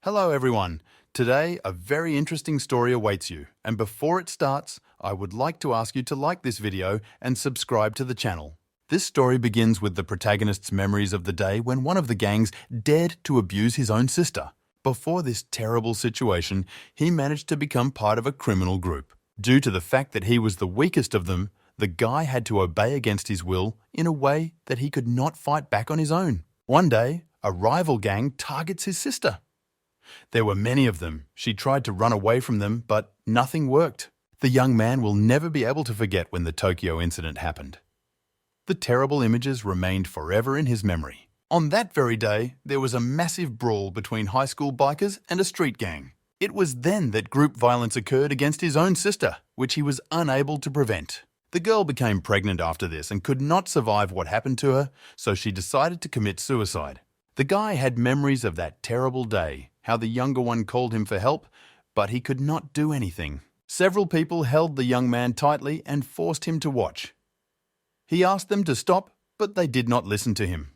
Hello everyone. Today, a very interesting story awaits you. And before it starts, I would like to ask you to like this video and subscribe to the channel. This story begins with the protagonist's memories of the day when one of the gangs dared to abuse his own sister. Before this terrible situation, he managed to become part of a criminal group. Due to the fact that he was the weakest of them, the guy had to obey against his will in a way that he could not fight back on his own. One day, a rival gang targets his sister. There were many of them. She tried to run away from them, but nothing worked. The young man will never be able to forget when the Tokyo incident happened. The terrible images remained forever in his memory. On that very day, there was a massive brawl between high school bikers and a street gang. It was then that group violence occurred against his own sister, which he was unable to prevent. The girl became pregnant after this and could not survive what happened to her, so she decided to commit suicide. The guy had memories of that terrible day, how the younger one called him for help, but he could not do anything. Several people held the young man tightly and forced him to watch. He asked them to stop, but they did not listen to him.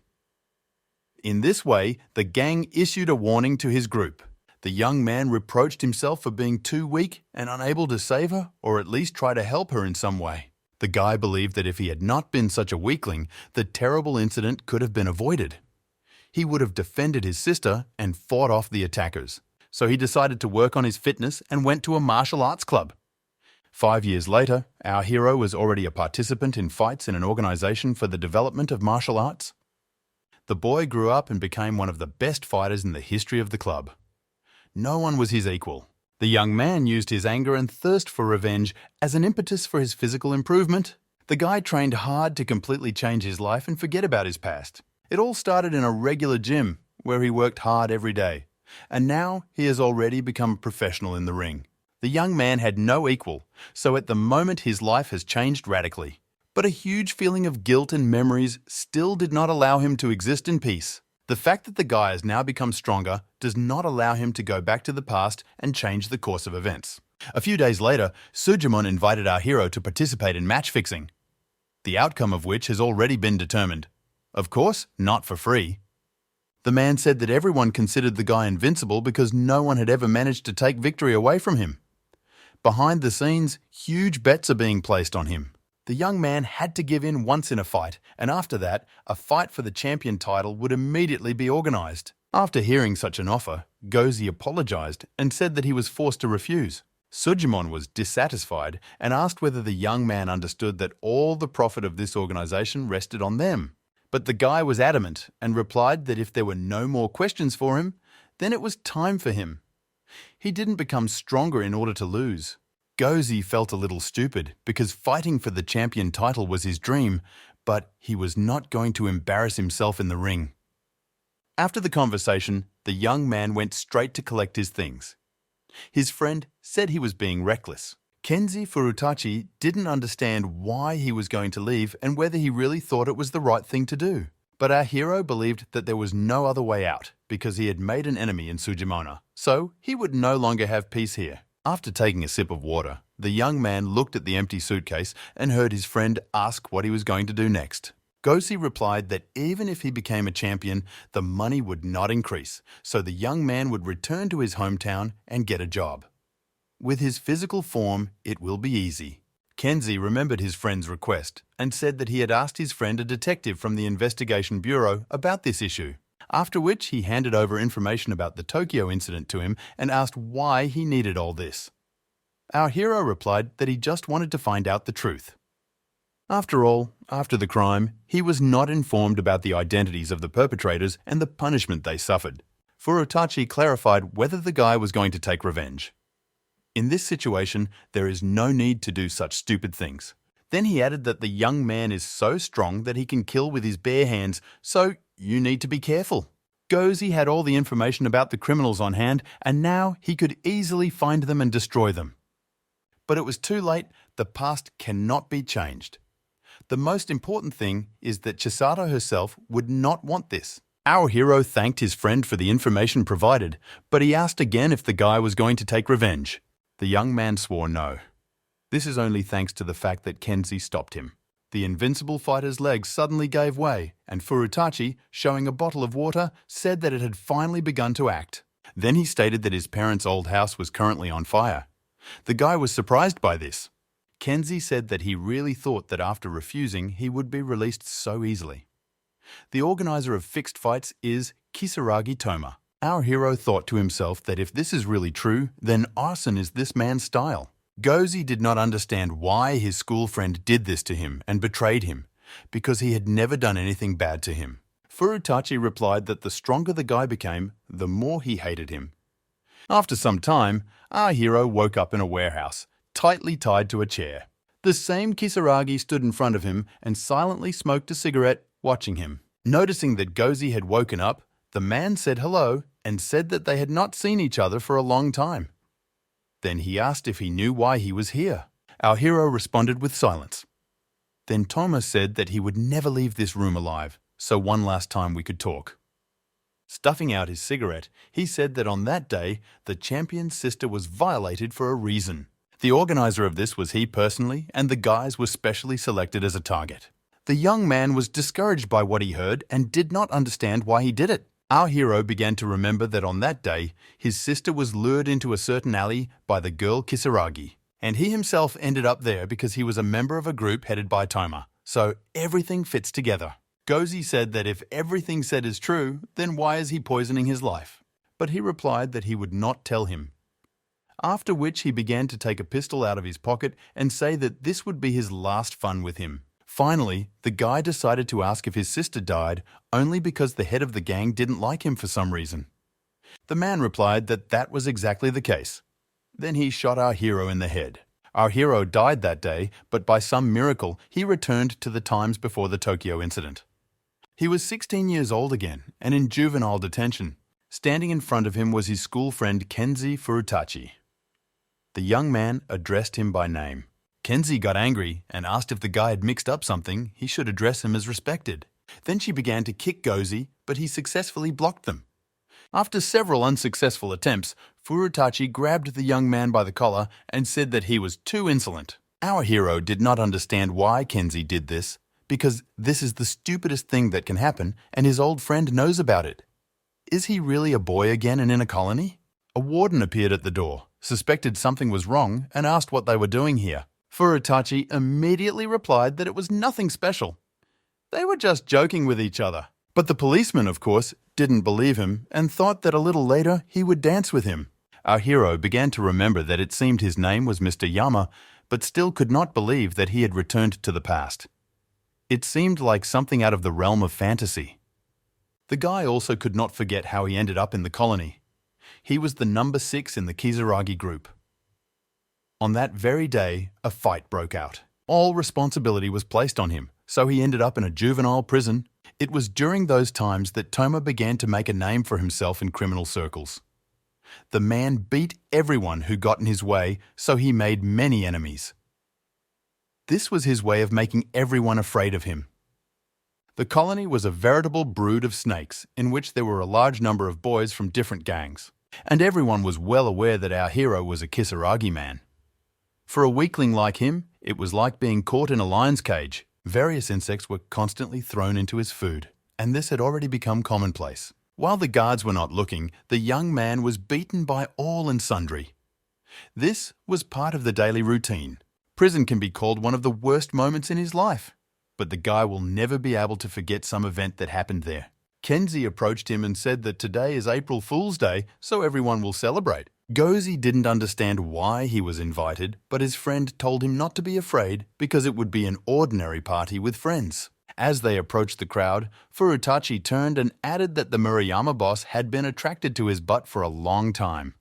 In this way, the gang issued a warning to his group. The young man reproached himself for being too weak and unable to save her, or at least try to help her in some way. The guy believed that if he had not been such a weakling, the terrible incident could have been avoided. He would have defended his sister and fought off the attackers. So he decided to work on his fitness and went to a martial arts club. 5 years later, our hero was already a participant in fights in an organization for the development of martial arts. The boy grew up and became one of the best fighters in the history of the club. No one was his equal. The young man used his anger and thirst for revenge as an impetus for his physical improvement. The guy trained hard to completely change his life and forget about his past. It all started in a regular gym where he worked hard every day, and now he has already become a professional in the ring. The young man had no equal, so at the moment his life has changed radically. But a huge feeling of guilt and memories still did not allow him to exist in peace. The fact that the guy has now become stronger does not allow him to go back to the past and change the course of events. A few days later, Sujimon invited our hero to participate in match fixing, the outcome of which has already been determined. Of course, not for free. The man said that everyone considered the guy invincible because no one had ever managed to take victory away from him. Behind the scenes, huge bets are being placed on him. The young man had to give in once in a fight, and after that, a fight for the champion title would immediately be organized. After hearing such an offer, Gozi apologized and said that he was forced to refuse. Sujimon was dissatisfied and asked whether the young man understood that all the profit of this organization rested on them. But the guy was adamant and replied that if there were no more questions for him, then it was time for him. He didn't become stronger in order to lose. Gozi felt a little stupid because fighting for the champion title was his dream, but he was not going to embarrass himself in the ring. After the conversation, the young man went straight to collect his things. His friend said he was being reckless. Kenji Furutachi didn't understand why he was going to leave and whether he really thought it was the right thing to do. But our hero believed that there was no other way out because he had made an enemy in Sujimona, so he would no longer have peace here. After taking a sip of water, the young man looked at the empty suitcase and heard his friend ask what he was going to do next. Gozi replied that even if he became a champion, the money would not increase, so the young man would return to his hometown and get a job. With his physical form, it will be easy. Kenji remembered his friend's request and said that he had asked his friend, a detective from the investigation bureau, about this issue, after which he handed over information about the Tokyo incident to him and asked why he needed all this. Our hero replied that he just wanted to find out the truth. After all, after the crime, he was not informed about the identities of the perpetrators and the punishment they suffered. Furutachi clarified whether the guy was going to take revenge. In this situation, there is no need to do such stupid things. Then he added that the young man is so strong that he can kill with his bare hands, so you need to be careful. Gozi had all the information about the criminals on hand, and now he could easily find them and destroy them. But it was too late. The past cannot be changed. The most important thing is that Chisato herself would not want this. Our hero thanked his friend for the information provided, but he asked again if the guy was going to take revenge. The young man swore no. This is only thanks to the fact that Kenji stopped him. The invincible fighter's legs suddenly gave way, and Furutachi, showing a bottle of water, said that it had finally begun to act. Then he stated that his parents' old house was currently on fire. The guy was surprised by this. Kenzie said that he really thought that after refusing, he would be released so easily. The organizer of fixed fights is Kisaragi Toma. Our hero thought to himself that if this is really true, then arson is this man's style. Gozi did not understand why his school friend did this to him and betrayed him, because he had never done anything bad to him. Furutachi replied that the stronger the guy became, the more he hated him. After some time, our hero woke up in a warehouse, tightly tied to a chair. The same Kisaragi stood in front of him and silently smoked a cigarette, watching him. Noticing that Gozi had woken up, the man said hello and said that they had not seen each other for a long time. Then he asked if he knew why he was here. Our hero responded with silence. Then Thomas said that he would never leave this room alive, so one last time we could talk. Stuffing out his cigarette, he said that on that day, the champion's sister was violated for a reason. The organizer of this was he personally, and the guys were specially selected as a target. The young man was discouraged by what he heard and did not understand why he did it. Our hero began to remember that on that day, his sister was lured into a certain alley by the girl Kisaragi, and he himself ended up there because he was a member of a group headed by Toma. So everything fits together. Gozi said that if everything said is true, then why is he poisoning his life? But he replied that he would not tell him. After which he began to take a pistol out of his pocket and say that this would be his last fun with him. Finally, the guy decided to ask if his sister died only because the head of the gang didn't like him for some reason. The man replied that that was exactly the case. Then he shot our hero in the head. Our hero died that day, but by some miracle, he returned to the times before the Tokyo incident. He was 16 years old again and in juvenile detention. Standing in front of him was his school friend Kenzie Furutachi. The young man addressed him by name. Kenzie got angry and asked if the guy had mixed up something, he should address him as respected. Then she began to kick Gozi, but he successfully blocked them. After several unsuccessful attempts, Furutachi grabbed the young man by the collar and said that he was too insolent. Our hero did not understand why Kenzie did this, because this is the stupidest thing that can happen and his old friend knows about it. Is he really a boy again and in a colony? A warden appeared at the door, suspected something was wrong, and asked what they were doing here. Furutachi immediately replied that it was nothing special. They were just joking with each other. But the policeman, of course, didn't believe him and thought that a little later he would dance with him. Our hero began to remember that it seemed his name was Mr. Yama, but still could not believe that he had returned to the past. It seemed like something out of the realm of fantasy. The guy also could not forget how he ended up in the colony. He was the number 6 in the Kisaragi group. On that very day, a fight broke out. All responsibility was placed on him, so he ended up in a juvenile prison. It was during those times that Toma began to make a name for himself in criminal circles. The man beat everyone who got in his way, so he made many enemies. This was his way of making everyone afraid of him. The colony was a veritable brood of snakes, in which there were a large number of boys from different gangs, and everyone was well aware that our hero was a Kisaragi man. For a weakling like him, it was like being caught in a lion's cage. Various insects were constantly thrown into his food, and this had already become commonplace. While the guards were not looking, the young man was beaten by all and sundry. This was part of the daily routine. Prison can be called one of the worst moments in his life, but the guy will never be able to forget some event that happened there. Kenzie approached him and said that today is April Fool's Day, so everyone will celebrate. Gozi didn't understand why he was invited, but his friend told him not to be afraid because it would be an ordinary party with friends. As they approached the crowd, Furutachi turned and added that the Murayama boss had been attracted to his butt for a long time.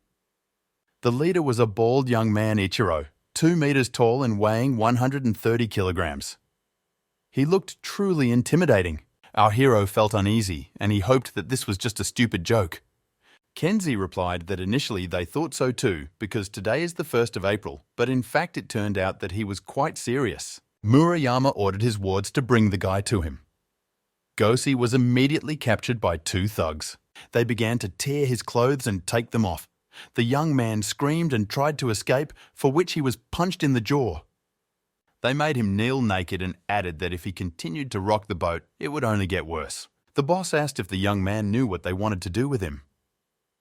The leader was a bald young man, Ichiro, 2 meters tall and weighing 130 kilograms. He looked truly intimidating. Our hero felt uneasy, and he hoped that this was just a stupid joke. Kenzie replied that initially they thought so too, because today is the 1st of April, but in fact it turned out that he was quite serious. Murayama ordered his wards to bring the guy to him. Gozi was immediately captured by 2 thugs. They began to tear his clothes and take them off. The young man screamed and tried to escape, for which he was punched in the jaw. They made him kneel naked and added that if he continued to rock the boat, it would only get worse. The boss asked if the young man knew what they wanted to do with him.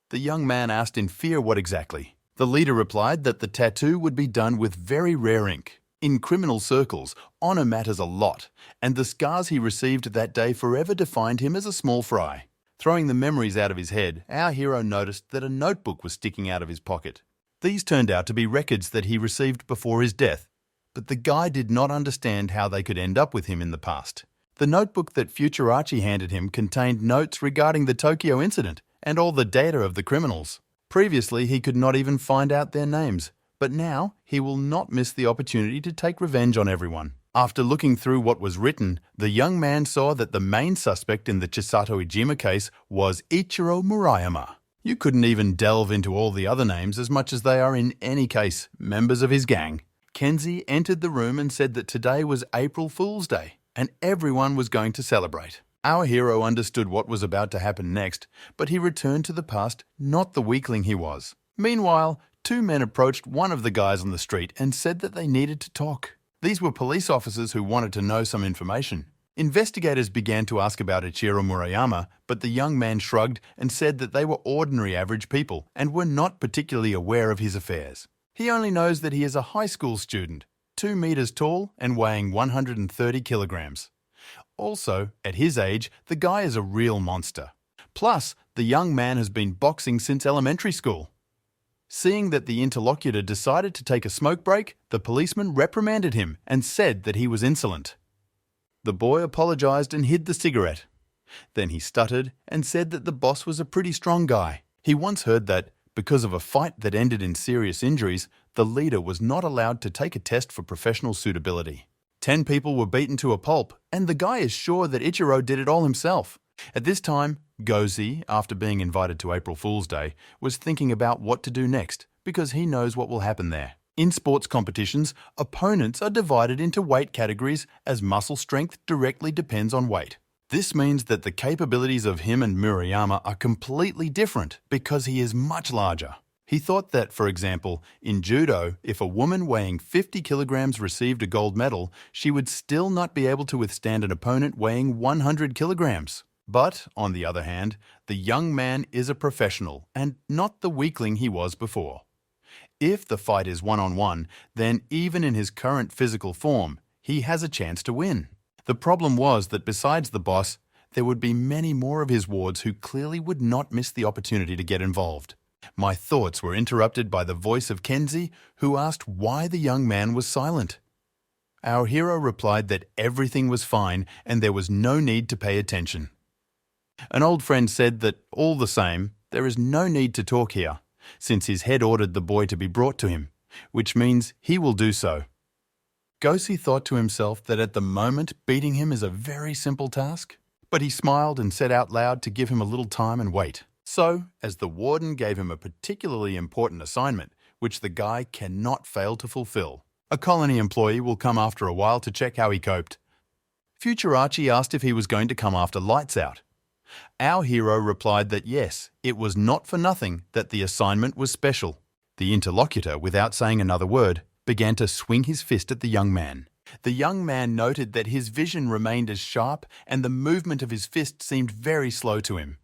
The young man asked in fear what exactly. The leader replied that the tattoo would be done with very rare ink. In criminal circles, honor matters a lot, and the scars he received that day forever defined him as a small fry. Throwing the memories out of his head, our hero noticed that a notebook was sticking out of his pocket. These turned out to be records that he received before his death, but the guy did not understand how they could end up with him in the past. The notebook that future Archie handed him contained notes regarding the Tokyo incident and all the data of the criminals. Previously, he could not even find out their names, but now he will not miss the opportunity to take revenge on everyone. After looking through what was written, the young man saw that the main suspect in the Chisato Ijima case was Ichiro Murayama. You couldn't even delve into all the other names as much as they are in any case members of his gang. Kenzie entered the room and said that today was April Fool's Day and everyone was going to celebrate. Our hero understood what was about to happen next, but he returned to the past, not the weakling he was. Meanwhile, two men approached one of the guys on the street and said that they needed to talk. These were police officers who wanted to know some information. Investigators began to ask about Ichiro Murayama, but the young man shrugged and said that they were ordinary average people and were not particularly aware of his affairs. He only knows that he is a high school student, 2 meters tall and weighing 130 kilograms. Also, at his age, the guy is a real monster. Plus, the young man has been boxing since elementary school. Seeing that the interlocutor decided to take a smoke break, the policeman reprimanded him and said that he was insolent. The boy apologized and hid the cigarette. Then he stuttered and said that the boss was a pretty strong guy. He once heard that, because of a fight that ended in serious injuries, the leader was not allowed to take a test for professional suitability. 10 people were beaten to a pulp, and the guy is sure that Ichiro did it all himself. At this time, Gozi, after being invited to April Fool's Day, was thinking about what to do next because he knows what will happen there. In sports competitions, opponents are divided into weight categories as muscle strength directly depends on weight. This means that the capabilities of him and Murayama are completely different because he is much larger. He thought that, for example, in judo, if a woman weighing 50 kilograms received a gold medal, she would still not be able to withstand an opponent weighing 100 kilograms. But, on the other hand, the young man is a professional and not the weakling he was before. If the fight is one-on-one, then even in his current physical form, he has a chance to win. The problem was that besides the boss, there would be many more of his wards who clearly would not miss the opportunity to get involved. My thoughts were interrupted by the voice of Kenzie, who asked why the young man was silent. Our hero replied that everything was fine and there was no need to pay attention. An old friend said that, all the same, there is no need to talk here, since his head ordered the boy to be brought to him, which means he will do so. Gosi thought to himself that at the moment beating him is a very simple task, but he smiled and said out loud to give him a little time and wait. So, as the warden gave him a particularly important assignment, which the guy cannot fail to fulfill, a colony employee will come after a while to check how he coped. Future Archie asked if he was going to come after lights out. Our hero replied that yes, it was not for nothing that the assignment was special. The interlocutor, without saying another word, began to swing his fist at the young man. The young man noted that his vision remained as sharp and the movement of his fist seemed very slow to him.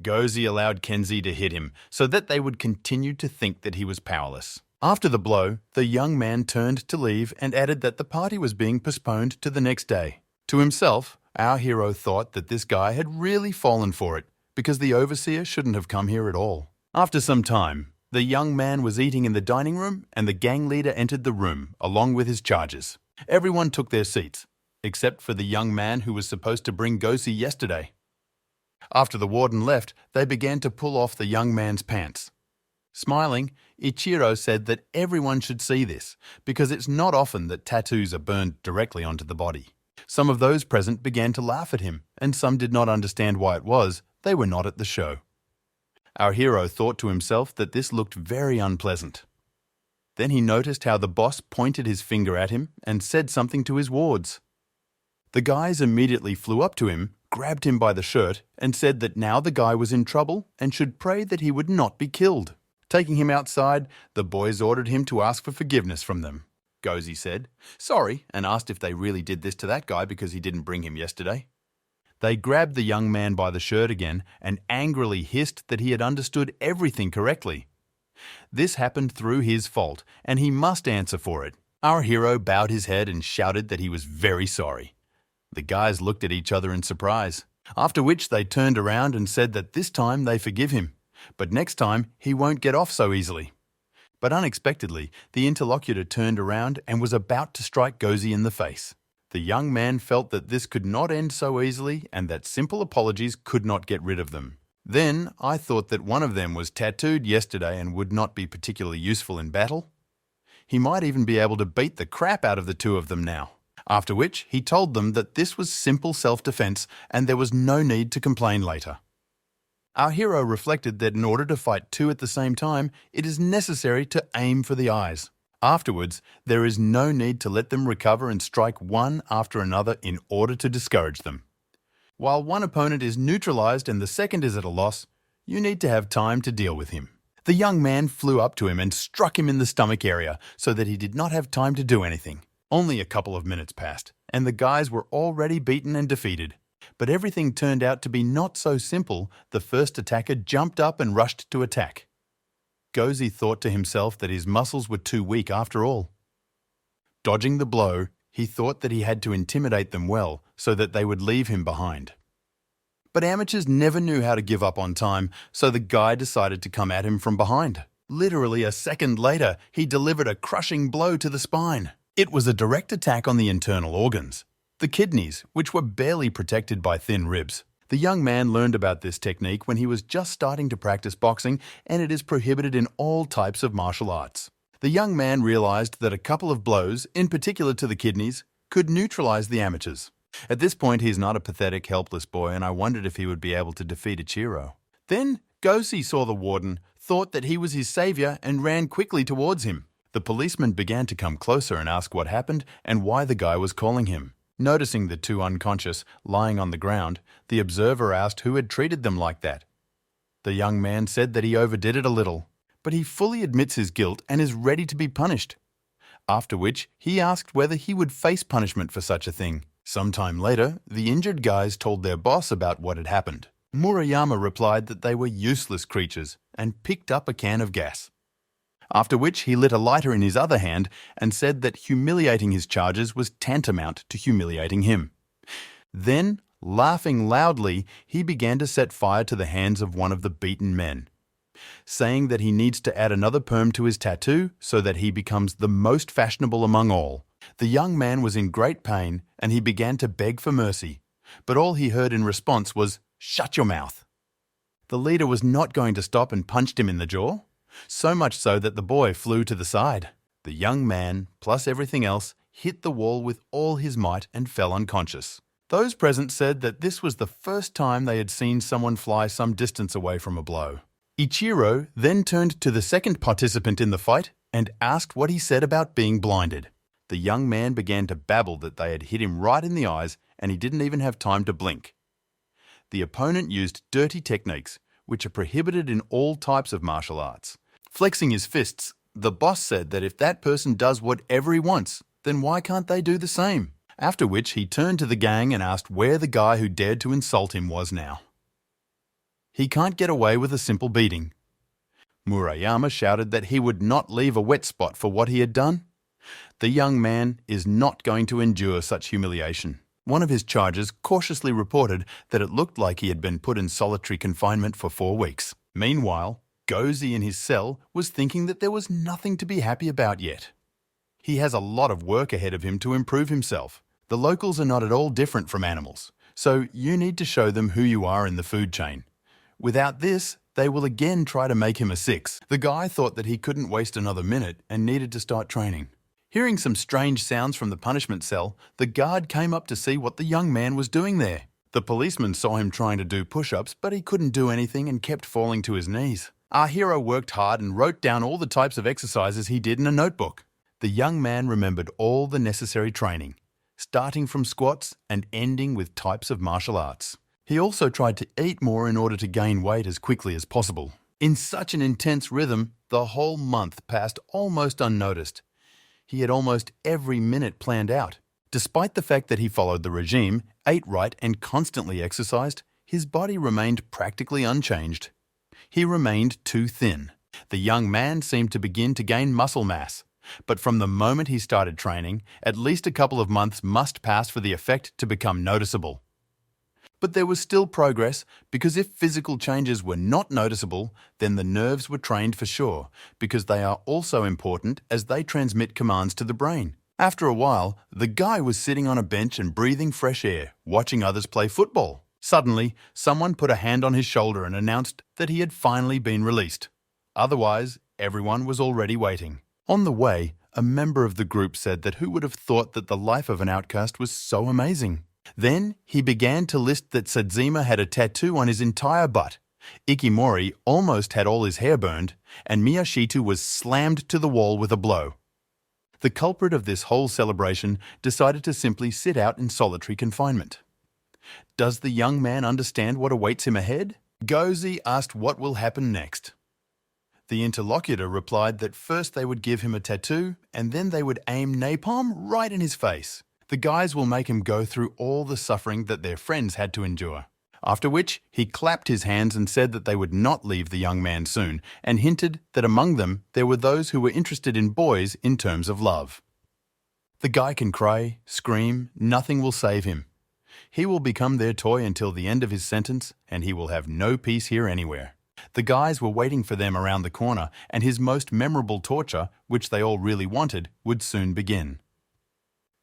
Gozi allowed Kenzie to hit him so that they would continue to think that he was powerless. After the blow, the young man turned to leave and added that the party was being postponed to the next day. To himself, our hero thought that this guy had really fallen for it because the overseer shouldn't have come here at all. After some time, the young man was eating in the dining room and the gang leader entered the room along with his charges. Everyone took their seats, except for the young man who was supposed to bring Gosi yesterday. After the warden left, they began to pull off the young man's pants. Smiling, Ichiro said that everyone should see this because it's not often that tattoos are burned directly onto the body. Some of those present began to laugh at him, and some did not understand why it was. They were not at the show. Our hero thought to himself that this looked very unpleasant. Then he noticed how the boss pointed his finger at him and said something to his wards. The guys immediately flew up to him, grabbed him by the shirt, and said that now the guy was in trouble and should pray that he would not be killed. Taking him outside, the boys ordered him to ask for forgiveness from them. Gozi said sorry and asked if they really did this to that guy because he didn't bring him yesterday. They grabbed the young man by the shirt again and angrily hissed that he had understood everything correctly. This happened through his fault, and he must answer for it. Our hero bowed his head and shouted that he was very sorry. The guys looked at each other in surprise, after which they turned around and said that this time they forgive him, but next time he won't get off so easily. But unexpectedly, the interlocutor turned around and was about to strike Gozi in the face. The young man felt that this could not end so easily and that simple apologies could not get rid of them. Then I thought that one of them was tattooed yesterday and would not be particularly useful in battle. He might even be able to beat the crap out of the two of them now. After which, he told them that this was simple self-defense and there was no need to complain later. Our hero reflected that in order to fight two at the same time, it is necessary to aim for the eyes. Afterwards, there is no need to let them recover and strike one after another in order to discourage them. While one opponent is neutralized and the second is at a loss, you need to have time to deal with him. The young man flew up to him and struck him in the stomach area so that he did not have time to do anything. Only a couple of minutes passed, and the guys were already beaten and defeated. But everything turned out to be not so simple. The first attacker jumped up and rushed to attack. Gozi thought to himself that his muscles were too weak after all. Dodging the blow, he thought that he had to intimidate them well so that they would leave him behind. But amateurs never knew how to give up on time, so the guy decided to come at him from behind. Literally a second later, he delivered a crushing blow to the spine. It was a direct attack on the internal organs, the kidneys, which were barely protected by thin ribs. The young man learned about this technique when he was just starting to practice boxing, and it is prohibited in all types of martial arts. The young man realized that a couple of blows, in particular to the kidneys, could neutralize the amateurs. At this point, he's not a pathetic, helpless boy, and I wondered if he would be able to defeat Ichiro. Then, Gozi saw the warden, thought that he was his savior, and ran quickly towards him. The policeman began to come closer and ask what happened and why the guy was calling him. Noticing the two unconscious, lying on the ground, the observer asked who had treated them like that. The young man said that he overdid it a little, but he fully admits his guilt and is ready to be punished. After which, he asked whether he would face punishment for such a thing. Sometime later, the injured guys told their boss about what had happened. Murayama replied that they were useless creatures and picked up a can of gas. After which, he lit a lighter in his other hand and said that humiliating his charges was tantamount to humiliating him. Then, laughing loudly, he began to set fire to the hands of one of the beaten men, saying that he needs to add another perm to his tattoo so that he becomes the most fashionable among all. The young man was in great pain and he began to beg for mercy, but all he heard in response was, "Shut your mouth." The leader was not going to stop and punched him in the jaw, so much so that the boy flew to the side. The young man, plus everything else, hit the wall with all his might and fell unconscious. Those present said that this was the first time they had seen someone fly some distance away from a blow. Ichiro then turned to the second participant in the fight and asked what he said about being blinded. The young man began to babble that they had hit him right in the eyes and he didn't even have time to blink. The opponent used dirty techniques, which are prohibited in all types of martial arts. Flexing his fists, the boss said that if that person does whatever he wants, then why can't they do the same? After which he turned to the gang and asked where the guy who dared to insult him was now. He can't get away with a simple beating. Murayama shouted that he would not leave a wet spot for what he had done. The young man is not going to endure such humiliation. One of his charges cautiously reported that it looked like he had been put in solitary confinement for 4 weeks. Meanwhile, Gozi in his cell was thinking that there was nothing to be happy about yet. He has a lot of work ahead of him to improve himself. The locals are not at all different from animals, so you need to show them who you are in the food chain. Without this, they will again try to make him a 6. The guy thought that he couldn't waste another minute and needed to start training. Hearing some strange sounds from the punishment cell, the guard came up to see what the young man was doing there. The policeman saw him trying to do push-ups, but he couldn't do anything and kept falling to his knees. Our hero worked hard and wrote down all the types of exercises he did in a notebook. The young man remembered all the necessary training, starting from squats and ending with types of martial arts. He also tried to eat more in order to gain weight as quickly as possible. In such an intense rhythm, the whole month passed almost unnoticed. He had almost every minute planned out, Despite the fact that he followed the regime, ate right and constantly exercised, his body remained practically unchanged. He remained too thin. The young man seemed to begin to gain muscle mass. But from the moment he started training, at least a couple of months must pass for the effect to become noticeable. But there was still progress, because if physical changes were not noticeable, then the nerves were trained for sure, because they are also important as they transmit commands to the brain. After a while, the guy was sitting on a bench and breathing fresh air, watching others play football. Suddenly, someone put a hand on his shoulder and announced that he had finally been released. Otherwise, everyone was already waiting. On the way, a member of the group said that who would have thought that the life of an outcast was so amazing? Then he began to list that Sadzima had a tattoo on his entire butt, Ikimori almost had all his hair burned, and Miyashitu was slammed to the wall with a blow. The culprit of this whole celebration decided to simply sit out in solitary confinement. Does the young man understand what awaits him ahead? Gozi asked what will happen next. The interlocutor replied that first they would give him a tattoo and then they would aim napalm right in his face. The guys will make him go through all the suffering that their friends had to endure. After which, he clapped his hands and said that they would not leave the young man soon, and hinted that among them there were those who were interested in boys in terms of love. The guy can cry, scream, nothing will save him. He will become their toy until the end of his sentence, and he will have no peace here anywhere. The guys were waiting for them around the corner, and his most memorable torture, which they all really wanted, would soon begin.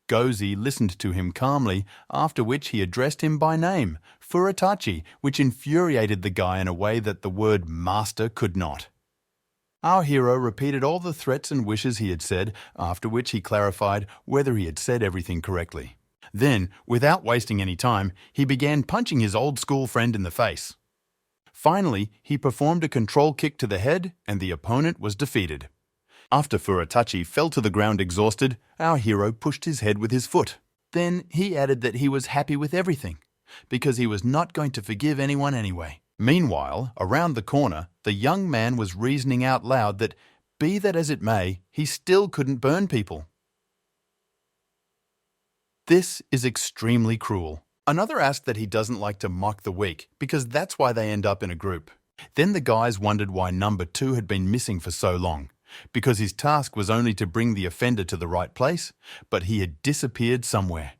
Gozi listened to him calmly, after which he addressed him by name, Furitachi, which infuriated the guy in a way that the word master could not. Our hero repeated all the threats and wishes he had said, after which he clarified whether he had said everything correctly. Then, without wasting any time, he began punching his old school friend in the face. Finally, he performed a control kick to the head, and the opponent was defeated. After Furitachi fell to the ground exhausted, our hero pushed his head with his foot. Then he added that he was happy with everything, because he was not going to forgive anyone anyway. Meanwhile, around the corner, the young man was reasoning out loud that, be that as it may, he still couldn't burn people. This is extremely cruel. Another asked that he doesn't like to mock the weak, because that's why they end up in a group. Then the guys wondered why number 2 had been missing for so long. Because his task was only to bring the offender to the right place, but he had disappeared somewhere.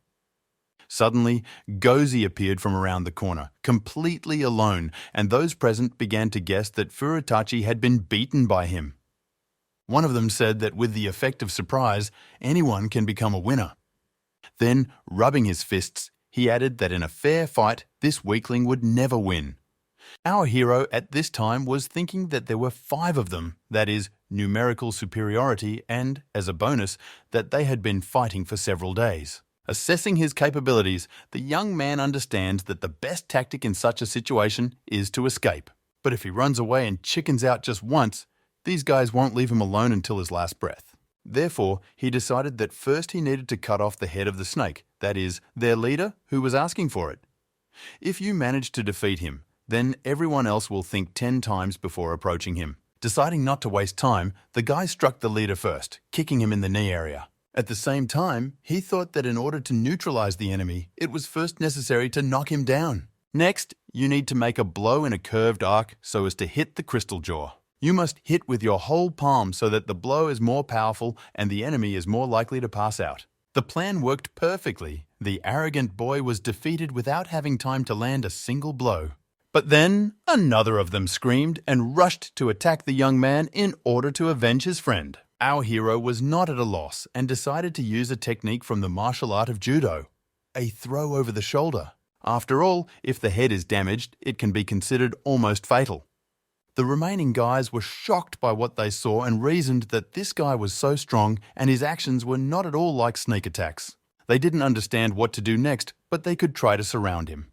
Suddenly, Gozi appeared from around the corner, completely alone, and those present began to guess that Furitachi had been beaten by him. One of them said that with the effect of surprise, anyone can become a winner. Then, rubbing his fists, he added that in a fair fight, this weakling would never win. Our hero at this time was thinking that there were 5 of them, that is, numerical superiority, and, as a bonus, that they had been fighting for several days. Assessing his capabilities, the young man understands that the best tactic in such a situation is to escape. But if he runs away and chickens out just once, these guys won't leave him alone until his last breath. Therefore, he decided that first he needed to cut off the head of the snake, that is, their leader, who was asking for it. If you manage to defeat him, then everyone else will think 10 times before approaching him. Deciding not to waste time, the guy struck the leader first, kicking him in the knee area. At the same time, he thought that in order to neutralize the enemy, it was first necessary to knock him down. Next, you need to make a blow in a curved arc so as to hit the crystal jaw. You must hit with your whole palm so that the blow is more powerful and the enemy is more likely to pass out. The plan worked perfectly. The arrogant boy was defeated without having time to land a single blow. But then, another of them screamed and rushed to attack the young man in order to avenge his friend. Our hero was not at a loss and decided to use a technique from the martial art of judo, a throw over the shoulder. After all, if the head is damaged, it can be considered almost fatal. The remaining guys were shocked by what they saw and reasoned that this guy was so strong and his actions were not at all like sneak attacks. They didn't understand what to do next, but they could try to surround him.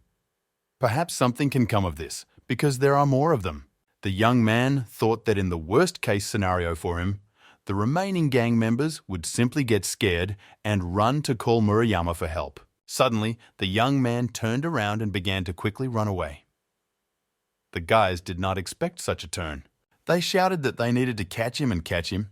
Perhaps something can come of this, because there are more of them. The young man thought that in the worst-case scenario for him, the remaining gang members would simply get scared and run to call Murayama for help. Suddenly, the young man turned around and began to quickly run away. The guys did not expect such a turn. They shouted that they needed to catch him,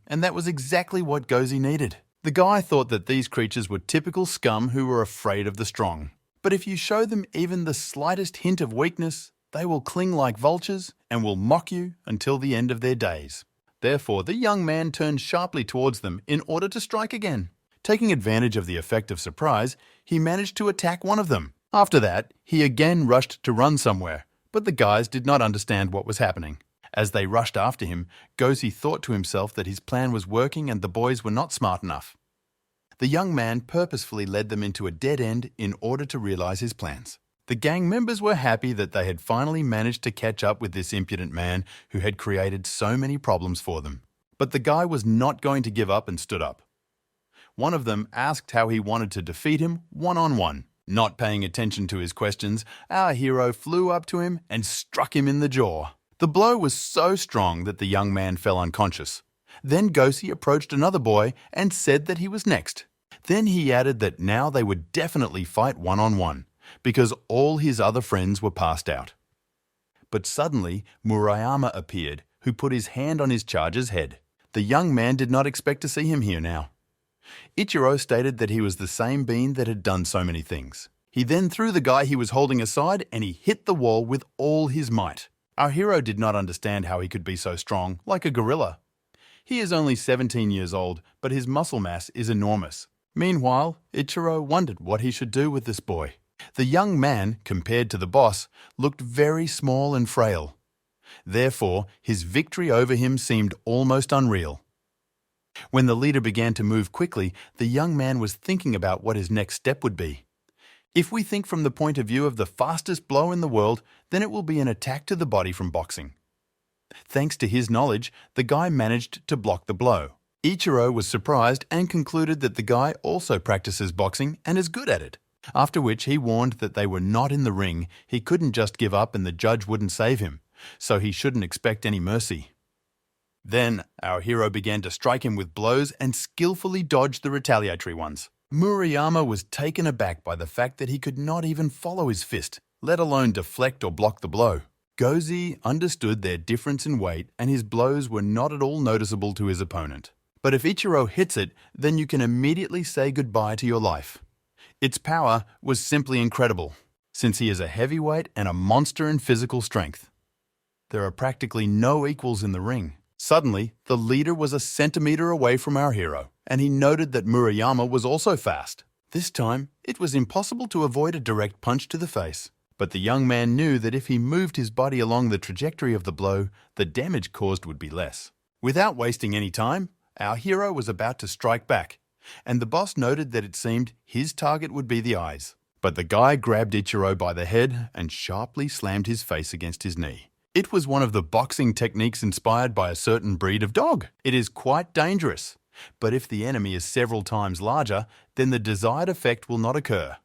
and that was exactly what Gozi needed. The guy thought that these creatures were typical scum who were afraid of the strong. But if you show them even the slightest hint of weakness, they will cling like vultures and will mock you until the end of their days. Therefore, the young man turned sharply towards them in order to strike again. Taking advantage of the effect of surprise, he managed to attack one of them. After that, he again rushed to run somewhere, but the guys did not understand what was happening. As they rushed after him, Gozi thought to himself that his plan was working and the boys were not smart enough. The young man purposefully led them into a dead end in order to realize his plans. The gang members were happy that they had finally managed to catch up with this impudent man who had created so many problems for them. But the guy was not going to give up and stood up. One of them asked how he wanted to defeat him one-on-one. Not paying attention to his questions, our hero flew up to him and struck him in the jaw. The blow was so strong that the young man fell unconscious. Then Gozi approached another boy and said that he was next. Then he added that now they would definitely fight one-on-one, because all his other friends were passed out. But suddenly, Murayama appeared, who put his hand on his charger's head. The young man did not expect to see him here now. Ichiro stated that he was the same being that had done so many things. He then threw the guy he was holding aside and he hit the wall with all his might. Our hero did not understand how he could be so strong, like a gorilla. He is only 17 years old, but his muscle mass is enormous. Meanwhile, Ichiro wondered what he should do with this boy. The young man, compared to the boss, looked very small and frail. Therefore, his victory over him seemed almost unreal. When the leader began to move quickly, the young man was thinking about what his next step would be. If we think from the point of view of the fastest blow in the world, then it will be an attack to the body from boxing. Thanks to his knowledge, the guy managed to block the blow. Ichiro was surprised and concluded that the guy also practices boxing and is good at it. After which he warned that they were not in the ring, he couldn't just give up and the judge wouldn't save him, so he shouldn't expect any mercy. Then our hero began to strike him with blows and skillfully dodged the retaliatory ones. Murayama was taken aback by the fact that he could not even follow his fist, let alone deflect or block the blow. Gozi understood their difference in weight and his blows were not at all noticeable to his opponent. But if Ichiro hits it, then you can immediately say goodbye to your life. Its power was simply incredible, since he is a heavyweight and a monster in physical strength. There are practically no equals in the ring. Suddenly, the leader was a centimeter away from our hero, and he noted that Murayama was also fast. This time, it was impossible to avoid a direct punch to the face. But the young man knew that if he moved his body along the trajectory of the blow, the damage caused would be less. Without wasting any time, our hero was about to strike back, and the boss noted that it seemed his target would be the eyes. But the guy grabbed Ichiro by the head and sharply slammed his face against his knee. It was one of the boxing techniques inspired by a certain breed of dog. It is quite dangerous, but if the enemy is several times larger, then the desired effect will not occur.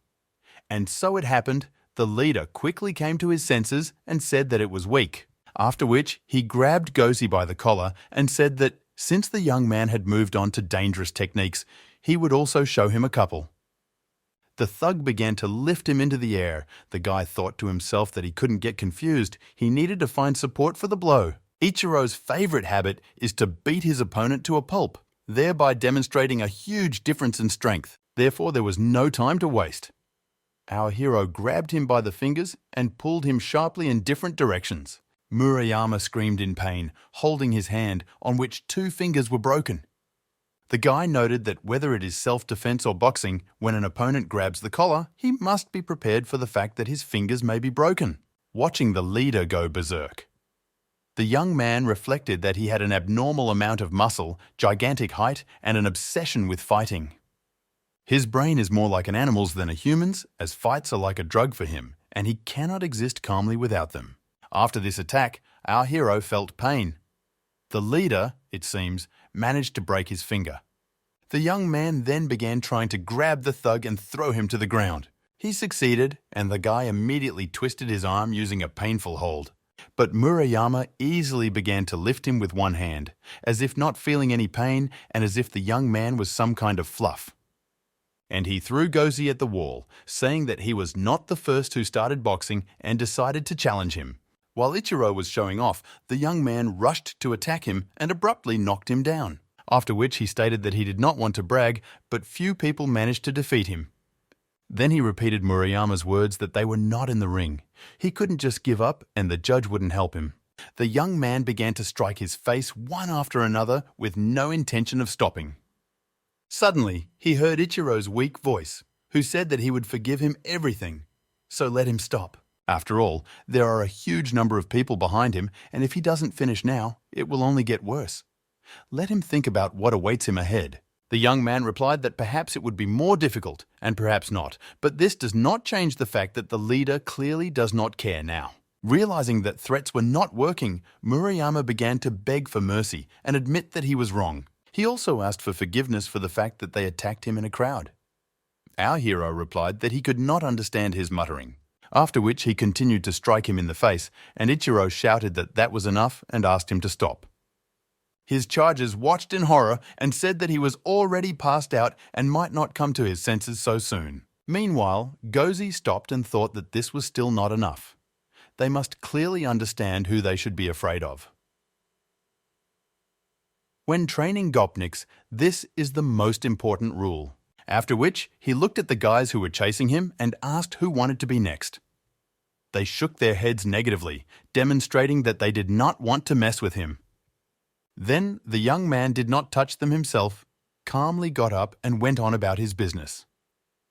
And so it happened, the leader quickly came to his senses and said that it was weak, after which he grabbed Gozi by the collar and said that since the young man had moved on to dangerous techniques, he would also show him a couple. The thug began to lift him into the air. The guy thought to himself that he couldn't get confused. He needed to find support for the blow. Ichiro's favorite habit is to beat his opponent to a pulp, thereby demonstrating a huge difference in strength. Therefore, there was no time to waste. Our hero grabbed him by the fingers and pulled him sharply in different directions. Murayama screamed in pain, holding his hand, on which 2 fingers were broken. The guy noted that whether it is self-defense or boxing, when an opponent grabs the collar, he must be prepared for the fact that his fingers may be broken. Watching the leader go berserk, the young man reflected that he had an abnormal amount of muscle, gigantic height, and an obsession with fighting. His brain is more like an animal's than a human's, as fights are like a drug for him, and he cannot exist calmly without them. After this attack, our hero felt pain. The leader, it seems, managed to break his finger. The young man then began trying to grab the thug and throw him to the ground. He succeeded, and the guy immediately twisted his arm using a painful hold. But Murayama easily began to lift him with one hand, as if not feeling any pain and as if the young man was some kind of fluff. And he threw Gozi at the wall, saying that he was not the first who started boxing and decided to challenge him. While Ichiro was showing off, the young man rushed to attack him and abruptly knocked him down. after which he stated that he did not want to brag, but few people managed to defeat him. Then he repeated Murayama's words that they were not in the ring. He couldn't just give up and the judge wouldn't help him. The young man began to strike his face one after another with no intention of stopping. Suddenly, he heard Ichiro's weak voice, who said that he would forgive him everything, so let him stop. After all, there are a huge number of people behind him, and if he doesn't finish now, it will only get worse. Let him think about what awaits him ahead. The young man replied that perhaps it would be more difficult, and perhaps not, but this does not change the fact that the leader clearly does not care now. Realizing that threats were not working, Murayama began to beg for mercy and admit that he was wrong. He also asked for forgiveness for the fact that they attacked him in a crowd. Our hero replied that he could not understand his muttering, after which he continued to strike him in the face, and Ichiro shouted that that was enough and asked him to stop. His charges watched in horror and said that he was already passed out and might not come to his senses so soon. Meanwhile, Gozi stopped and thought that this was still not enough. They must clearly understand who they should be afraid of. When training Gopniks, this is the most important rule. After which, he looked at the guys who were chasing him and asked who wanted to be next. They shook their heads negatively, demonstrating that they did not want to mess with him. Then the young man did not touch them himself, calmly got up and went on about his business.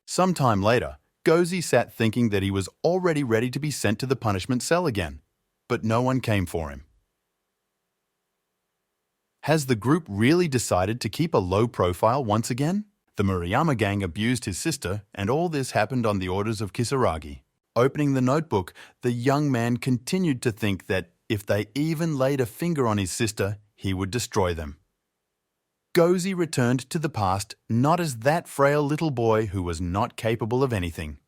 Some time later, Gozi sat thinking that he was already ready to be sent to the punishment cell again, but no one came for him. Has the group really decided to keep a low profile once again? The Murayama gang abused his sister, and all this happened on the orders of Kisaragi. Opening the notebook, the young man continued to think that if they even laid a finger on his sister, he would destroy them. Gozi returned to the past not as that frail little boy who was not capable of anything.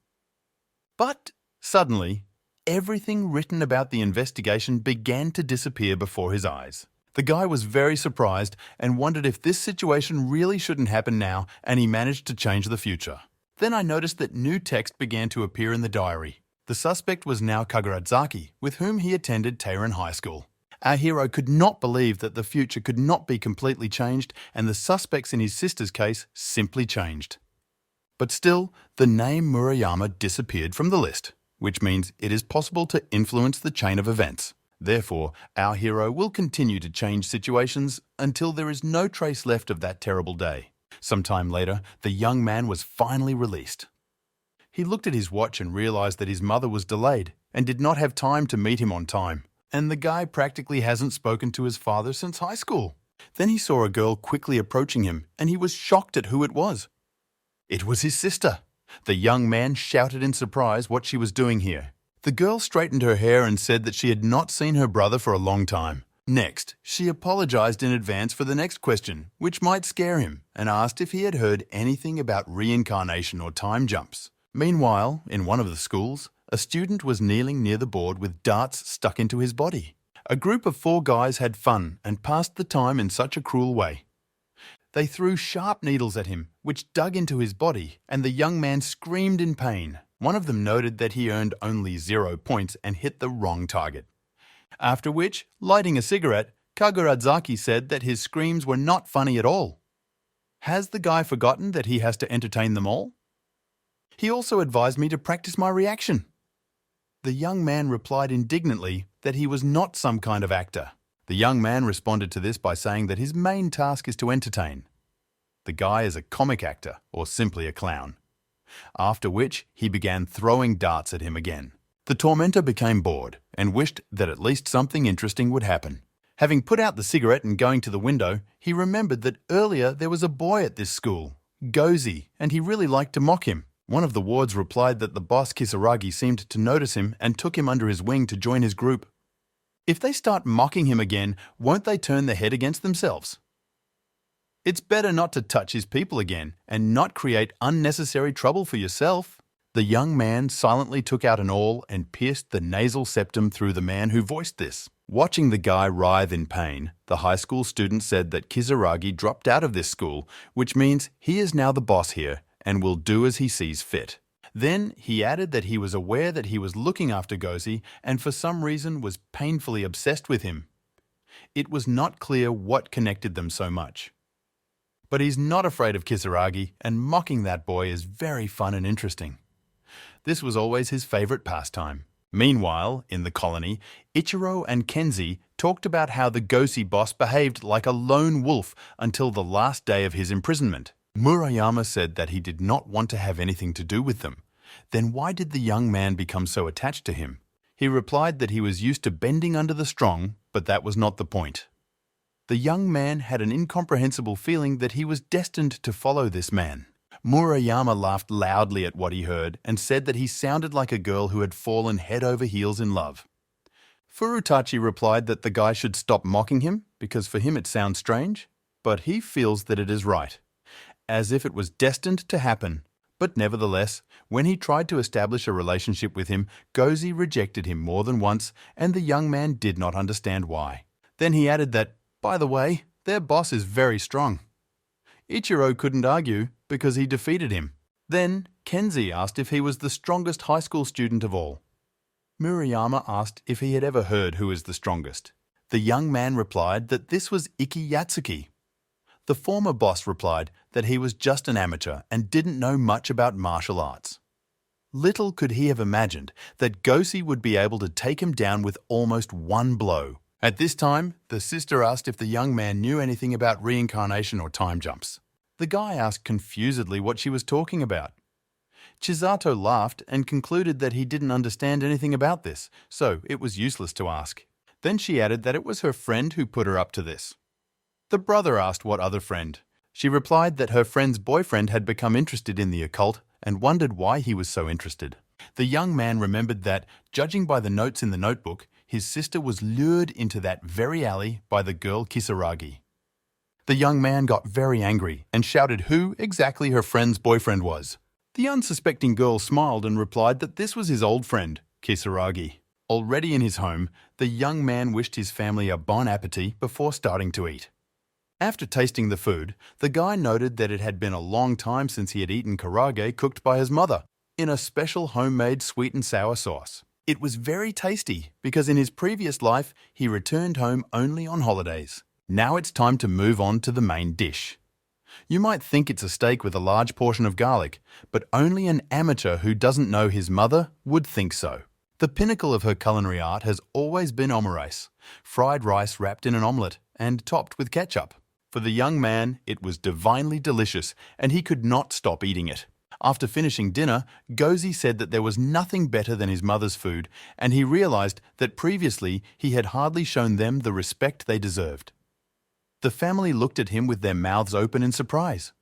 But suddenly, everything written about the investigation began to disappear before his eyes. The guy was very surprised and wondered if this situation really shouldn't happen now, and he managed to change the future. Then I noticed that new text began to appear in the diary. The suspect was now Kaguradzaki, with whom he attended Teiran High School. Our hero could not believe that the future could not be completely changed, and the suspects in his sister's case simply changed. But still, the name Murayama disappeared from the list, which means it is possible to influence the chain of events. Therefore, our hero will continue to change situations until there is no trace left of that terrible day. Sometime later, the young man was finally released. He looked at his watch and realized that his mother was delayed and did not have time to meet him on time. And the guy practically hasn't spoken to his father since high school. Then he saw a girl quickly approaching him, and he was shocked at who it was. It was his sister. The young man shouted in surprise what she was doing here. The girl straightened her hair and said that she had not seen her brother for a long time. Next, she apologized in advance for the next question, which might scare him, and asked if he had heard anything about reincarnation or time jumps. Meanwhile, in one of the schools, a student was kneeling near the board with darts stuck into his body. A group of 4 guys had fun and passed the time in such a cruel way. They threw sharp needles at him, which dug into his body, and the young man screamed in pain. One of them noted that he earned only 0 points and hit the wrong target. After which, lighting a cigarette, Kaguradzaki said that his screams were not funny at all. Has the guy forgotten that he has to entertain them all? He also advised me to practice my reaction. The young man replied indignantly that he was not some kind of actor. The young man responded to this by saying that his main task is to entertain. The guy is a comic actor or simply a clown. After which, he began throwing darts at him again. The tormentor became bored and wished that at least something interesting would happen. Having put out the cigarette and going to the window, he remembered that earlier there was a boy at this school, Gozi, and he really liked to mock him. One of the wards replied that the boss Kisaragi seemed to notice him and took him under his wing to join his group. If they start mocking him again, won't they turn their head against themselves? It's better not to touch his people again and not create unnecessary trouble for yourself. The young man silently took out an awl and pierced the nasal septum through the man who voiced this. Watching the guy writhe in pain, the high school student said that Kisaragi dropped out of this school, which means he is now the boss here and will do as he sees fit. Then he added that he was aware that he was looking after Gozi and for some reason was painfully obsessed with him. It was not clear what connected them so much. But he's not afraid of Kisaragi, and mocking that boy is very fun and interesting. This was always his favorite pastime. Meanwhile, in the colony, Ichiro and Kenzi talked about how the Gosi boss behaved like a lone wolf until the last day of his imprisonment. Murayama said that he did not want to have anything to do with them. Then why did the young man become so attached to him? He replied that he was used to bending under the strong, but that was not the point. The young man had an incomprehensible feeling that he was destined to follow this man. Murayama laughed loudly at what he heard and said that he sounded like a girl who had fallen head over heels in love. Furutachi replied that the guy should stop mocking him because for him it sounds strange, but he feels that it is right, as if it was destined to happen. But nevertheless, when he tried to establish a relationship with him, Gozi rejected him more than once, and the young man did not understand why. Then he added that, by the way, their boss is very strong. Ichiro couldn't argue because he defeated him. Then Kenzi asked if he was the strongest high school student of all. Murayama asked if he had ever heard who is the strongest. The young man replied that this was Iki Yatsuki. The former boss replied that he was just an amateur and didn't know much about martial arts. Little could he have imagined that Gosi would be able to take him down with almost one blow. At this time, the sister asked if the young man knew anything about reincarnation or time jumps. The guy asked confusedly what she was talking about. Chisato laughed and concluded that he didn't understand anything about this, so it was useless to ask. Then she added that it was her friend who put her up to this. The brother asked what other friend. She replied that her friend's boyfriend had become interested in the occult and wondered why he was so interested. The young man remembered that, judging by the notes in the notebook, his sister was lured into that very alley by the girl Kisaragi. The young man got very angry and shouted who exactly her friend's boyfriend was. The unsuspecting girl smiled and replied that this was his old friend, Kisaragi. Already in his home, the young man wished his family a bon appetit before starting to eat. After tasting the food, the guy noted that it had been a long time since he had eaten karage cooked by his mother in a special homemade sweet and sour sauce. It was very tasty because in his previous life, he returned home only on holidays. Now it's time to move on to the main dish. You might think it's a steak with a large portion of garlic, but only an amateur who doesn't know his mother would think so. The pinnacle of her culinary art has always been omurice, fried rice wrapped in an omelette and topped with ketchup. For the young man, it was divinely delicious and he could not stop eating it. After finishing dinner, Gozi said that there was nothing better than his mother's food, and he realized that previously he had hardly shown them the respect they deserved. The family looked at him with their mouths open in surprise.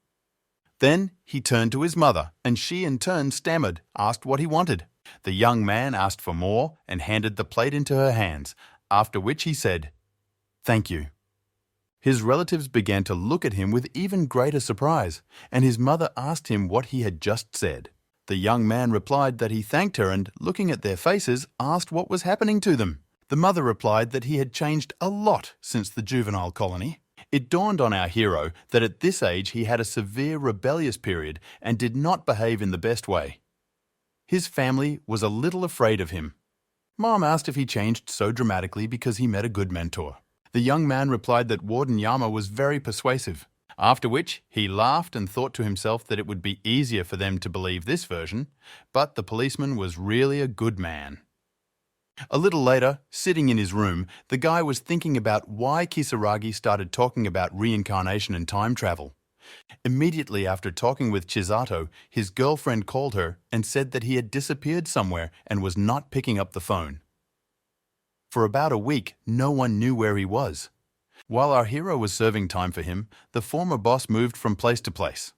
Then he turned to his mother, and she in turn stammered, asked what he wanted. The young man asked for more and handed the plate into her hands, after which he said, "Thank you." His relatives began to look at him with even greater surprise, and his mother asked him what he had just said. The young man replied that he thanked her and, looking at their faces, asked what was happening to them. The mother replied that he had changed a lot since the juvenile colony. It dawned on our hero that at this age he had a severe rebellious period and did not behave in the best way. His family was a little afraid of him. Mom asked if he changed so dramatically because he met a good mentor. The young man replied that Warden Yama was very persuasive, after which he laughed and thought to himself that it would be easier for them to believe this version, but the policeman was really a good man. A little later, sitting in his room, the guy was thinking about why Kisaragi started talking about reincarnation and time travel. Immediately after talking with Chisato, his girlfriend called her and said that he had disappeared somewhere and was not picking up the phone. For about a week, no one knew where he was. While our hero was serving time for him, the former boss moved from place to place.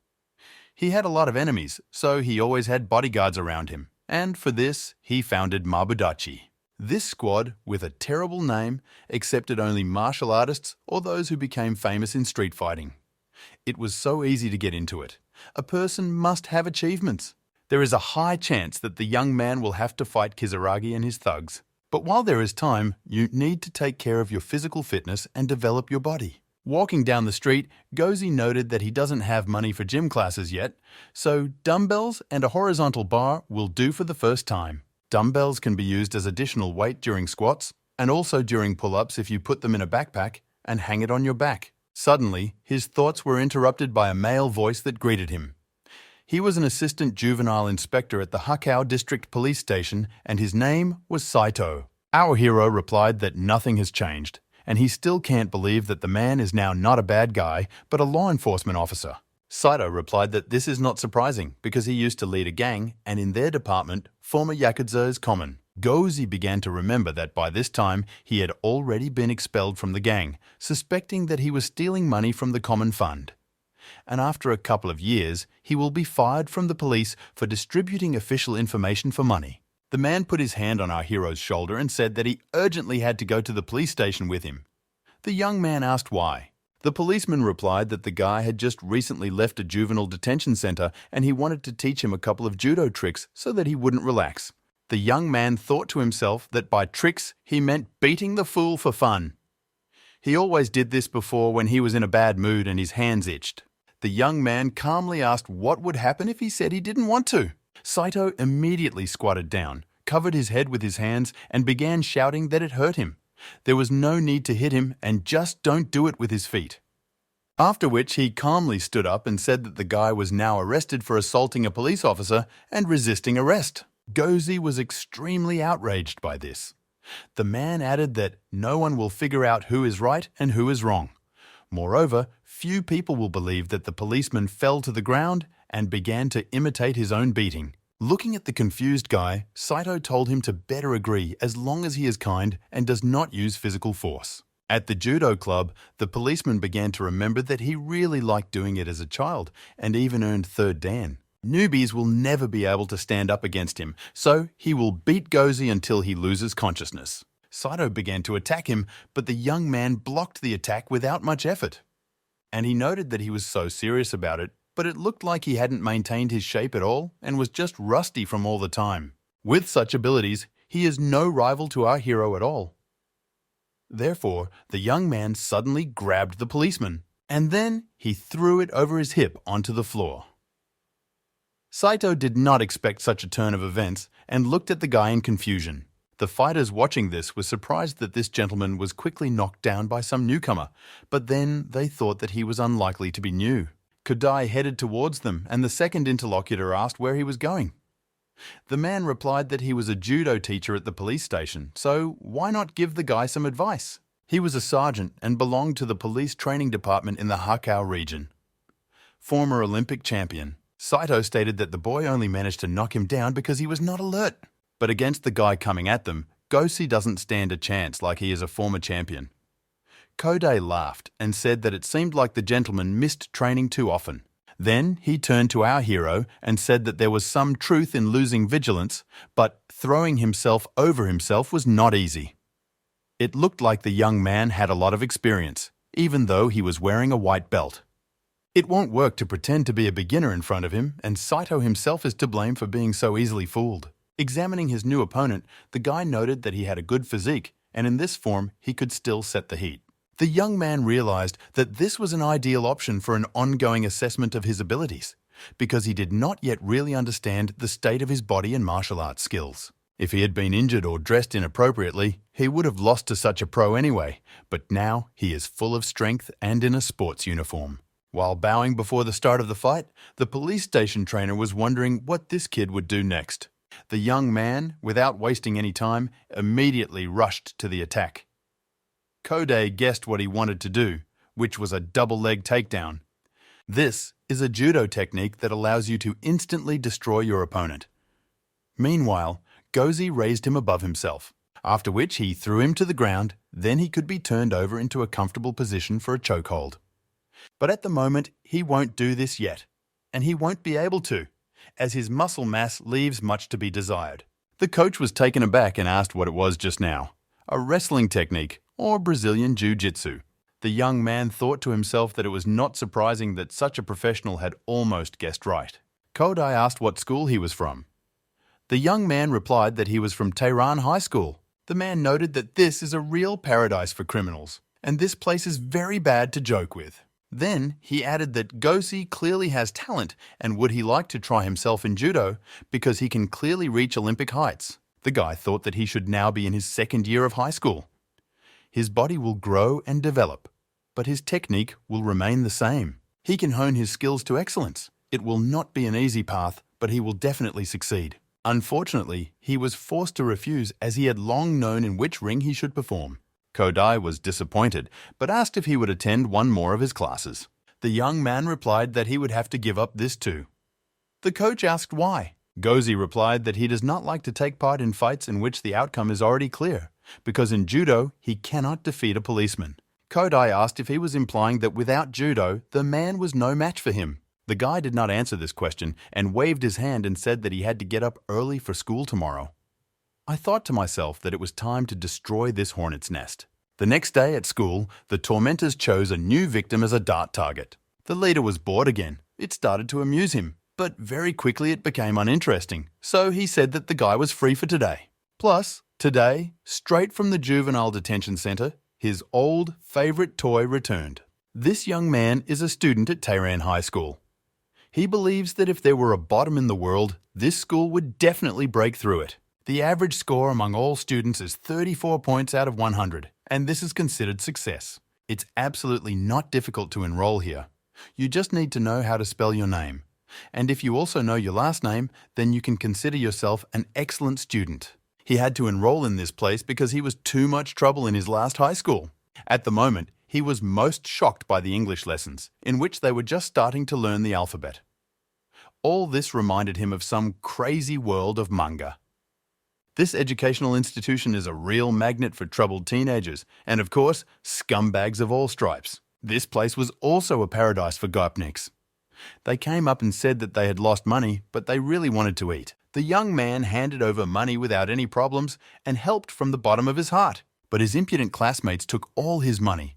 He had a lot of enemies, so he always had bodyguards around him, and for this, he founded Mabudachi. This squad, with a terrible name, accepted only martial artists or those who became famous in street fighting. It was so easy to get into it. A person must have achievements. There is a high chance that the young man will have to fight Kisaragi and his thugs. But while there is time, you need to take care of your physical fitness and develop your body. Walking down the street, Gozi noted that he doesn't have money for gym classes yet, so dumbbells and a horizontal bar will do for the first time. Dumbbells can be used as additional weight during squats and also during pull-ups if you put them in a backpack and hang it on your back. Suddenly, his thoughts were interrupted by a male voice that greeted him. He was an assistant juvenile inspector at the Hakao District Police Station, and his name was Saito. Our hero replied that nothing has changed, and he still can't believe that the man is now not a bad guy, but a law enforcement officer. Saito replied that this is not surprising because he used to lead a gang, and in their department, former Yakuza is common. Gozi began to remember that by this time he had already been expelled from the gang, suspecting that he was stealing money from the common fund. And after a couple of years, he will be fired from the police for distributing official information for money. The man put his hand on our hero's shoulder and said that he urgently had to go to the police station with him. The young man asked why. The policeman replied that the guy had just recently left a juvenile detention center and he wanted to teach him a couple of judo tricks so that he wouldn't relax. The young man thought to himself that by tricks he meant beating the fool for fun. He always did this before when he was in a bad mood and his hands itched. The young man calmly asked what would happen if he said he didn't want to. Saito immediately squatted down, covered his head with his hands, and began shouting that it hurt him. There was no need to hit him, and just don't do it with his feet. After which he calmly stood up and said that the guy was now arrested for assaulting a police officer and resisting arrest. Gozi was extremely outraged by this. The man added that no one will figure out who is right and who is wrong. Moreover, few people will believe that the policeman fell to the ground and began to imitate his own beating. Looking at the confused guy, Saito told him to better agree as long as he is kind and does not use physical force. At the judo club, the policeman began to remember that he really liked doing it as a child and even earned third dan. Newbies will never be able to stand up against him, so he will beat Gozi until he loses consciousness. Saito began to attack him, but the young man blocked the attack without much effort. And he noted that he was so serious about it, but it looked like he hadn't maintained his shape at all and was just rusty from all the time. With such abilities, he is no rival to our hero at all. Therefore, the young man suddenly grabbed the policeman, and then he threw it over his hip onto the floor. Saito did not expect such a turn of events and looked at the guy in confusion. The fighters watching this were surprised that this gentleman was quickly knocked down by some newcomer, but then they thought that he was unlikely to be new. Kodai headed towards them, and the second interlocutor asked where he was going. The man replied that he was a judo teacher at the police station, so why not give the guy some advice? He was a sergeant and belonged to the police training department in the Hakao region. Former Olympic champion, Saito stated that the boy only managed to knock him down because he was not alert. But against the guy coming at them, Gozi doesn't stand a chance like he is a former champion. Kodai laughed and said that it seemed like the gentleman missed training too often. Then he turned to our hero and said that there was some truth in losing vigilance, but throwing himself over himself was not easy. It looked like the young man had a lot of experience, even though he was wearing a white belt. It won't work to pretend to be a beginner in front of him, and Saito himself is to blame for being so easily fooled. Examining his new opponent, the guy noted that he had a good physique, and in this form he could still set the heat. The young man realized that this was an ideal option for an ongoing assessment of his abilities, because he did not yet really understand the state of his body and martial arts skills. If he had been injured or dressed inappropriately, he would have lost to such a pro anyway, but now he is full of strength and in a sports uniform. While bowing before the start of the fight, the police station trainer was wondering what this kid would do next. The young man, without wasting any time, immediately rushed to the attack. Kodai guessed what he wanted to do, which was a double-leg takedown. This is a judo technique that allows you to instantly destroy your opponent. Meanwhile, Gozi raised him above himself, after which he threw him to the ground, then he could be turned over into a comfortable position for a chokehold. But at the moment, he won't do this yet, and he won't be able to, as his muscle mass leaves much to be desired. The coach was taken aback and asked what it was just now, a wrestling technique or Brazilian jiu-jitsu. The young man thought to himself that it was not surprising that such a professional had almost guessed right. Kodai asked what school he was from. The young man replied that he was from Tehran High School. The man noted that this is a real paradise for criminals, and this place is very bad to joke with. Then he added that Gozi clearly has talent and would he like to try himself in judo because he can clearly reach Olympic heights. The guy thought that he should now be in his second year of high school. His body will grow and develop. but his technique will remain the same. He can hone his skills to excellence. It will not be an easy path, but he will definitely succeed. Unfortunately, he was forced to refuse as he had long known in which ring he should perform. Kodai was disappointed, but asked if he would attend one more of his classes. The young man replied that he would have to give up this too. The coach asked why. Gozi replied that he does not like to take part in fights in which the outcome is already clear, because in judo he cannot defeat a policeman. Kodai asked if he was implying that without judo, the man was no match for him. The guy did not answer this question and waved his hand and said that he had to get up early for school tomorrow. I thought to myself that it was time to destroy this hornet's nest. The next day at school, the tormentors chose a new victim as a dart target. The leader was bored again. It started to amuse him, but very quickly it became uninteresting, so he said that the guy was free for today. Plus, today, straight from the juvenile detention center, his old favorite toy returned. This young man is a student at Tehran High School. He believes that if there were a bottom in the world, this school would definitely break through it. The average score among all students is 34 points out of 100, and this is considered success. It's absolutely not difficult to enroll here. You just need to know how to spell your name. And if you also know your last name, then you can consider yourself an excellent student. He had to enroll in this place because he was too much trouble in his last high school. At the moment, he was most shocked by the English lessons, in which they were just starting to learn the alphabet. All this reminded him of some crazy world of manga. This educational institution is a real magnet for troubled teenagers, and of course, scumbags of all stripes. This place was also a paradise for gopniks. They came up and said that they had lost money, but they really wanted to eat. The young man handed over money without any problems and helped from the bottom of his heart. But his impudent classmates took all his money.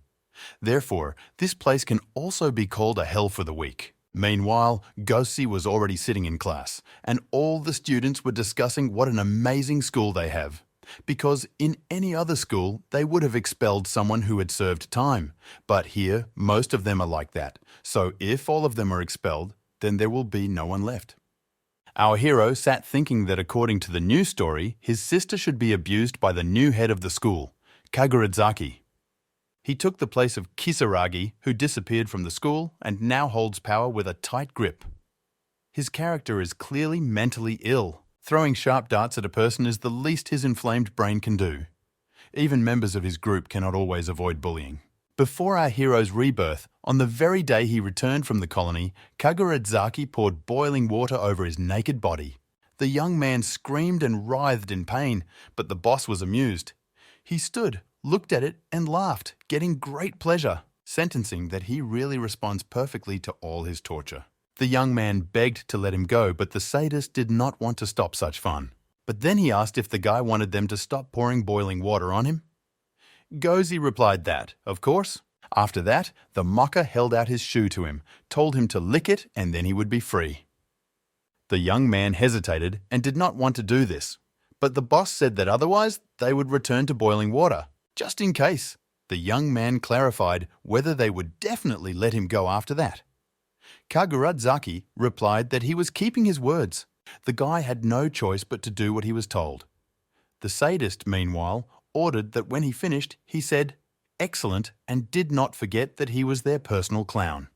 Therefore, this place can also be called a hell for the weak. Meanwhile, Gosi was already sitting in class, and all the students were discussing what an amazing school they have. Because in any other school, they would have expelled someone who had served time. But here, most of them are like that. So if all of them are expelled, then there will be no one left. Our hero sat thinking that according to the new story, his sister should be abused by the new head of the school, Kaguradzaki. He took the place of Kisaragi, who disappeared from the school and now holds power with a tight grip. His character is clearly mentally ill. Throwing sharp darts at a person is the least his inflamed brain can do. Even members of his group cannot always avoid bullying. Before our hero's rebirth, on the very day he returned from the colony, Kaguradzaki poured boiling water over his naked body. The young man screamed and writhed in pain, but the boss was amused. He stood, looked at it, and laughed, getting great pleasure, sentencing that he really responds perfectly to all his torture. The young man begged to let him go, but the sadist did not want to stop such fun. But then he asked if the guy wanted them to stop pouring boiling water on him. Gozi replied that, of course. After that, the mocker held out his shoe to him, told him to lick it, and then he would be free. The young man hesitated and did not want to do this, but the boss said that otherwise they would return to boiling water, just in case. The young man clarified whether they would definitely let him go after that. Kaguradzaki replied that he was keeping his words. The guy had no choice but to do what he was told. The sadist, meanwhile, ordered that when he finished, he said, "Excellent," and did not forget that he was their personal clown.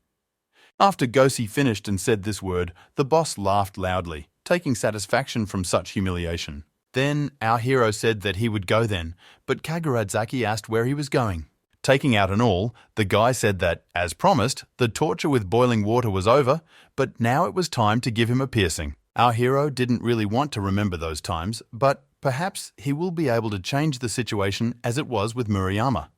After Gosi finished and said this word, the boss laughed loudly, taking satisfaction from such humiliation. Then our hero said that he would go then, but Kaguradzaki asked where he was going. Taking out an awl, the guy said that, as promised, the torture with boiling water was over, but now it was time to give him a piercing. Our hero didn't really want to remember those times, but perhaps he will be able to change the situation as it was with Murayama.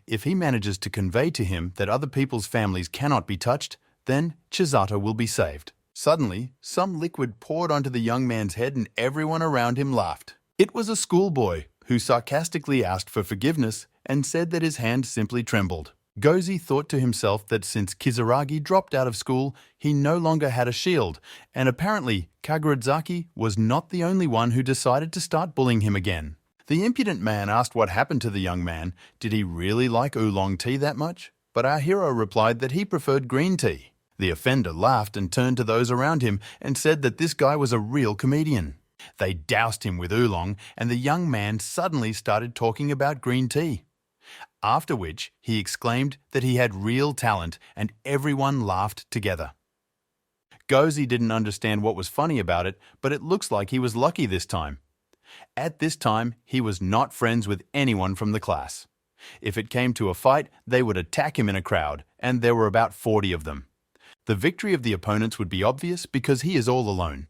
If he manages to convey to him that other people's families cannot be touched, then Chisato will be saved. Suddenly, some liquid poured onto the young man's head and everyone around him laughed. It was a schoolboy who sarcastically asked for forgiveness and said that his hand simply trembled. Gozi thought to himself that since Kisaragi dropped out of school, he no longer had a shield, and apparently Kaguradzaki was not the only one who decided to start bullying him again. The impudent man asked what happened to the young man. Did he really like oolong tea that much? But our hero replied that he preferred green tea. The offender laughed and turned to those around him and said that this guy was a real comedian. They doused him with oolong, and the young man suddenly started talking about green tea. After which, he exclaimed that he had real talent and everyone laughed together. Gozi didn't understand what was funny about it, but it looks like he was lucky this time. At this time, he was not friends with anyone from the class. If it came to a fight, they would attack him in a crowd, and there were about 40 of them. The victory of the opponents would be obvious because he is all alone.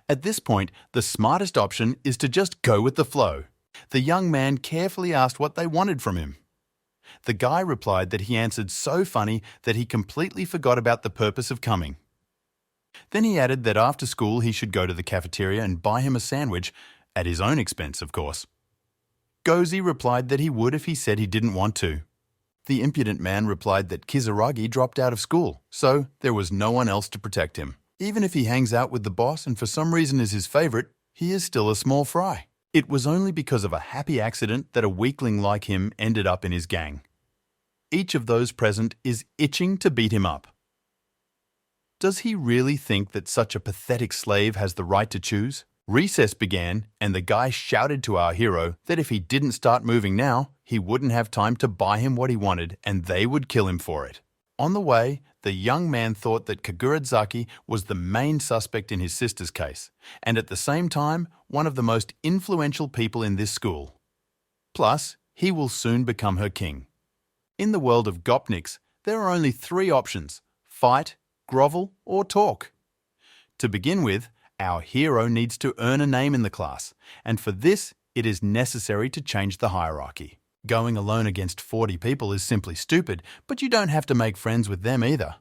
At this point, the smartest option is to just go with the flow. The young man carefully asked what they wanted from him. The guy replied that he answered so funny that he completely forgot about the purpose of coming. Then he added that after school he should go to the cafeteria and buy him a sandwich, at his own expense, of course. Gozi replied that he would if he said he didn't want to. The impudent man replied that Kizaragi dropped out of school, so there was no one else to protect him. Even if he hangs out with the boss and for some reason is his favorite, he is still a small fry. It was only because of a happy accident that a weakling like him ended up in his gang. Each of those present is itching to beat him up. Does he really think that such a pathetic slave has the right to choose? Recess began, and the guy shouted to our hero that if he didn't start moving now, he wouldn't have time to buy him what he wanted and they would kill him for it. On the way, the young man thought that Kagurazaki was the main suspect in his sister's case, and at the same time, one of the most influential people in this school. Plus, he will soon become her king. In the world of Gopniks, there are only 3 options: fight, grovel, or talk. To begin with, our hero needs to earn a name in the class, and for this, it is necessary to change the hierarchy. Going alone against 40 people is simply stupid, but you don't have to make friends with them either.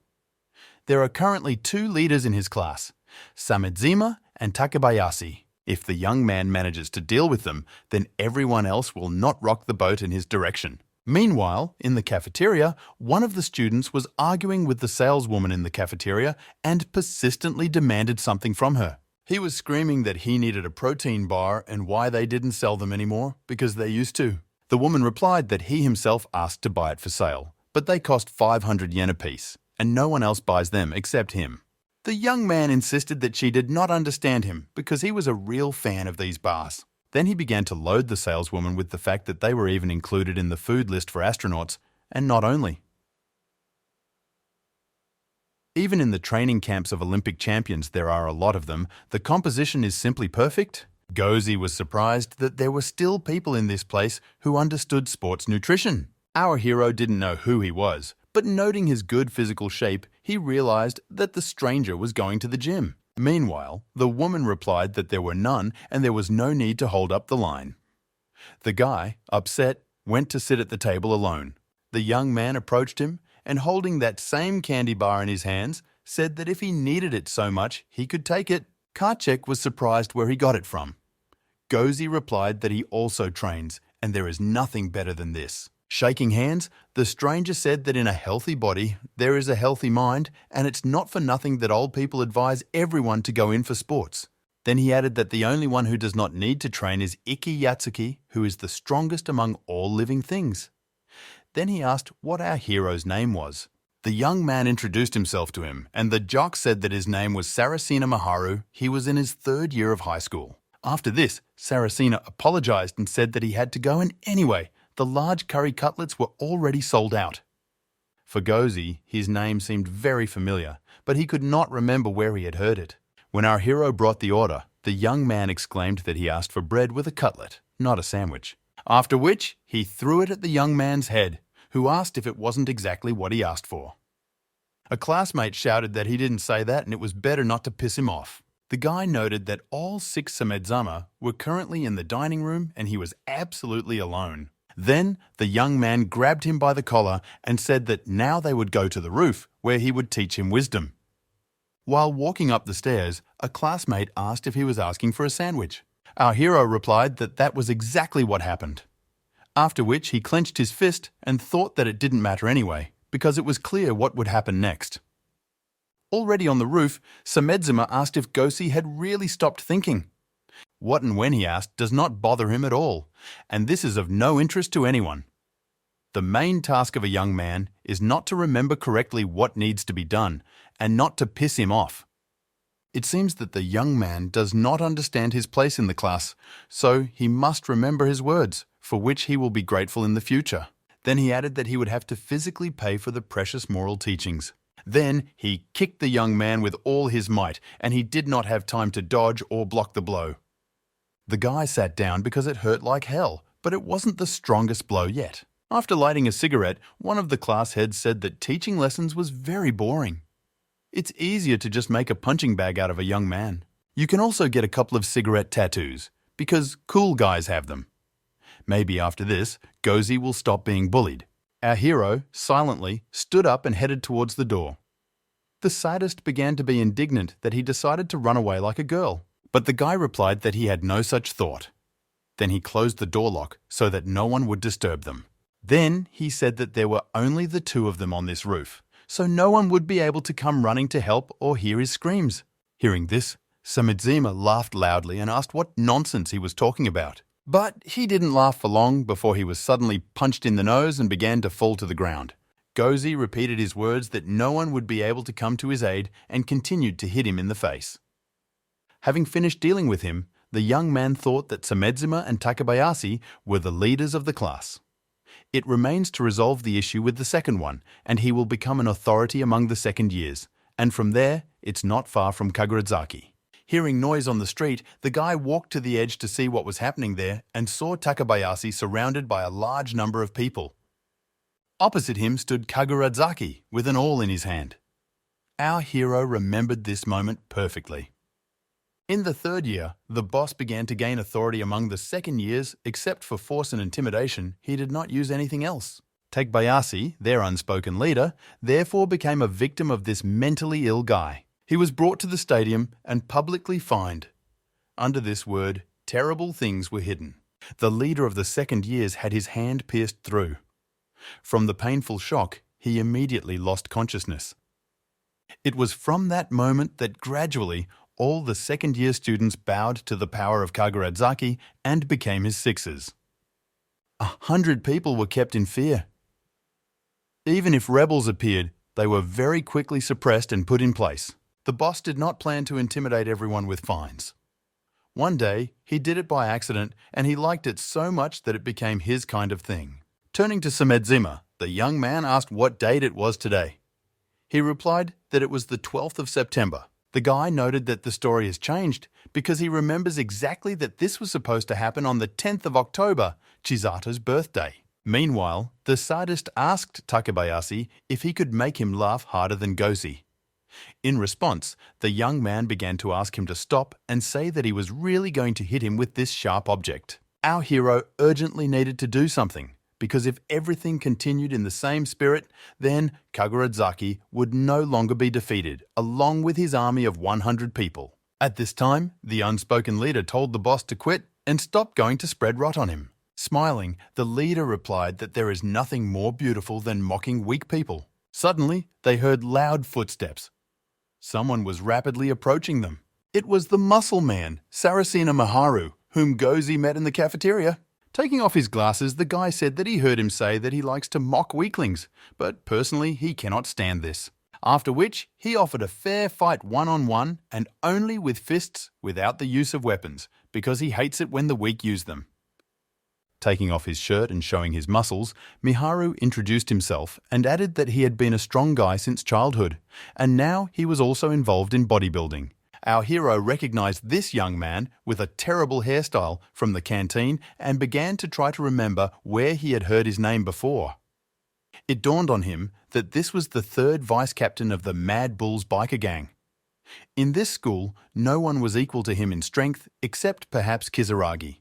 There are currently 2 leaders in his class, Samedzima and Takebayashi. If the young man manages to deal with them, then everyone else will not rock the boat in his direction. Meanwhile, in the cafeteria, one of the students was arguing with the saleswoman in the cafeteria and persistently demanded something from her. He was screaming that he needed a protein bar and why they didn't sell them anymore, because they used to. The woman replied that he himself asked to buy it for sale, but they cost 500 yen apiece, and no one else buys them except him. The young man insisted that she did not understand him because he was a real fan of these bars. Then he began to load the saleswoman with the fact that they were even included in the food list for astronauts, and not only. Even in the training camps of Olympic champions, there are a lot of them, the composition is simply perfect. Gozi was surprised that there were still people in this place who understood sports nutrition. Our hero didn't know who he was, but noting his good physical shape, he realized that the stranger was going to the gym. Meanwhile, the woman replied that there were none and there was no need to hold up the line. The guy, upset, went to sit at the table alone. The young man approached him and, holding that same candy bar in his hands, said that if he needed it so much, he could take it. Karchek was surprised where he got it from. Gozi replied that he also trains, and there is nothing better than this. Shaking hands, the stranger said that in a healthy body, there is a healthy mind, and it's not for nothing that old people advise everyone to go in for sports. Then he added that the only one who does not need to train is Iki Yatsuki, who is the strongest among all living things. Then he asked what our hero's name was. The young man introduced himself to him, and the jock said that his name was Saracena Maharu. He was in his 3rd year of high school. After this, Saracena apologized and said that he had to go, and anyway, the large curry cutlets were already sold out. For Gozi, his name seemed very familiar, but he could not remember where he had heard it. When our hero brought the order, the young man exclaimed that he asked for bread with a cutlet, not a sandwich. After which, he threw it at the young man's head, who asked if it wasn't exactly what he asked for. A classmate shouted that he didn't say that and it was better not to piss him off. The guy noted that all 6 Samedzama were currently in the dining room and he was absolutely alone. Then the young man grabbed him by the collar and said that now they would go to the roof where he would teach him wisdom. While walking up the stairs, a classmate asked if he was asking for a sandwich. Our hero replied that that was exactly what happened. After which he clenched his fist and thought that it didn't matter anyway, because it was clear what would happen next. Already on the roof, Samedzima asked if Gozi had really stopped thinking. What and when he asked does not bother him at all, and this is of no interest to anyone. The main task of a young man is not to remember correctly what needs to be done, and not to piss him off. It seems that the young man does not understand his place in the class, so he must remember his words. for which he will be grateful in the future. Then he added that he would have to physically pay for the precious moral teachings. Then he kicked the young man with all his might, and he did not have time to dodge or block the blow. The guy sat down because it hurt like hell, but it wasn't the strongest blow yet. After lighting a cigarette, one of the class heads said that teaching lessons was very boring. It's easier to just make a punching bag out of a young man. You can also get a couple of cigarette tattoos, because cool guys have them. Maybe after this, Gozi will stop being bullied. Our hero, silently, stood up and headed towards the door. The sadist began to be indignant that he decided to run away like a girl, but the guy replied that he had no such thought. Then he closed the door lock so that no one would disturb them. Then he said that there were only the two of them on this roof, so no one would be able to come running to help or hear his screams. Hearing this, Samedzima laughed loudly and asked what nonsense he was talking about. But he didn't laugh for long before he was suddenly punched in the nose and began to fall to the ground. Gozi repeated his words that no one would be able to come to his aid and continued to hit him in the face. Having finished dealing with him, the young man thought that Samedzima and Takabayashi were the leaders of the class. It remains to resolve the issue with the second one, and he will become an authority among the second years, and from there, it's not far from Kagurazaki. Hearing noise on the street, the guy walked to the edge to see what was happening there and saw Takabayashi surrounded by a large number of people. Opposite him stood Kagurazaki with an awl in his hand. Our hero remembered this moment perfectly. In the third year, the boss began to gain authority among the second years. Except for force and intimidation, he did not use anything else. Takabayashi, their unspoken leader, therefore became a victim of this mentally ill guy. He was brought to the stadium and publicly fined. Under this word, terrible things were hidden. The leader of the second years had his hand pierced through. From the painful shock, he immediately lost consciousness. It was from that moment that gradually all the second-year students bowed to the power of Kagurazaki and became his sixers. 100 people were kept in fear. Even if rebels appeared, they were very quickly suppressed and put in place. The boss did not plan to intimidate everyone with fines. One day, he did it by accident, and he liked it so much that it became his kind of thing. Turning to Samedzima, the young man asked what date it was today. He replied that it was the 12th of September. The guy noted that the story has changed because he remembers exactly that this was supposed to happen on the 10th of October, Chizato's birthday. Meanwhile, the sadist asked Takabayashi if he could make him laugh harder than Gozi. In response, the young man began to ask him to stop and say that he was really going to hit him with this sharp object. Our hero urgently needed to do something, because if everything continued in the same spirit, then Kagurazaki would no longer be defeated, along with his army of 100 people. At this time, the unspoken leader told the boss to quit and stop going to spread rot on him. Smiling, the leader replied that there is nothing more beautiful than mocking weak people. Suddenly, they heard loud footsteps. Someone was rapidly approaching them. It was the muscle man, Saracena Miharu, whom Gozi met in the cafeteria. Taking off his glasses, the guy said that he heard him say that he likes to mock weaklings, but personally he cannot stand this. After which, he offered a fair fight one-on-one and only with fists without the use of weapons, because he hates it when the weak use them. Taking off his shirt and showing his muscles, Miharu introduced himself and added that he had been a strong guy since childhood, and now he was also involved in bodybuilding. Our hero recognized this young man with a terrible hairstyle from the canteen and began to try to remember where he had heard his name before. It dawned on him that this was the third vice-captain of the Mad Bulls biker gang. In this school, no one was equal to him in strength except perhaps Kisaragi.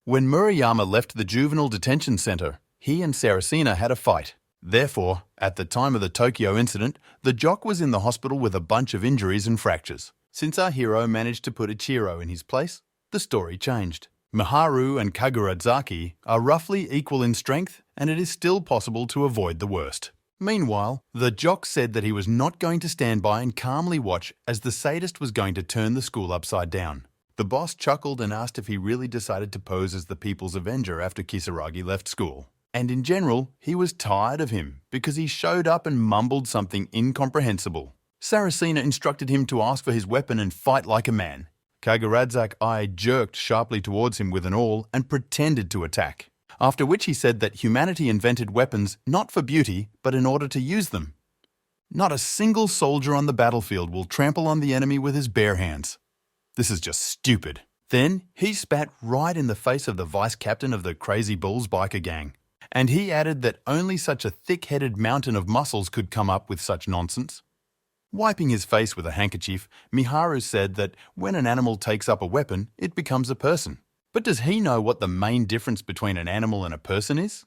When Murayama left the juvenile detention center, he and Saracena had a fight. Therefore, at the time of the Tokyo incident, the jock was in the hospital with a bunch of injuries and fractures. Since our hero managed to put Ichiro in his place, the story changed. Miharu and Kagurazaki are roughly equal in strength, and it is still possible to avoid the worst. Meanwhile, the jock said that he was not going to stand by and calmly watch as the sadist was going to turn the school upside down. The boss chuckled and asked if he really decided to pose as the People's Avenger after Kisaragi left school. And in general, he was tired of him because he showed up and mumbled something incomprehensible. Saracena instructed him to ask for his weapon and fight like a man. Kagurazaki jerked sharply towards him with an awl and pretended to attack. after which he said that humanity invented weapons not for beauty, but in order to use them. Not a single soldier on the battlefield will trample on the enemy with his bare hands. This is just stupid. Then he spat right in the face of the vice captain of the Crazy Bulls biker gang. And he added that only such a thick-headed mountain of muscles could come up with such nonsense. Wiping his face with a handkerchief, Miharu said that when an animal takes up a weapon, it becomes a person. But does he know what the main difference between an animal and a person is?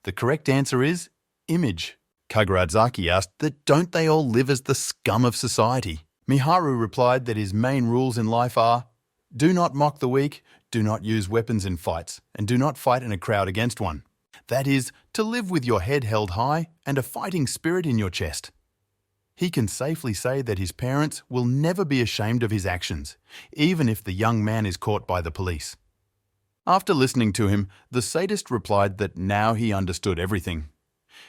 The correct answer is image. Kaguradzaki asked that don't they all live as the scum of society? Miharu replied that his main rules in life are: do not mock the weak, do not use weapons in fights, and do not fight in a crowd against one. That is, to live with your head held high and a fighting spirit in your chest. He can safely say that his parents will never be ashamed of his actions, even if the young man is caught by the police. After listening to him, the sadist replied that now he understood everything.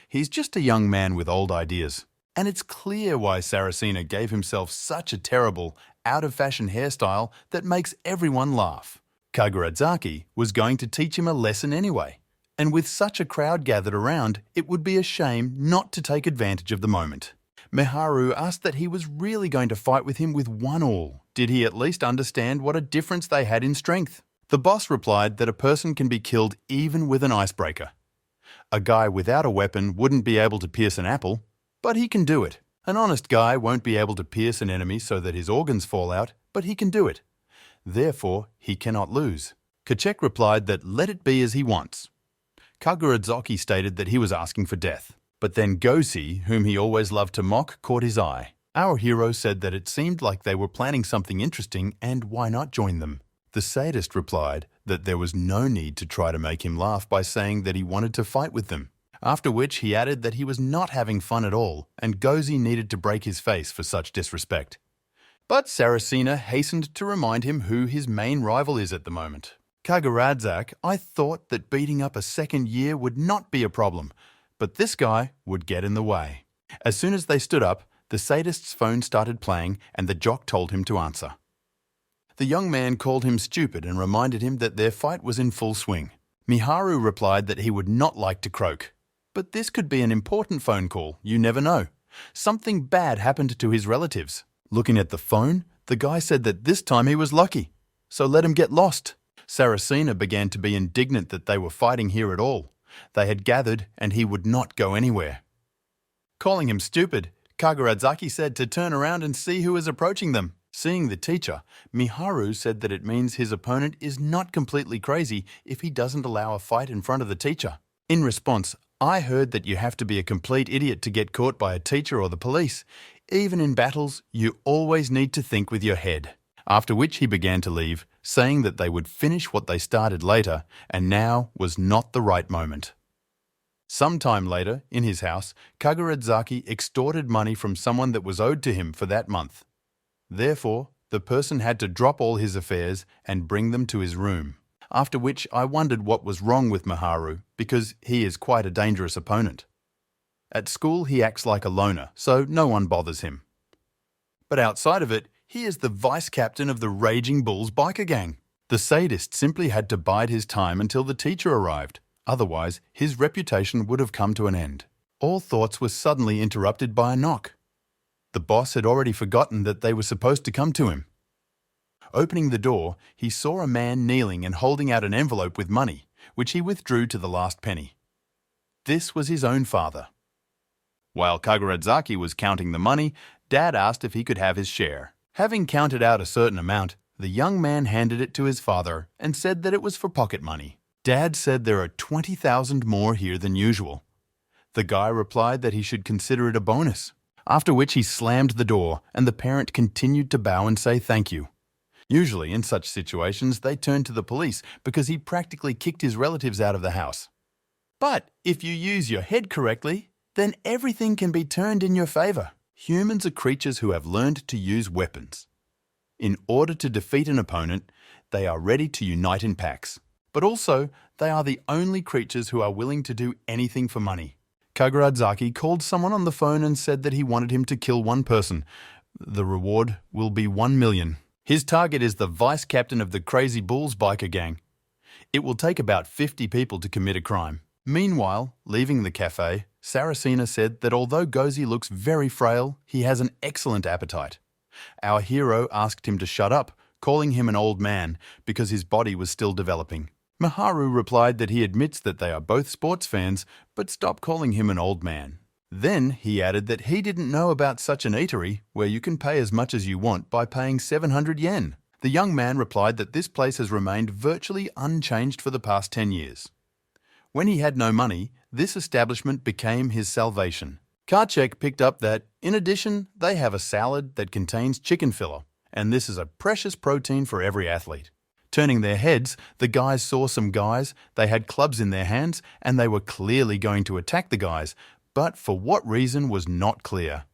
He's just a young man with old ideas, and it's clear why Saracena gave himself such a terrible, out-of-fashion hairstyle that makes everyone laugh. Kaguradzaki was going to teach him a lesson anyway, and with such a crowd gathered around, it would be a shame not to take advantage of the moment. Miharu asked that he was really going to fight with him with one all. Did he at least understand what a difference they had in strength? The boss replied that a person can be killed even with an icebreaker. A guy without a weapon wouldn't be able to pierce an apple, but he can do it. An honest guy won't be able to pierce an enemy so that his organs fall out, but he can do it. Therefore, he cannot lose. Kachek replied that let it be as he wants. Kaguradzaki stated that he was asking for death. But then Gosi, whom he always loved to mock, caught his eye. Our hero said that it seemed like they were planning something interesting and why not join them? The sadist replied that there was no need to try to make him laugh by saying that he wanted to fight with them. After which he added that he was not having fun at all and Gosi needed to break his face for such disrespect. But Saracena hastened to remind him who his main rival is at the moment. Kaguradzak, I thought that beating up a second year would not be a problem, but this guy would get in the way. As soon as they stood up, the sadist's phone started playing and the jock told him to answer. The young man called him stupid and reminded him that their fight was in full swing. Miharu replied that he would not like to croak. But this could be an important phone call, you never know. Something bad happened to his relatives. Looking at the phone, the guy said that this time he was lucky, so let him get lost. Saracena began to be indignant that they were fighting here at all. They had gathered and he would not go anywhere. Calling him stupid, Kaguradzaki said to turn around and see who is approaching them. Seeing the teacher, Miharu said that it means his opponent is not completely crazy if he doesn't allow a fight in front of the teacher. In response, I heard that you have to be a complete idiot to get caught by a teacher or the police. Even in battles, you always need to think with your head. After which he began to leave, saying that they would finish what they started later, and now was not the right moment. Some time later, in his house, Kaguradzaki extorted money from someone that was owed to him for that month. Therefore, the person had to drop all his affairs and bring them to his room. After which I wondered what was wrong with Miharu, because he is quite a dangerous opponent. At school he acts like a loner, so no one bothers him. But outside of it, he is the vice captain of the Raging Bulls biker gang. The sadist simply had to bide his time until the teacher arrived. Otherwise, his reputation would have come to an end. All thoughts were suddenly interrupted by a knock. The boss had already forgotten that they were supposed to come to him. Opening the door, he saw a man kneeling and holding out an envelope with money, which he withdrew to the last penny. This was his own father. While Kaguradzaki was counting the money, Dad asked if he could have his share. Having counted out a certain amount, the young man handed it to his father and said that it was for pocket money. Dad said there are 20,000 more here than usual. The guy replied that he should consider it a bonus, after which he slammed the door and the parent continued to bow and say thank you. Usually in such situations they turn to the police because he practically kicked his relatives out of the house. But if you use your head correctly, then everything can be turned in your favor. Humans are creatures who have learned to use weapons. In order to defeat an opponent, they are ready to unite in packs. But also, they are the only creatures who are willing to do anything for money. Kaguradzaki called someone on the phone and said that he wanted him to kill one person. The reward will be 1 million. His target is the vice captain of the Crazy Bulls biker gang. It will take about 50 people to commit a crime. Meanwhile, leaving the cafe, Saracena said that although Gozi looks very frail, he has an excellent appetite. Our hero asked him to shut up, calling him an old man because his body was still developing. Miharu replied that he admits that they are both sports fans, but stop calling him an old man. Then he added that he didn't know about such an eatery where you can pay as much as you want by paying 700 yen. The young man replied that this place has remained virtually unchanged for the past 10 years. When he had no money, this establishment became his salvation. Karchek picked up that, in addition, they have a salad that contains chicken filler, and this is a precious protein for every athlete. Turning their heads, the guys saw some guys, they had clubs in their hands, and they were clearly going to attack the guys, but for what reason was not clear.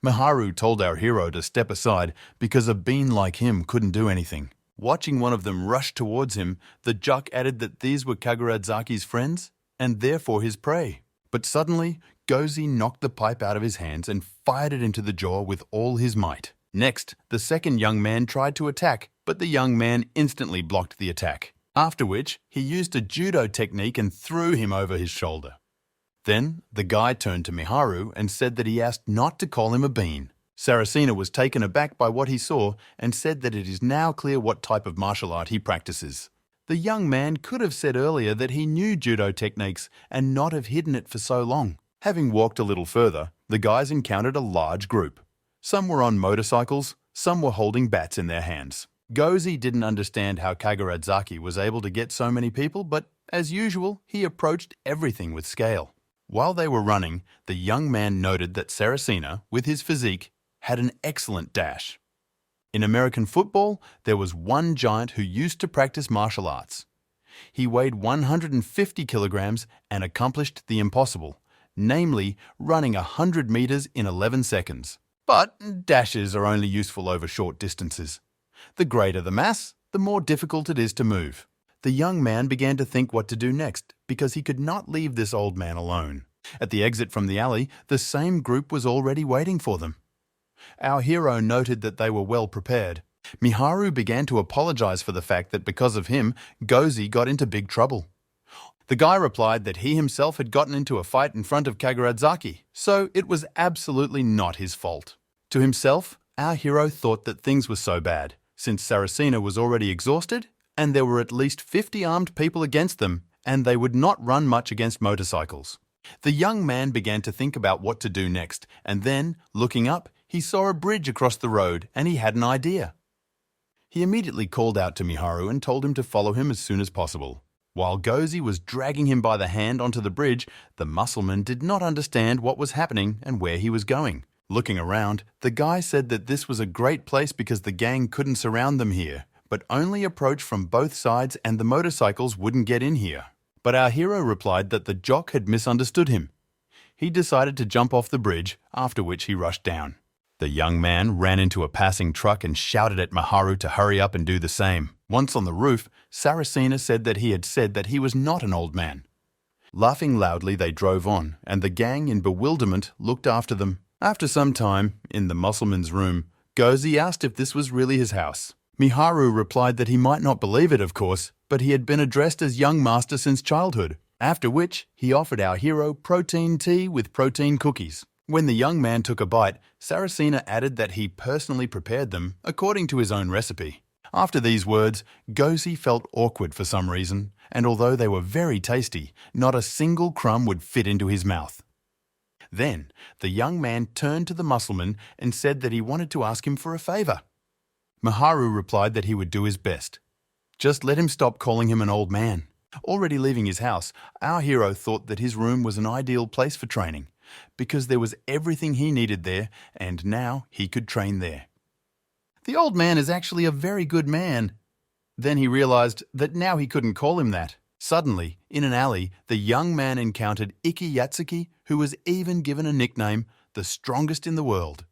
Miharu told our hero to step aside because a bean like him couldn't do anything. Watching one of them rush towards him, the jock added that these were Kaguradzaki's friends, and therefore his prey. But suddenly, Gozi knocked the pipe out of his hands and fired it into the jaw with all his might. Next, the second young man tried to attack, but the young man instantly blocked the attack, after which he used a judo technique and threw him over his shoulder. Then, the guy turned to Miharu and said that he asked not to call him a bean. Saracena was taken aback by what he saw and said that it is now clear what type of martial art he practices. The young man could have said earlier that he knew judo techniques and not have hidden it for so long. Having walked a little further, the guys encountered a large group. Some were on motorcycles, some were holding bats in their hands. Gozi didn't understand how Kaguradzaki was able to get so many people, but as usual, he approached everything with scale. While they were running, the young man noted that Saracena, with his physique, had an excellent dash. In American football, there was one giant who used to practice martial arts. He weighed 150 kilograms and accomplished the impossible, namely running 100 meters in 11 seconds. But dashes are only useful over short distances. The greater the mass, the more difficult it is to move. The young man began to think what to do next because he could not leave this old man alone. At the exit from the alley, the same group was already waiting for them. Our hero noted that they were well prepared. Miharu began to apologize for the fact that because of him, Gozi got into big trouble. The guy replied that he himself had gotten into a fight in front of Kaguradzaki, so it was absolutely not his fault. To himself, our hero thought that things were so bad, since Saracena was already exhausted, and there were at least 50 armed people against them, and they would not run much against motorcycles. The young man began to think about what to do next, and then, looking up, he saw a bridge across the road and he had an idea. He immediately called out to Miharu and told him to follow him as soon as possible. While Gozi was dragging him by the hand onto the bridge, the muscleman did not understand what was happening and where he was going. Looking around, the guy said that this was a great place because the gang couldn't surround them here, but only approach from both sides and the motorcycles wouldn't get in here. But our hero replied that the jock had misunderstood him. He decided to jump off the bridge, after which he rushed down. The young man ran into a passing truck and shouted at Miharu to hurry up and do the same. Once on the roof, Saracena said that he was not an old man. Laughing loudly, they drove on, and the gang, in bewilderment, looked after them. After some time, in the muscleman's room, Gozi asked if this was really his house. Miharu replied that he might not believe it, of course, but he had been addressed as young master since childhood, after which he offered our hero protein tea with protein cookies. When the young man took a bite, Saracena added that he personally prepared them according to his own recipe. After these words, Gozi felt awkward for some reason, and although they were very tasty, not a single crumb would fit into his mouth. Then, the young man turned to the muscleman and said that he wanted to ask him for a favor. Miharu replied that he would do his best. Just let him stop calling him an old man. Already leaving his house, our hero thought that his room was an ideal place for training, because there was everything he needed there, and now he could train there. The old man is actually a very good man. Then he realized that now he couldn't call him that. Suddenly, in an alley, the young man encountered Iki Yatsuki, who was even given a nickname, the strongest in the world.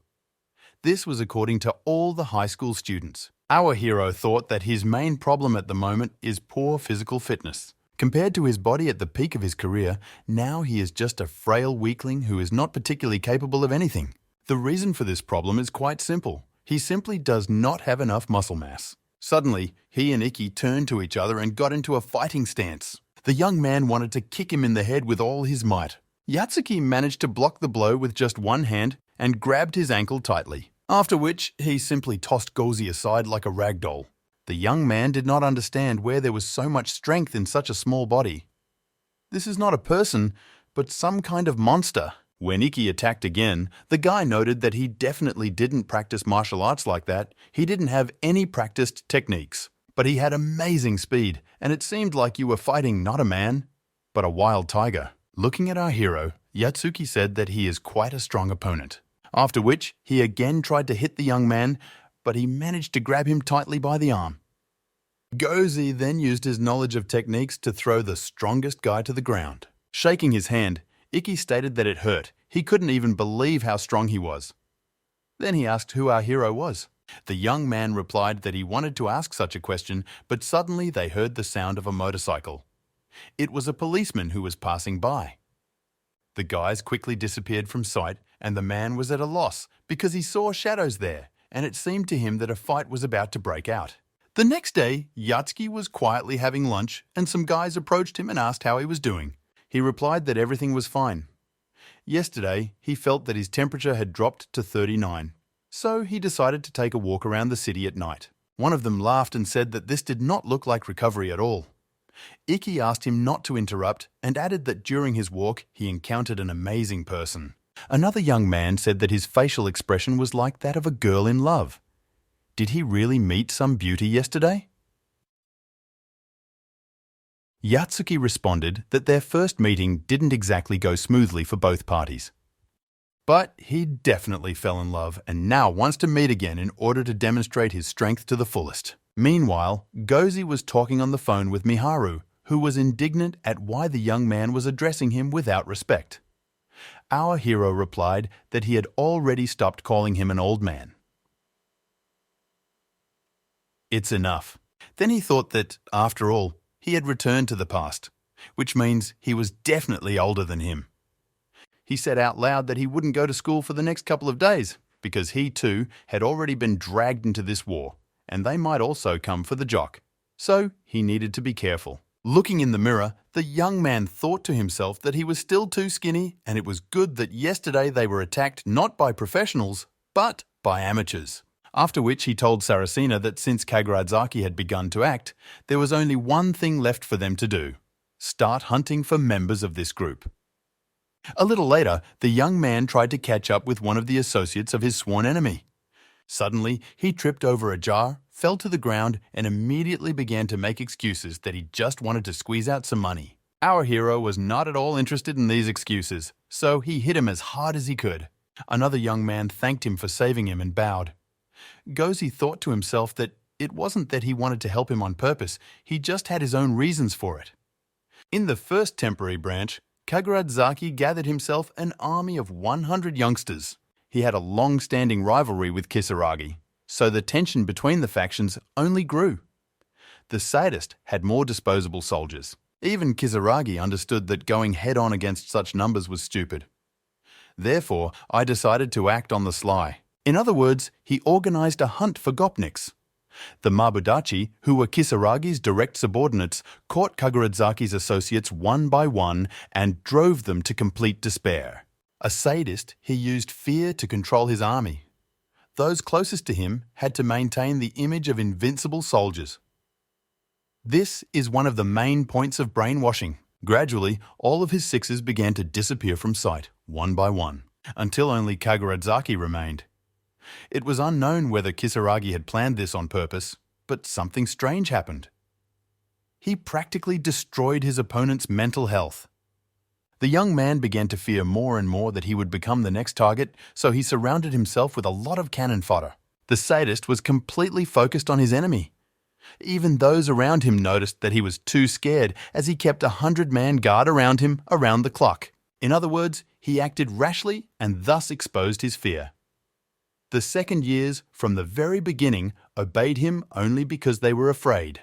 This was according to all the high school students. Our hero thought that his main problem at the moment is poor physical fitness. Compared to his body at the peak of his career, now he is just a frail weakling who is not particularly capable of anything. The reason for this problem is quite simple. He simply does not have enough muscle mass. Suddenly, he and Ikki turned to each other and got into a fighting stance. The young man wanted to kick him in the head with all his might. Yatsuki managed to block the blow with just one hand and grabbed his ankle tightly, after which he simply tossed Gozi aside like a rag doll. The young man did not understand where there was so much strength in such a small body. This is not a person, but some kind of monster. When Ikki attacked again, the guy noted that he definitely didn't practice martial arts like that. He didn't have any practiced techniques. But he had amazing speed, and it seemed like you were fighting not a man, but a wild tiger. Looking at our hero, Yatsuki said that he is quite a strong opponent. After which, he again tried to hit the young man, but he managed to grab him tightly by the arm. Gozi then used his knowledge of techniques to throw the strongest guy to the ground. Shaking his hand, Ikki stated that it hurt. He couldn't even believe how strong he was. Then he asked who our hero was. The young man replied that he wanted to ask such a question, but suddenly they heard the sound of a motorcycle. It was a policeman who was passing by. The guys quickly disappeared from sight, and the man was at a loss because he saw shadows there, and it seemed to him that a fight was about to break out. The next day, Yatsuki was quietly having lunch, and some guys approached him and asked how he was doing. He replied that everything was fine. Yesterday, he felt that his temperature had dropped to 39. So he decided to take a walk around the city at night. One of them laughed and said that this did not look like recovery at all. Ikki asked him not to interrupt and added that during his walk he encountered an amazing person. Another young man said that his facial expression was like that of a girl in love. Did he really meet some beauty yesterday? Yatsuki responded that their first meeting didn't exactly go smoothly for both parties. But he definitely fell in love and now wants to meet again in order to demonstrate his strength to the fullest. Meanwhile, Gozi was talking on the phone with Miharu, who was indignant at why the young man was addressing him without respect. Our hero replied that he had already stopped calling him an old man. It's enough. Then he thought that, after all, he had returned to the past, which means he was definitely older than him. He said out loud that he wouldn't go to school for the next couple of days because he too had already been dragged into this war, and they might also come for the jock. So he needed to be careful. Looking in the mirror, the young man thought to himself that he was still too skinny, and it was good that yesterday they were attacked not by professionals, but by amateurs. After which he told Saracena that since Kaguradzaki had begun to act, there was only one thing left for them to do: start hunting for members of this group. A little later, the young man tried to catch up with one of the associates of his sworn enemy. Suddenly, he tripped over a jar, fell to the ground, and immediately began to make excuses that he just wanted to squeeze out some money. Our hero was not at all interested in these excuses, so he hit him as hard as he could. Another young man thanked him for saving him and bowed. Gozi thought to himself that it wasn't that he wanted to help him on purpose, he just had his own reasons for it. In the first temporary branch, Kaguradzaki gathered himself an army of 100 youngsters. He had a long-standing rivalry with Kisaragi, so the tension between the factions only grew. The sadist had more disposable soldiers. Even Kisaragi understood that going head-on against such numbers was stupid. Therefore, I decided to act on the sly. In other words, he organized a hunt for Gopniks. The Mabudachi, who were Kisaragi's direct subordinates, caught Kaguradzaki's associates one by one and drove them to complete despair. A sadist, he used fear to control his army. Those closest to him had to maintain the image of invincible soldiers. This is one of the main points of brainwashing. Gradually, all of his sixes began to disappear from sight, one by one, until only Kaguradzaki remained. It was unknown whether Kisaragi had planned this on purpose, but something strange happened. He practically destroyed his opponent's mental health. The young man began to fear more and more that he would become the next target, so he surrounded himself with a lot of cannon fodder. The sadist was completely focused on his enemy. Even those around him noticed that he was too scared, as he kept a 100-man guard around him around the clock. In other words, he acted rashly and thus exposed his fear. The second years, from the very beginning, obeyed him only because they were afraid.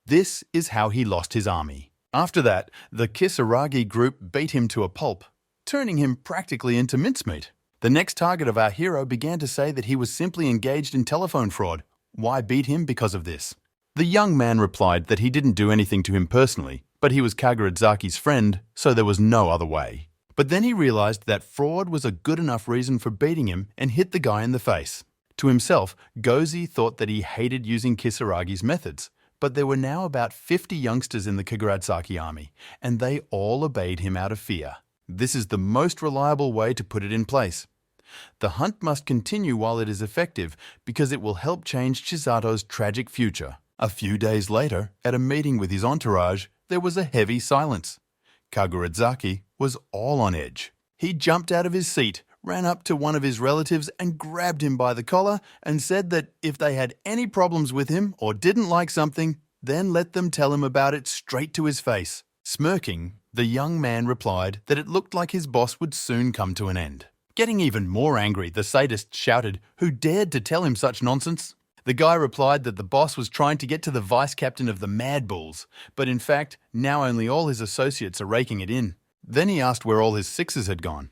This is how he lost his army. After that, the Kisaragi group beat him to a pulp, turning him practically into mincemeat. The next target of our hero began to say that he was simply engaged in telephone fraud, Why beat him because of this? The young man replied that he didn't do anything to him personally, but he was Kagaradzaki's friend, so there was no other way. But then he realized that fraud was a good enough reason for beating him and hit the guy in the face. To himself, Gozi thought that he hated using Kisaragi's methods, but there were now about 50 youngsters in the Kaguradzaki army, and they all obeyed him out of fear. This is the most reliable way to put it in place. The hunt must continue while it is effective because it will help change Chisato's tragic future. A few days later, at a meeting with his entourage, there was a heavy silence. Kaguradzaki was all on edge. He jumped out of his seat, ran up to one of his relatives and grabbed him by the collar and said that if they had any problems with him or didn't like something, then let them tell him about it straight to his face. Smirking, the young man replied that it looked like his boss would soon come to an end. Getting even more angry, the sadist shouted, "Who dared to tell him such nonsense?" The guy replied that the boss was trying to get to the vice captain of the Mad Bulls, but in fact, now only all his associates are raking it in. Then he asked where all his sixes had gone.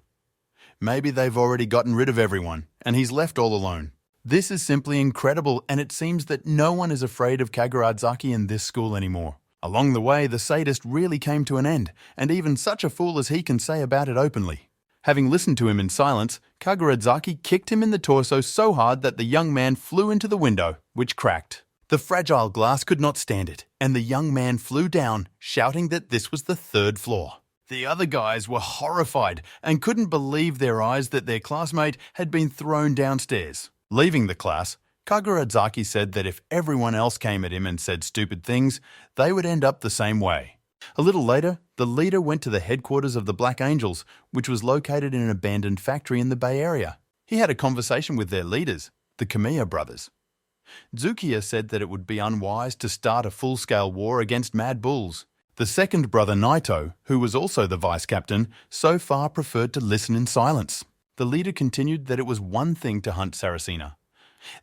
Maybe they've already gotten rid of everyone, and he's left all alone. This is simply incredible, and it seems that no one is afraid of Kaguradzaki in this school anymore. Along the way, the sadist really came to an end, and even such a fool as he can say about it openly. Having listened to him in silence, Kaguradzaki kicked him in the torso so hard that the young man flew into the window, which cracked. The fragile glass could not stand it, and the young man flew down, shouting that this was the 3rd floor. The other guys were horrified and couldn't believe their eyes that their classmate had been thrown downstairs. Leaving the class, Kaguradzaki said that if everyone else came at him and said stupid things, they would end up the same way. A little later, the leader went to the headquarters of the Black Angels, which was located in an abandoned factory in the Bay Area. He had a conversation with their leaders, the Kamiya brothers. Zukiya said that it would be unwise to start a full-scale war against Mad Bulls. The second brother, Naito, who was also the vice captain, so far preferred to listen in silence. The leader continued that it was one thing to hunt Saracena.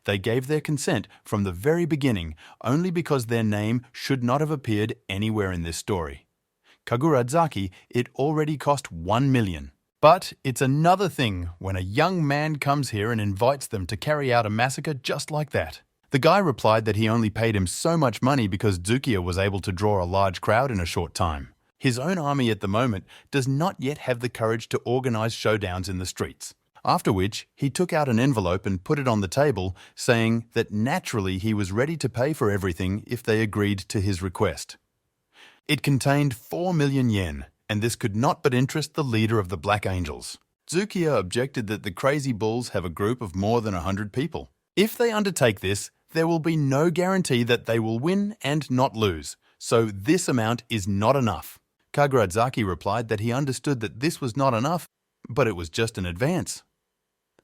They gave their consent from the very beginning only because their name should not have appeared anywhere in this story. Kaguradzaki, it already cost 1 million. But it's another thing when a young man comes here and invites them to carry out a massacre just like that. The guy replied that he only paid him so much money because Zukiya was able to draw a large crowd in a short time. His own army at the moment does not yet have the courage to organize showdowns in the streets. After which, he took out an envelope and put it on the table, saying that naturally he was ready to pay for everything if they agreed to his request. It contained 4 million yen, and this could not but interest the leader of the Black Angels. Zukiya objected that the Crazy Bulls have a group of more than 100 people. If they undertake this, there will be no guarantee that they will win and not lose, so this amount is not enough. Kaguradzaki replied that he understood that this was not enough, but it was just an advance.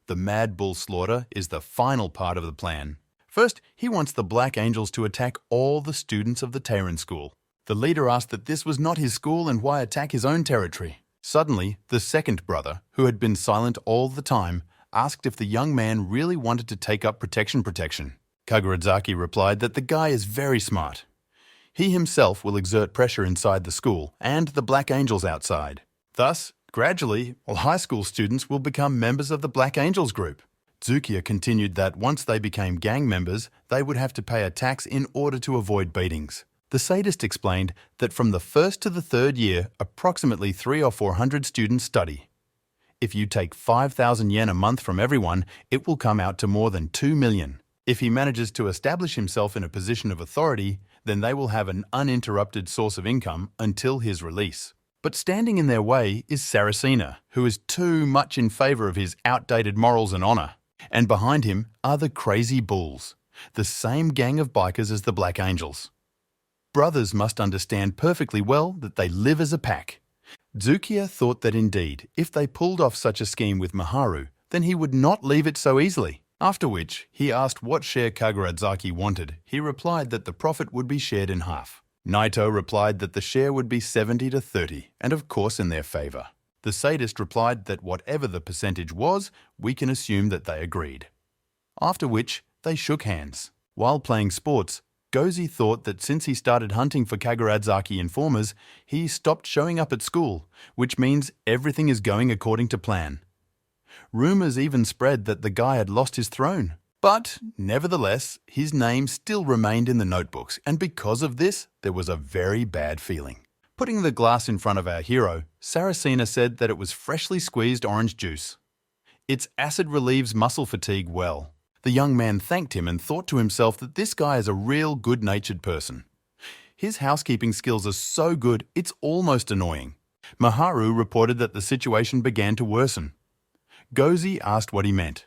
The Mad Bull slaughter is the final part of the plan. First, he wants the Black Angels to attack all the students of the Teirin school. The leader asked that this was not his school and why attack his own territory. Suddenly, the second brother, who had been silent all the time, asked if the young man really wanted to take up protection. Kaguradzaki replied that the guy is very smart. He himself will exert pressure inside the school and the Black Angels outside. Thus, gradually, all high school students will become members of the Black Angels group. Zukiya continued that once they became gang members, they would have to pay a tax in order to avoid beatings. The sadist explained that from the 1st to the 3rd year, approximately 300 or 400 students study. If you take 5,000 yen a month from everyone, it will come out to more than 2 million. If he manages to establish himself in a position of authority, then they will have an uninterrupted source of income until his release. But standing in their way is Saracena, who is too much in favor of his outdated morals and honor. And behind him are the Crazy Bulls, the same gang of bikers as the Black Angels. Brothers must understand perfectly well that they live as a pack. Zukiya thought that indeed, if they pulled off such a scheme with Maharu, then he would not leave it so easily. After which, he asked what share Kaguradzaki wanted. He replied that the profit would be shared in half. Naito replied that the share would be 70 to 30, and of course in their favor. The sadist replied that whatever the percentage was, we can assume that they agreed. After which, they shook hands. While playing sports, Gozi thought that since he started hunting for Kaguradzaki informers, he stopped showing up at school, which means everything is going according to plan. Rumors even spread that the guy had lost his throne. But, nevertheless, his name still remained in the notebooks, and because of this, there was a very bad feeling. Putting the glass in front of our hero, Saracena said that it was freshly squeezed orange juice. Its acid relieves muscle fatigue well. The young man thanked him and thought to himself that this guy is a real good-natured person. His housekeeping skills are so good, it's almost annoying. Miharu reported that the situation began to worsen. Gozi asked what he meant.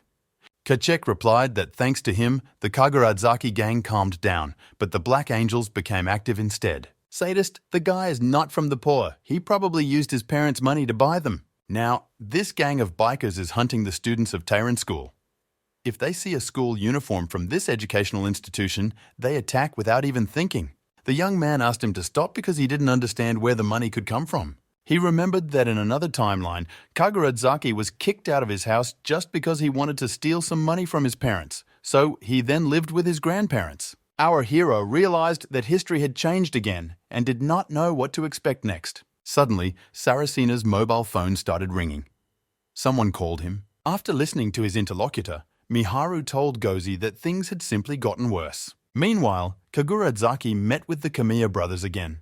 Kachek replied that thanks to him, the Kaguradzaki gang calmed down, but the Black Angels became active instead. Sadist, the guy is not from the poor. He probably used his parents' money to buy them. Now, this gang of bikers is hunting the students of Tehran School. If they see a school uniform from this educational institution, they attack without even thinking. The young man asked him to stop because he didn't understand where the money could come from. He remembered that in another timeline, Kaguradzaki was kicked out of his house just because he wanted to steal some money from his parents, so he then lived with his grandparents. Our hero realized that history had changed again and did not know what to expect next. Suddenly, Saracena's mobile phone started ringing. Someone called him. After listening to his interlocutor, Miharu told Gozi that things had simply gotten worse. Meanwhile, Kaguradzaki met with the Kamiya brothers again.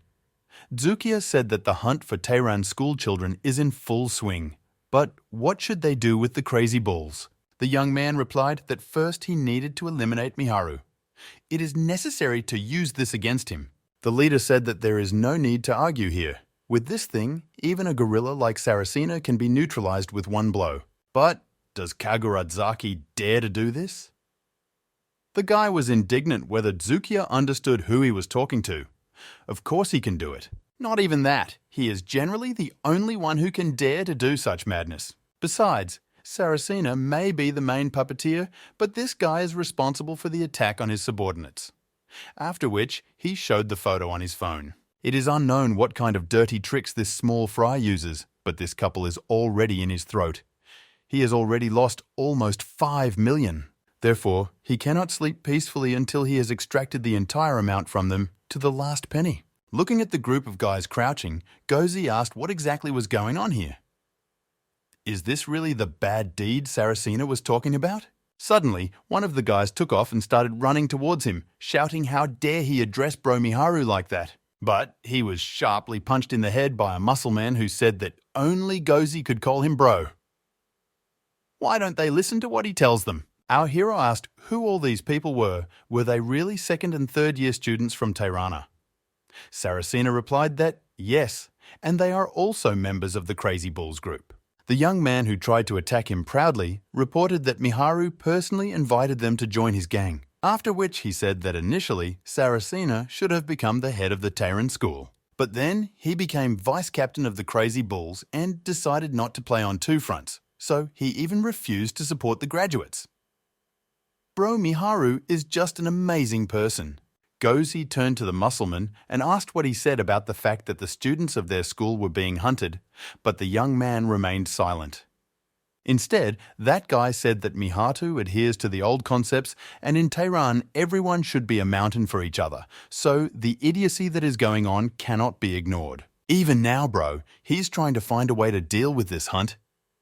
Dzukiya said that the hunt for Tehran school children is in full swing. But what should they do with the crazy bulls? The young man replied that first he needed to eliminate Miharu. It is necessary to use this against him. The leader said that there is no need to argue here. With this thing, even a gorilla like Saracena can be neutralized with one blow. But does Kaguradzaki dare to do this? The guy was indignant whether Dzukiya understood who he was talking to. Of course he can do it. Not even that. He is generally the only one who can dare to do such madness. Besides, Saracena may be the main puppeteer, but this guy is responsible for the attack on his subordinates. After which, he showed the photo on his phone. It is unknown what kind of dirty tricks this small fry uses, but this couple is already in his throat. He has already lost almost 5 million. Therefore, he cannot sleep peacefully until he has extracted the entire amount from them to the last penny. Looking at the group of guys crouching, Gozi asked what exactly was going on here. Is this really the bad deed Saracena was talking about? Suddenly, one of the guys took off and started running towards him, shouting how dare he address Bro Miharu like that. But he was sharply punched in the head by a muscle man who said that only Gozi could call him bro. Why don't they listen to what he tells them? Our hero asked who all these people were. Were they really second and third year students from Tirana? Saracena replied that yes, and they are also members of the Crazy Bulls group. The young man who tried to attack him proudly reported that Miharu personally invited them to join his gang, after which he said that initially Saracena should have become the head of the Tehran school. But then he became vice captain of the Crazy Bulls and decided not to play on two fronts, so he even refused to support the graduates. Bro Miharu is just an amazing person. Gozi turned to the muscleman and asked what he said about the fact that the students of their school were being hunted, but the young man remained silent. Instead, that guy said that Mihatu adheres to the old concepts and in Tehran everyone should be a mountain for each other, so the idiocy that is going on cannot be ignored. Even now, bro, he's trying to find a way to deal with this hunt.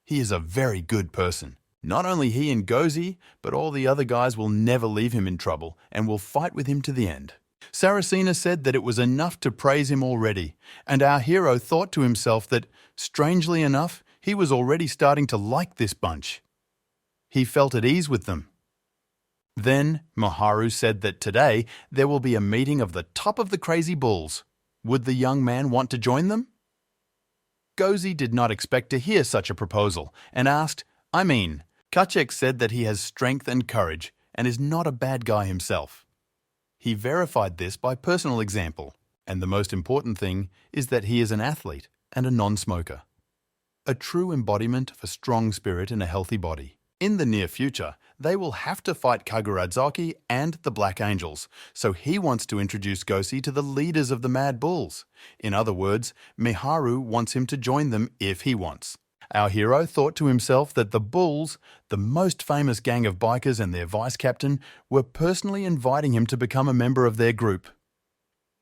He is a very good person. Not only he and Gozi, but all the other guys will never leave him in trouble and will fight with him to the end. Saracena said that it was enough to praise him already, and our hero thought to himself that, strangely enough, he was already starting to like this bunch. He felt at ease with them. Then Miharu said that today there will be a meeting of the top of the Crazy Bulls. Would the young man want to join them? Gozi did not expect to hear such a proposal and asked, Kachek said that he has strength and courage and is not a bad guy himself. He verified this by personal example, and the most important thing is that he is an athlete and a non-smoker. A true embodiment of a strong spirit in a healthy body. In the near future, they will have to fight Kaguradzaki and the Black Angels, so he wants to introduce Gozi to the leaders of the Mad Bulls. In other words, Miharu wants him to join them if he wants. Our hero thought to himself that the Bulls, the most famous gang of bikers and their vice captain, were personally inviting him to become a member of their group.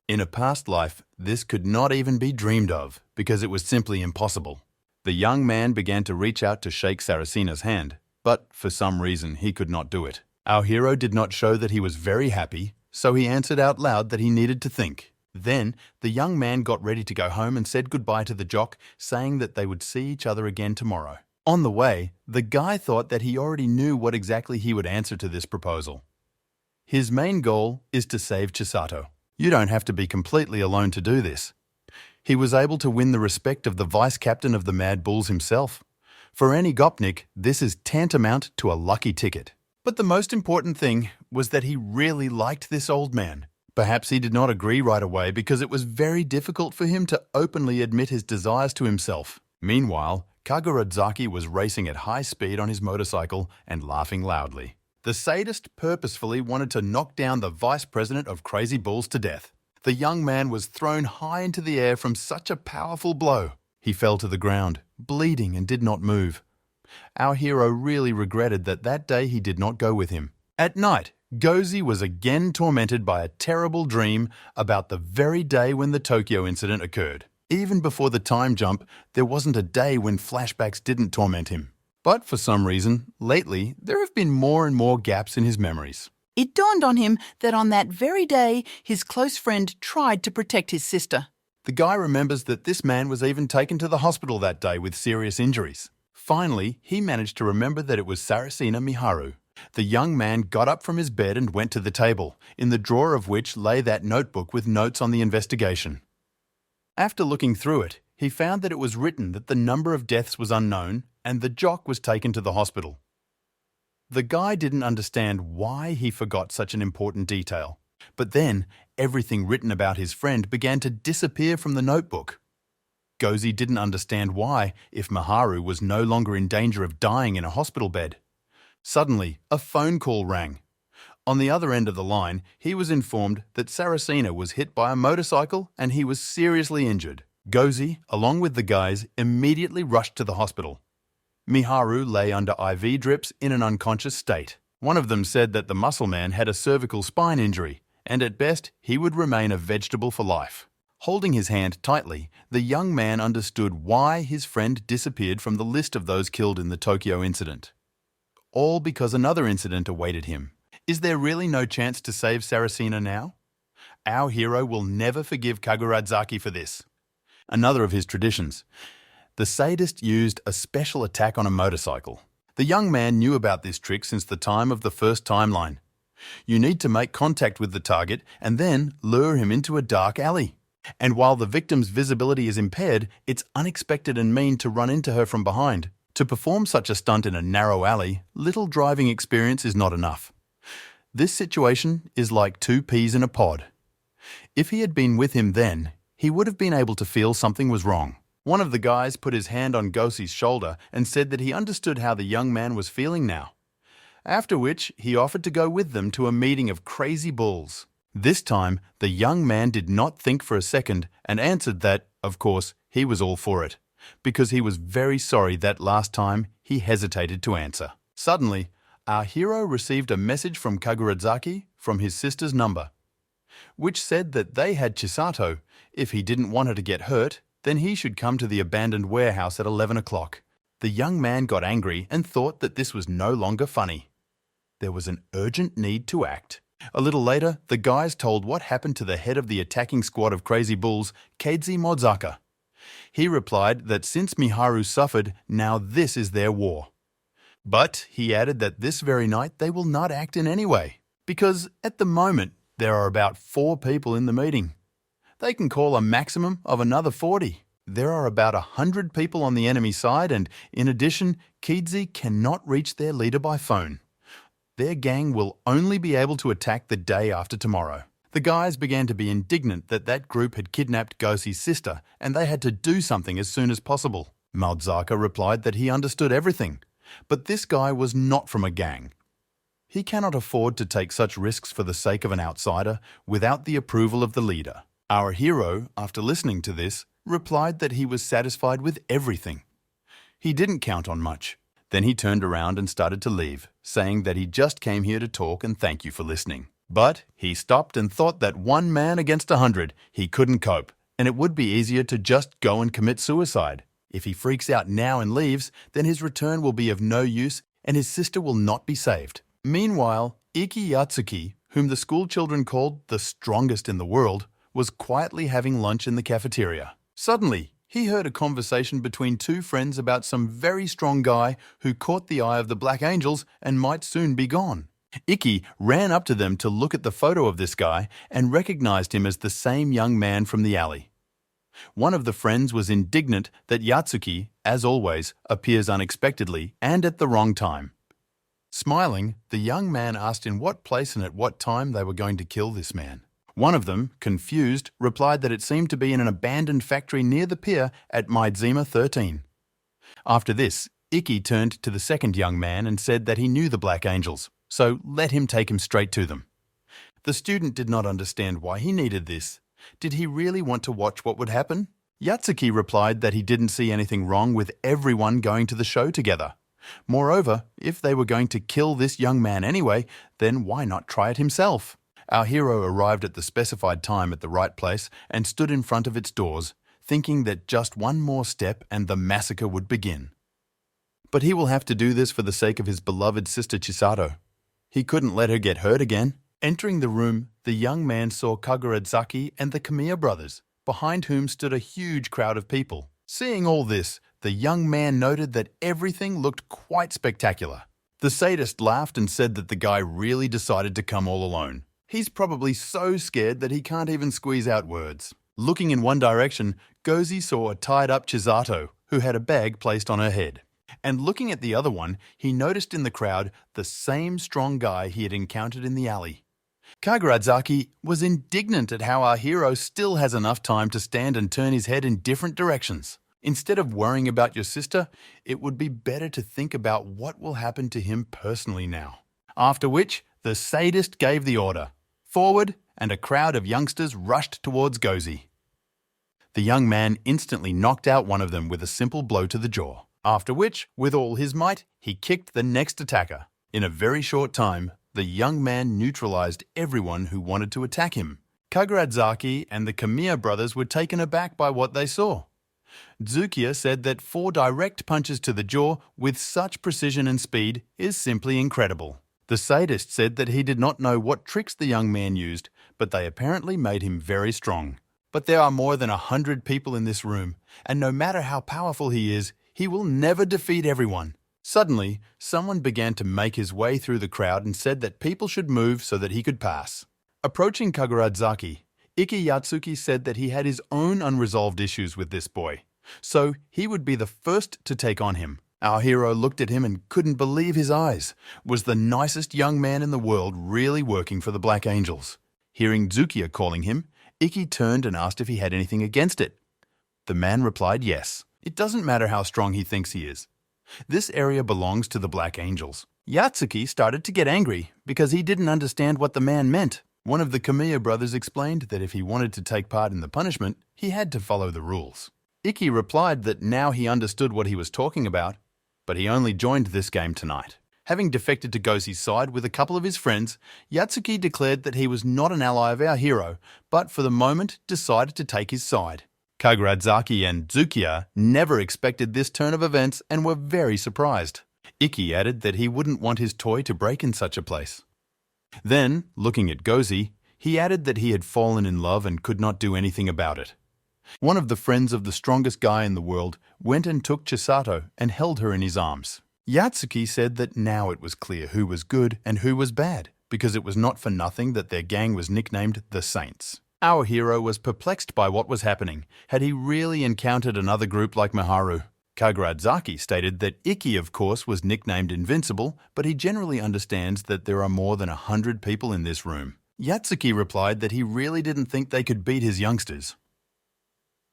In a past life, this could not even be dreamed of, because it was simply impossible. The young man began to reach out to shake Saracena's hand, but for some reason he could not do it. Our hero did not show that he was very happy, so he answered out loud that he needed to think. Then, the young man got ready to go home and said goodbye to the jock, saying that they would see each other again tomorrow. On the way, the guy thought that he already knew what exactly he would answer to this proposal. His main goal is to save Chisato. You don't have to be completely alone to do this. He was able to win the respect of the vice captain of the Mad Bulls himself. For any Gopnik, this is tantamount to a lucky ticket. But the most important thing was that he really liked this old man. Perhaps he did not agree right away because it was very difficult for him to openly admit his desires to himself. Meanwhile, Kaguradzaki was racing at high speed on his motorcycle and laughing loudly. The sadist purposefully wanted to knock down the vice president of Crazy Bulls to death. The young man was thrown high into the air from such a powerful blow. He fell to the ground, bleeding and did not move. Our hero really regretted that day he did not go with him. At night, Gozi was again tormented by a terrible dream about the very day when the Tokyo incident occurred. Even before the time jump, there wasn't a day when flashbacks didn't torment him. But for some reason, lately, there have been more and more gaps in his memories. It dawned on him that on that very day, his close friend tried to protect his sister. The guy remembers that this man was even taken to the hospital that day with serious injuries. Finally, he managed to remember that it was Sarasina Miharu. The young man got up from his bed and went to the table, in the drawer of which lay that notebook with notes on the investigation. After looking through it, he found that it was written that the number of deaths was unknown and the jock was taken to the hospital. The guy didn't understand why he forgot such an important detail, but then everything written about his friend began to disappear from the notebook. Gozi didn't understand why, if Miharu was no longer in danger of dying in a hospital bed. Suddenly, a phone call rang. On the other end of the line, he was informed that Sarasina was hit by a motorcycle and he was seriously injured. Gozi, along with the guys, immediately rushed to the hospital. Miharu lay under IV drips in an unconscious state. One of them said that the muscle man had a cervical spine injury, and at best, he would remain a vegetable for life. Holding his hand tightly, the young man understood why his friend disappeared from the list of those killed in the Tokyo incident. All because another incident awaited him. Is there really no chance to save Sarasina now? Our hero will never forgive Kaguradzaki for this. Another of his traditions. The sadist used a special attack on a motorcycle. The young man knew about this trick since the time of the first timeline. You need to make contact with the target and then lure him into a dark alley. And while the victim's visibility is impaired, it's unexpected and mean to run into her from behind. To perform such a stunt in a narrow alley, little driving experience is not enough. This situation is like two peas in a pod. If he had been with him then, he would have been able to feel something was wrong. One of the guys put his hand on Gosi's shoulder and said that he understood how the young man was feeling now. After which, he offered to go with them to a meeting of Crazy Bulls. This time, the young man did not think for a second and answered that, of course, he was all for it, because he was very sorry that last time he hesitated to answer. Suddenly, our hero received a message from Kaguradzaki from his sister's number, which said that they had Chisato. If he didn't want her to get hurt, then he should come to the abandoned warehouse at 11 o'clock. The young man got angry and thought that this was no longer funny. There was an urgent need to act. A little later, the guys told what happened to the head of the attacking squad of Crazy Bulls, Keiji Mozaka. He replied that since Miharu suffered, now this is their war. But he added that this very night they will not act in any way, because at the moment there are about 4 people in the meeting. They can call a maximum of another 40. There are about 100 people on the enemy side, and in addition, Keiji cannot reach their leader by phone. Their gang will only be able to attack the day after tomorrow. The guys began to be indignant that group had kidnapped Gosi's sister and they had to do something as soon as possible. Mozaka replied that he understood everything, but this guy was not from a gang. He cannot afford to take such risks for the sake of an outsider without the approval of the leader. Our hero, after listening to this, replied that he was satisfied with everything. He didn't count on much. Then he turned around and started to leave, saying that he just came here to talk and thank you for listening. But he stopped and thought that 1 man against 100, he couldn't cope, and it would be easier to just go and commit suicide. If he freaks out now and leaves, then his return will be of no use and his sister will not be saved. Meanwhile, Iki Yatsuki, whom the school children called the strongest in the world, was quietly having lunch in the cafeteria. Suddenly, he heard a conversation between two friends about some very strong guy who caught the eye of the Black Angels and might soon be gone. Iki ran up to them to look at the photo of this guy and recognized him as the same young man from the alley. One of the friends was indignant that Yatsuki, as always, appears unexpectedly and at the wrong time. Smiling, the young man asked in what place and at what time they were going to kill this man. One of them, confused, replied that it seemed to be in an abandoned factory near the pier at Maidzima 13. After this, Iki turned to the second young man and said that he knew the Black Angels, so let him take him straight to them. The student did not understand why he needed this. Did he really want to watch what would happen? Yatsuki replied that he didn't see anything wrong with everyone going to the show together. Moreover, if they were going to kill this young man anyway, then why not try it himself? Our hero arrived at the specified time at the right place and stood in front of its doors, thinking that just one more step and the massacre would begin. But he will have to do this for the sake of his beloved sister Chisato. He couldn't let her get hurt again. Entering the room, the young man saw Kaguradzaki and the Kamiya brothers, behind whom stood a huge crowd of people. Seeing all this, the young man noted that everything looked quite spectacular. The sadist laughed and said that the guy really decided to come all alone. He's probably so scared that he can't even squeeze out words. Looking in one direction, Gozi saw a tied-up Chisato, who had a bag placed on her head. And looking at the other one, he noticed in the crowd the same strong guy he had encountered in the alley. Kaguradzaki was indignant at how our hero still has enough time to stand and turn his head in different directions. Instead of worrying about your sister, it would be better to think about what will happen to him personally now. After which, the sadist gave the order. Forward, and a crowd of youngsters rushed towards Gozi. The young man instantly knocked out one of them with a simple blow to the jaw. After which, with all his might, he kicked the next attacker. In a very short time, the young man neutralized everyone who wanted to attack him. Kaguradzaki and the Kamiya brothers were taken aback by what they saw. Tsukiya said that 4 direct punches to the jaw with such precision and speed is simply incredible. The sadist said that he did not know what tricks the young man used, but they apparently made him very strong. But there are more than 100 people in this room, and no matter how powerful he is, he will never defeat everyone. Suddenly, someone began to make his way through the crowd and said that people should move so that he could pass. Approaching Kaguradzaki, Iki Yatsuki said that he had his own unresolved issues with this boy, so he would be the first to take on him. Our hero looked at him and couldn't believe his eyes. Was the nicest young man in the world really working for the Black Angels? Hearing Tsukiya calling him, Iki turned and asked if he had anything against it. The man replied yes. It doesn't matter how strong he thinks he is. This area belongs to the Black Angels. Yatsuki started to get angry because he didn't understand what the man meant. One of the Kamiya brothers explained that if he wanted to take part in the punishment, he had to follow the rules. Iki replied that now he understood what he was talking about, but he only joined this game tonight. Having defected to Gozi's side with a couple of his friends, Yatsuki declared that he was not an ally of our hero, but for the moment decided to take his side. Kaguradzaki and Tsukiya never expected this turn of events and were very surprised. Iki added that he wouldn't want his toy to break in such a place. Then, looking at Gozi, he added that he had fallen in love and could not do anything about it. One of the friends of the strongest guy in the world went and took Chisato and held her in his arms. Yatsuki said that now it was clear who was good and who was bad, because it was not for nothing that their gang was nicknamed the Saints. Our hero was perplexed by what was happening. Had he really encountered another group like Miharu? Kaguradzaki stated that Iki, of course, was nicknamed Invincible, but he generally understands that there are more than 100 people in this room. Yatsuki replied that he really didn't think they could beat his youngsters.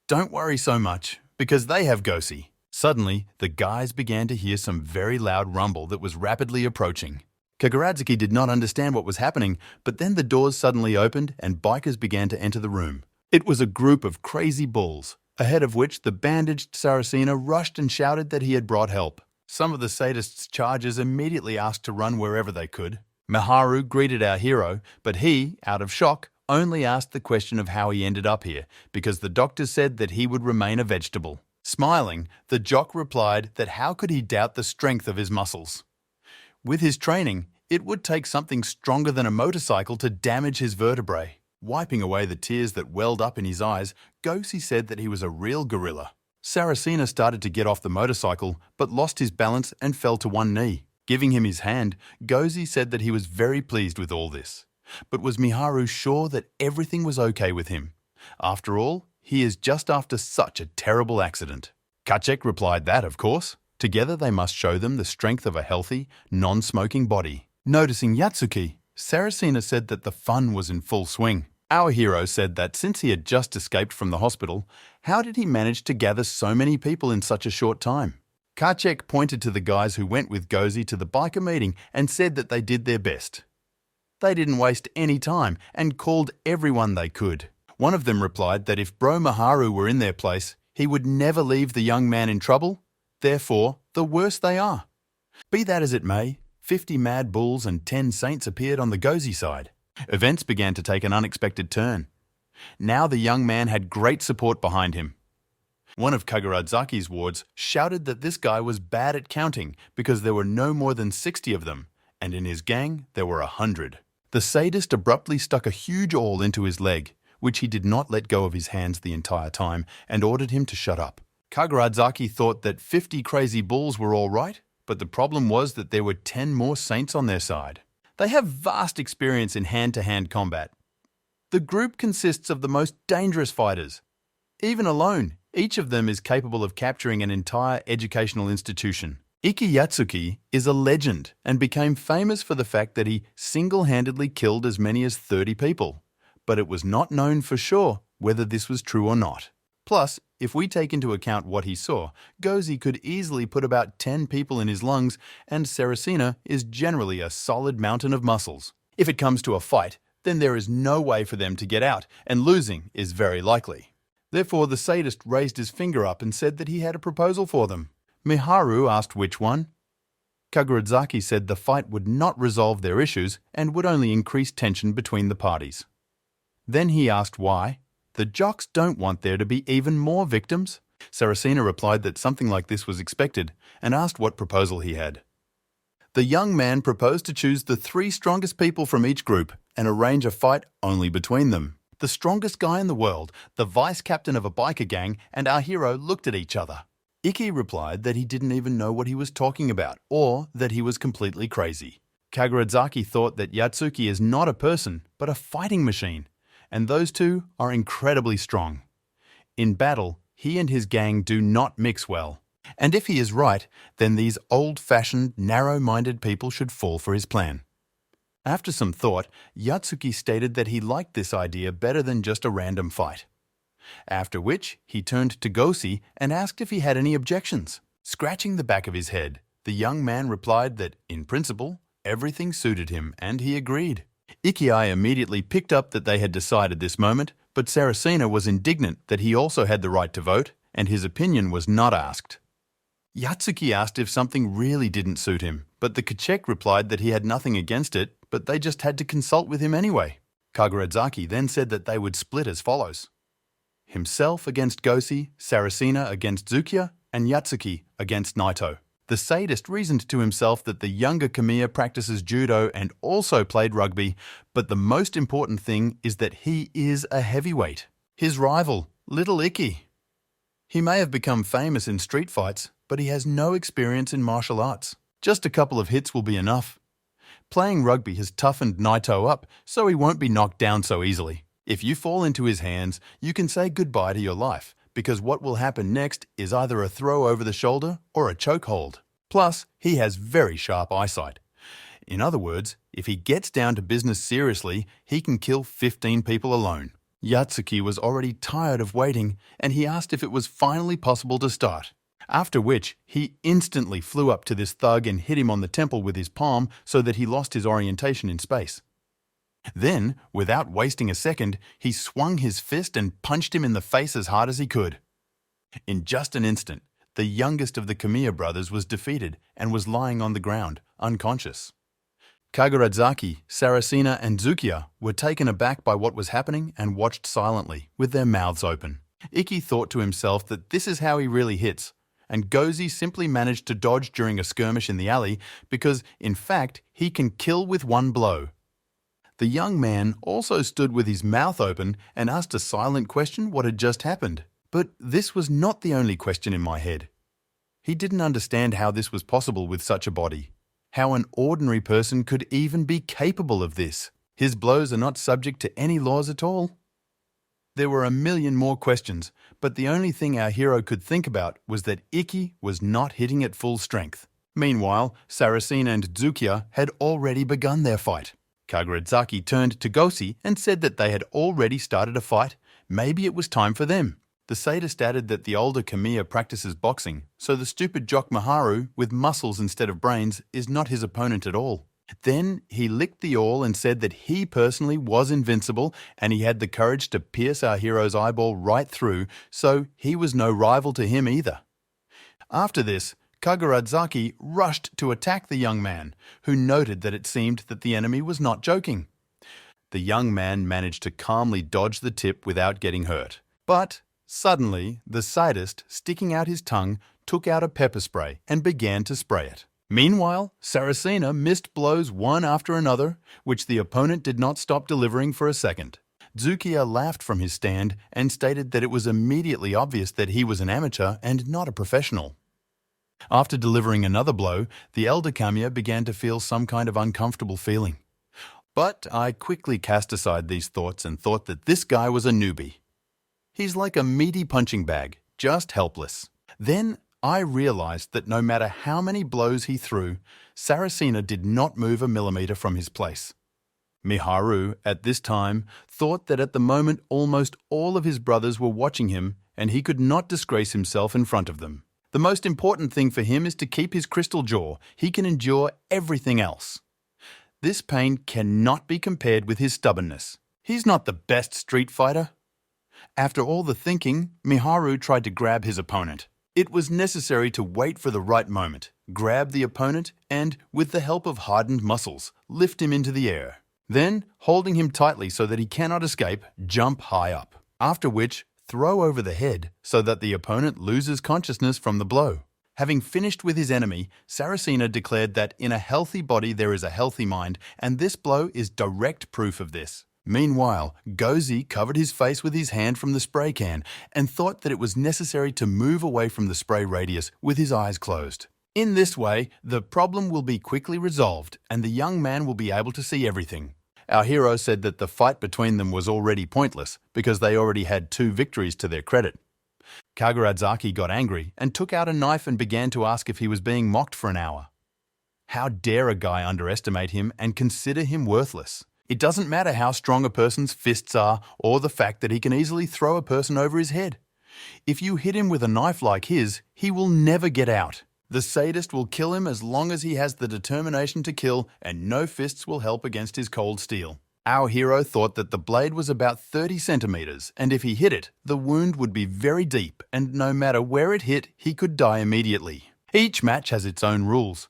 Don't worry so much, because they have Gozi. Suddenly, the guys began to hear some very loud rumble that was rapidly approaching. Kaguradzaki did not understand what was happening, but then the doors suddenly opened and bikers began to enter the room. It was a group of crazy bulls, ahead of which the bandaged Saracena rushed and shouted that he had brought help. Some of the sadist's chargers immediately asked to run wherever they could. Miharu greeted our hero, but he, out of shock, only asked the question of how he ended up here, because the doctor said that he would remain a vegetable. Smiling, the jock replied that how could he doubt the strength of his muscles? With his training, It would take something stronger than a motorcycle to damage his vertebrae. Wiping away the tears that welled up in his eyes, Gosi said that he was a real gorilla. Saracena started to get off the motorcycle, but lost his balance and fell to one knee. Giving him his hand, Gosi said that he was very pleased with all this. But was Miharu sure that everything was okay with him? After all, he is just after such a terrible accident. Kacek replied that, of course. Together they must show them the strength of a healthy, non-smoking body. Noticing Yatsuki, Saracena said that the fun was in full swing. Our hero said that since he had just escaped from the hospital, how did he manage to gather so many people in such a short time? Kacek pointed to the guys who went with Gozi to the biker meeting and said that they did their best. They didn't waste any time and called everyone they could. One of them replied that if Bro Miharu were in their place, he would never leave the young man in trouble. Therefore, the worse they are. Be that as it may, 50 mad bulls and 10 saints appeared on the Gozi side. Events began to take an unexpected turn. Now the young man had great support behind him. One of Kagurazaki's wards shouted that this guy was bad at counting because there were no more than 60 of them, and in his gang there were 100. The sadist abruptly stuck a huge awl into his leg, which he did not let go of his hands the entire time, and ordered him to shut up. Kagurazaki thought that 50 crazy bulls were all right, but the problem was that there were 10 more saints on their side. They have vast experience in hand-to-hand combat. The group consists of the most dangerous fighters. Even alone, each of them is capable of capturing an entire educational institution. Iki Yatsuki is a legend and became famous for the fact that he single-handedly killed as many as 30 people. But it was not known for sure whether this was true or not. Plus, if we take into account what he saw, Gozi could easily put about 10 people in his lungs, and Saracena is generally a solid mountain of muscles. If it comes to a fight, then there is no way for them to get out, and losing is very likely. Therefore, the sadist raised his finger up and said that he had a proposal for them. Miharu asked which one. Kagurazaki said the fight would not resolve their issues and would only increase tension between the parties. Then he asked why. The jocks don't want there to be even more victims. Saracena replied that something like this was expected and asked what proposal he had. The young man proposed to choose the 3 strongest people from each group and arrange a fight only between them. The strongest guy in the world, the vice captain of a biker gang, and our hero looked at each other. Iki replied that he didn't even know what he was talking about or that he was completely crazy. Kagurazaki thought that Yatsuki is not a person but a fighting machine, and those two are incredibly strong. In battle, he and his gang do not mix well. And if he is right, then these old-fashioned, narrow-minded people should fall for his plan. After some thought, Yatsuki stated that he liked this idea better than just a random fight. After which, he turned to Gosi and asked if he had any objections. Scratching the back of his head, the young man replied that, in principle, everything suited him and he agreed. Ikiai immediately picked up that they had decided this moment, but Saracena was indignant that he also had the right to vote, and his opinion was not asked. Yatsuki asked if something really didn't suit him, but the Kachek replied that he had nothing against it, but they just had to consult with him anyway. Kagurazaki then said that they would split as follows: himself against Gosi, Saracena against Zukiya, and Yatsuki against Naito. The sadist reasoned to himself that the younger Kamiya practices judo and also played rugby, but the most important thing is that he is a heavyweight. His rival, Little Iki. He may have become famous in street fights, but he has no experience in martial arts. Just a couple of hits will be enough. Playing rugby has toughened Naito up, so he won't be knocked down so easily. If you fall into his hands, you can say goodbye to your life, because what will happen next is either a throw over the shoulder or a chokehold. Plus, he has very sharp eyesight. In other words, if he gets down to business seriously, he can kill 15 people alone. Yatsuki was already tired of waiting, and he asked if it was finally possible to start. After which, he instantly flew up to this thug and hit him on the temple with his palm so that he lost his orientation in space. Then, without wasting a second, he swung his fist and punched him in the face as hard as he could. In just an instant, the youngest of the Kamiya brothers was defeated and was lying on the ground, unconscious. Kagurazaki, Saracena, and Zukiya were taken aback by what was happening and watched silently, with their mouths open. Iki thought to himself that this is how he really hits, and Gozi simply managed to dodge during a skirmish in the alley because, in fact, he can kill with one blow. The young man also stood with his mouth open and asked a silent question what had just happened. But this was not the only question in my head. He didn't understand how this was possible with such a body. How an ordinary person could even be capable of this. His blows are not subject to any laws at all. There were a million more questions, but the only thing our hero could think about was that Iki was not hitting at full strength. Meanwhile, Saracen and Zukia had already begun their fight. Kaguradzaki turned to Gosi and said that they had already started a fight. Maybe it was time for them. The sadist added that the older Kamiya practices boxing, so the stupid jock Miharu, with muscles instead of brains, is not his opponent at all. Then he licked the awl and said that he personally was invincible and he had the courage to pierce our hero's eyeball right through, so he was no rival to him either. After this, Kaguradzaki rushed to attack the young man, who noted that it seemed that the enemy was not joking. The young man managed to calmly dodge the tip without getting hurt. But suddenly, the sadist, sticking out his tongue, took out a pepper spray and began to spray it. Meanwhile, Saracena missed blows one after another, which the opponent did not stop delivering for a second. Zukia laughed from his stand and stated that it was immediately obvious that he was an amateur and not a professional. After delivering another blow, the elder Kamiya began to feel some kind of uncomfortable feeling. But I quickly cast aside these thoughts and thought that this guy was a newbie. He's like a meaty punching bag, just helpless. Then I realized that no matter how many blows he threw, Saracena did not move a millimeter from his place. Miharu, at this time, thought that at the moment almost all of his brothers were watching him and he could not disgrace himself in front of them. The most important thing for him is to keep his crystal jaw. He can endure everything else. This pain cannot be compared with his stubbornness. He's not the best street fighter. After all the thinking, Miharu tried to grab his opponent. It was necessary to wait for the right moment, grab the opponent, and, with the help of hardened muscles, lift him into the air. Then, holding him tightly so that he cannot escape, jump high up. After which, throw over the head so that the opponent loses consciousness from the blow. Having finished with his enemy, Saracena declared that in a healthy body there is a healthy mind, and this blow is direct proof of this. Meanwhile, Gozi covered his face with his hand from the spray can and thought that it was necessary to move away from the spray radius with his eyes closed. In this way, the problem will be quickly resolved and the young man will be able to see everything. Our hero said that the fight between them was already pointless because they already had 2 victories to their credit. Kaguradzaki got angry and took out a knife and began to ask if he was being mocked for an hour. How dare a guy underestimate him and consider him worthless? It doesn't matter how strong a person's fists are or the fact that he can easily throw a person over his head. If you hit him with a knife like his, he will never get out. The sadist will kill him as long as he has the determination to kill, and no fists will help against his cold steel. Our hero thought that the blade was about 30 centimeters, and if he hit it, the wound would be very deep, and no matter where it hit, he could die immediately. Each match has its own rules.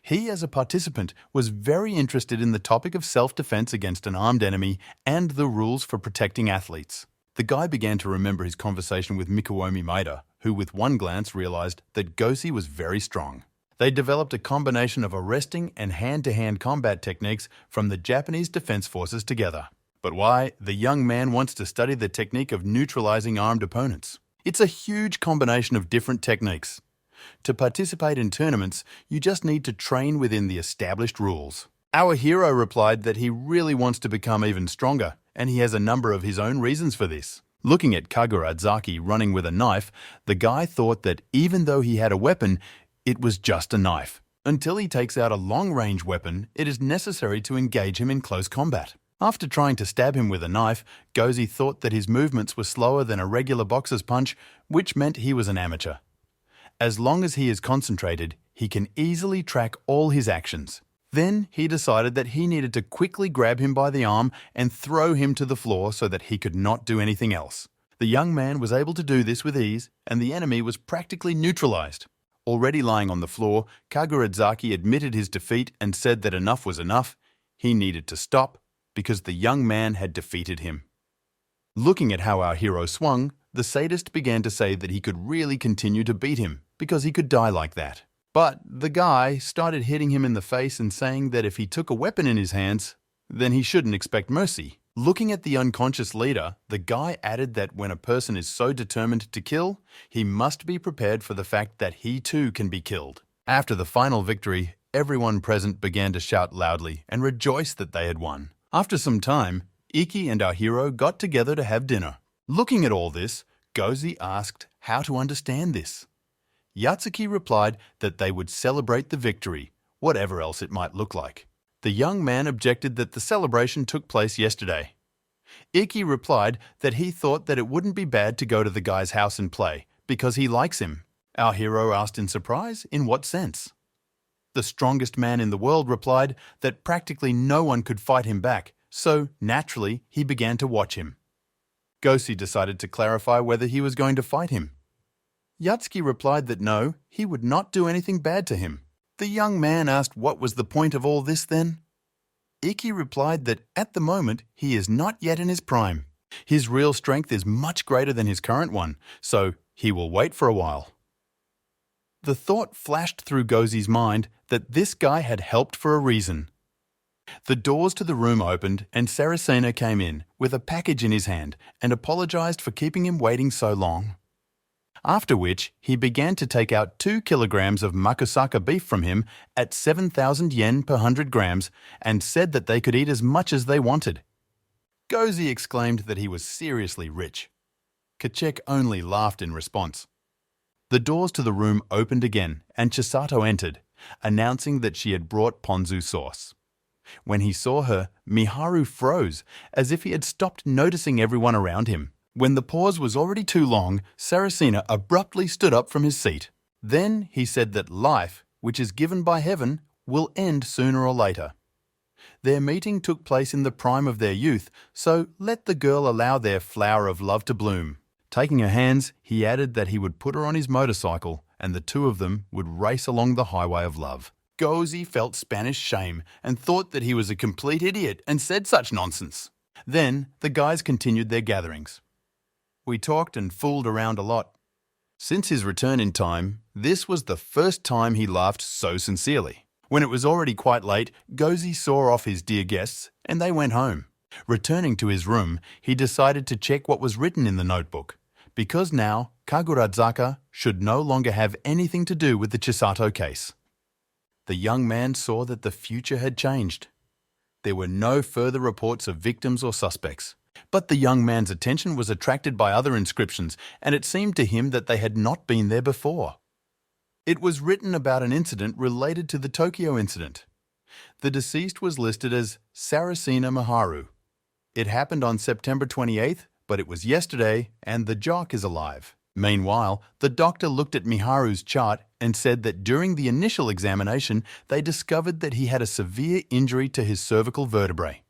He, as a participant, was very interested in the topic of self-defense against an armed enemy and the rules for protecting athletes. The guy began to remember his conversation with Mikuomi Maeda, who with one glance realized that Gosi was very strong. They developed a combination of arresting and hand-to-hand combat techniques from the Japanese Defense Forces together. But why? The young man wants to study the technique of neutralizing armed opponents. It's a huge combination of different techniques. To participate in tournaments, you just need to train within the established rules. Our hero replied that he really wants to become even stronger, and he has a number of his own reasons for this. Looking at Kaguradzaki running with a knife, the guy thought that even though he had a weapon, it was just a knife. Until he takes out a long-range weapon, it is necessary to engage him in close combat. After trying to stab him with a knife, Gozi thought that his movements were slower than a regular boxer's punch, which meant he was an amateur. As long as he is concentrated, he can easily track all his actions. Then he decided that he needed to quickly grab him by the arm and throw him to the floor so that he could not do anything else. The young man was able to do this with ease, and the enemy was practically neutralized. Already lying on the floor, Kaguradzaki admitted his defeat and said that enough was enough. He needed to stop because the young man had defeated him. Looking at how our hero swung, the sadist began to say that he could really continue to beat him because he could die like that. But the guy started hitting him in the face and saying that if he took a weapon in his hands, then he shouldn't expect mercy. Looking at the unconscious leader, the guy added that when a person is so determined to kill, he must be prepared for the fact that he too can be killed. After the final victory, everyone present began to shout loudly and rejoice that they had won. After some time, Iki and our hero got together to have dinner. Looking at all this, Gozi asked how to understand this. Yatsuki replied that they would celebrate the victory, whatever else it might look like. The young man objected that the celebration took place yesterday. Iki replied that he thought that it wouldn't be bad to go to the guy's house and play, because he likes him. Our hero asked in surprise, in what sense? The strongest man in the world replied that practically no one could fight him back, so naturally he began to watch him. Gosi decided to clarify whether he was going to fight him. Yatsuki replied that no, he would not do anything bad to him. The young man asked what was the point of all this then? Iki replied that at the moment he is not yet in his prime. His real strength is much greater than his current one, so he will wait for a while. The thought flashed through Gozi's mind that this guy had helped for a reason. The doors to the room opened and Saracena came in with a package in his hand and apologized for keeping him waiting so long. After which, he began to take out 2 kilograms of makusaka beef from him at 7,000 yen per 100 grams and said that they could eat as much as they wanted. Gozi exclaimed that he was seriously rich. Kachek only laughed in response. The doors to the room opened again and Chisato entered, announcing that she had brought ponzu sauce. When he saw her, Miharu froze, as if he had stopped noticing everyone around him. When the pause was already too long, Saracena abruptly stood up from his seat. Then he said that life, which is given by heaven, will end sooner or later. Their meeting took place in the prime of their youth, so let the girl allow their flower of love to bloom. Taking her hands, he added that he would put her on his motorcycle and the two of them would race along the highway of love. Gozi felt Spanish shame and thought that he was a complete idiot and said such nonsense. Then the guys continued their gatherings. We talked and fooled around a lot. Since his return in time, this was the first time he laughed so sincerely. When it was already quite late, Gozi saw off his dear guests and they went home. Returning to his room, he decided to check what was written in the notebook, because now Kagurazaka should no longer have anything to do with the Chisato case. The young man saw that the future had changed. There were no further reports of victims or suspects. But the young man's attention was attracted by other inscriptions, and it seemed to him that they had not been there before. It was written about an incident related to the Tokyo incident. The deceased was listed as Saracena Miharu. It happened on September 28th, but it was yesterday, and the jock is alive. Meanwhile, the doctor looked at Miharu's chart and said that during the initial examination, they discovered that he had a severe injury to his cervical vertebrae.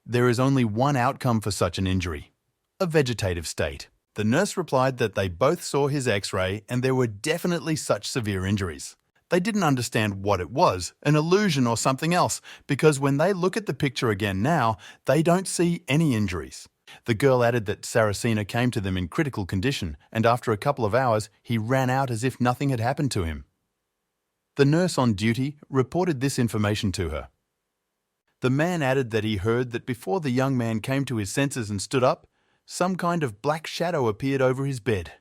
There is only one outcome for such an injury: a vegetative state. The nurse replied that they both saw his x-ray and there were definitely such severe injuries. They didn't understand what it was, an illusion or something else, because when they look at the picture again now, they don't see any injuries. The girl added that Saracena came to them in critical condition, and after a couple of hours, he ran out as if nothing had happened to him. The nurse on duty reported this information to her. The man added that he heard that before the young man came to his senses and stood up, some kind of black shadow appeared over his bed.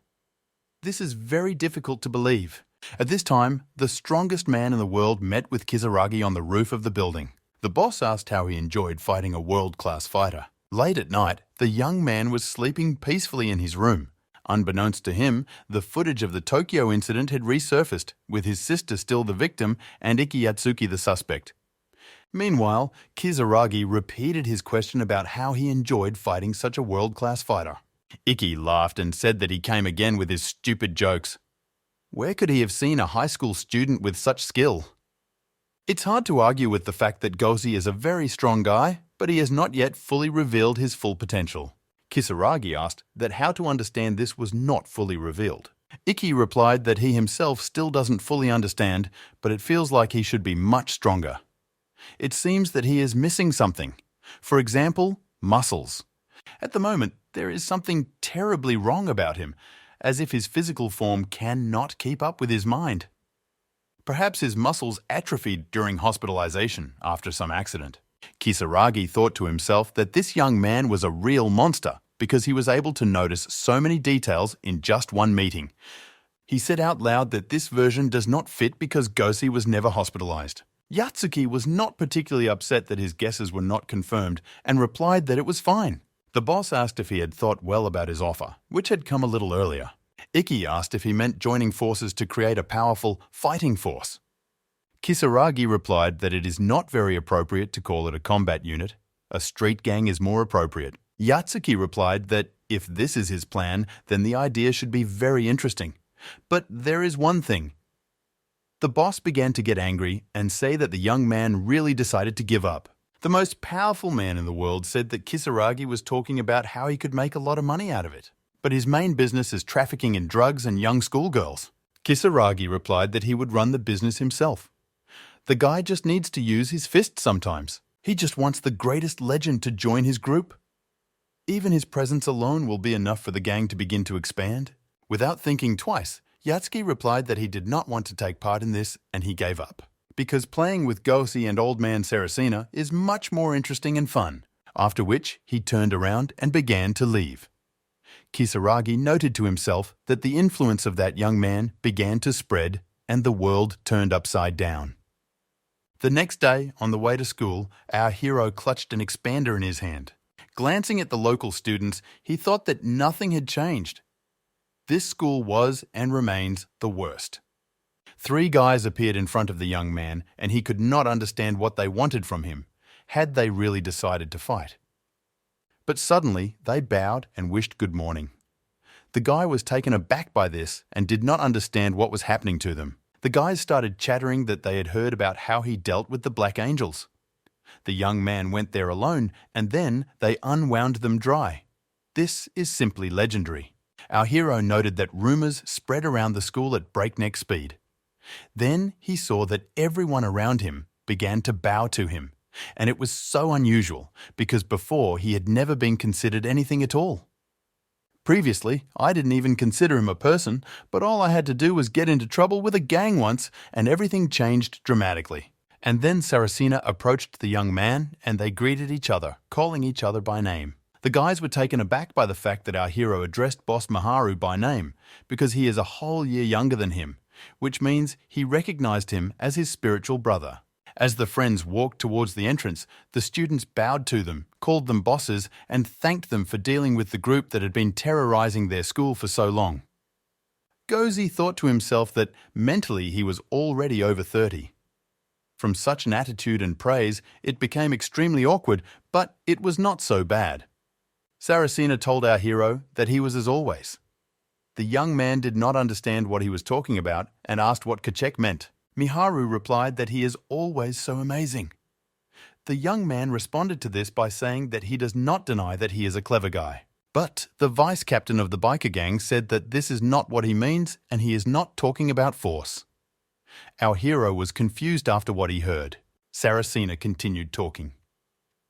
This is very difficult to believe. At this time, the strongest man in the world met with Kisaragi on the roof of the building. The boss asked how he enjoyed fighting a world-class fighter. Late at night, the young man was sleeping peacefully in his room. Unbeknownst to him, the footage of the Tokyo incident had resurfaced, with his sister still the victim and Iki Yatsuki the suspect. Meanwhile, Kisaragi repeated his question about how he enjoyed fighting such a world-class fighter. Iki laughed and said that he came again with his stupid jokes. Where could he have seen a high school student with such skill? It's hard to argue with the fact that Gozi is a very strong guy, but he has not yet fully revealed his full potential. Kisaragi asked that how to understand this was not fully revealed. Iki replied that he himself still doesn't fully understand, but it feels like he should be much stronger. It seems that he is missing something. For example, muscles. At the moment, there is something terribly wrong about him, as if his physical form cannot keep up with his mind. Perhaps his muscles atrophied during hospitalization after some accident. Kisaragi thought to himself that this young man was a real monster because he was able to notice so many details in just one meeting. He said out loud that this version does not fit because Gosi was never hospitalized. Yatsuki was not particularly upset that his guesses were not confirmed and replied that it was fine. The boss asked if he had thought well about his offer, which had come a little earlier. Ikki asked if he meant joining forces to create a powerful fighting force. Kisaragi replied that it is not very appropriate to call it a combat unit. A street gang is more appropriate. Yatsuki replied that if this is his plan, then the idea should be very interesting. But there is one thing. The boss began to get angry and say that the young man really decided to give up. The most powerful man in the world said that Kisaragi was talking about how he could make a lot of money out of it. But his main business is trafficking in drugs and young schoolgirls. Kisaragi replied that he would run the business himself. The guy just needs to use his fists sometimes. He just wants the greatest legend to join his group. Even his presence alone will be enough for the gang to begin to expand. Without thinking twice, Yatsuki replied that he did not want to take part in this and he gave up. Because playing with Gosi and Old Man Saracena is much more interesting and fun. After which, he turned around and began to leave. Kisaragi noted to himself that the influence of that young man began to spread and the world turned upside down. The next day, on the way to school, our hero clutched an expander in his hand. Glancing at the local students, he thought that nothing had changed. This school was and remains the worst. 3 guys appeared in front of the young man, and he could not understand what they wanted from him. Had they really decided to fight? But suddenly, they bowed and wished good morning. The guy was taken aback by this and did not understand what was happening to them. The guys started chattering that they had heard about how he dealt with the Black Angels. The young man went there alone, and then they unwound them dry. This is simply legendary. Our hero noted that rumors spread around the school at breakneck speed. Then he saw that everyone around him began to bow to him, and it was so unusual because before he had never been considered anything at all. Previously, I didn't even consider him a person, but all I had to do was get into trouble with a gang once and everything changed dramatically. And then Saracena approached the young man and they greeted each other, calling each other by name. The guys were taken aback by the fact that our hero addressed Boss Miharu by name because he is a whole year younger than him, which means he recognized him as his spiritual brother. As the friends walked towards the entrance, the students bowed to them, called them bosses, and thanked them for dealing with the group that had been terrorizing their school for so long. Gozi thought to himself that mentally he was already over 30. From such an attitude and praise, it became extremely awkward, but it was not so bad. Saracena told our hero that he was as always. The young man did not understand what he was talking about and asked what Kachek meant. Miharu replied that he is always so amazing. The young man responded to this by saying that he does not deny that he is a clever guy. But the vice captain of the biker gang said that this is not what he means and he is not talking about force. Our hero was confused after what he heard. Saracena continued talking.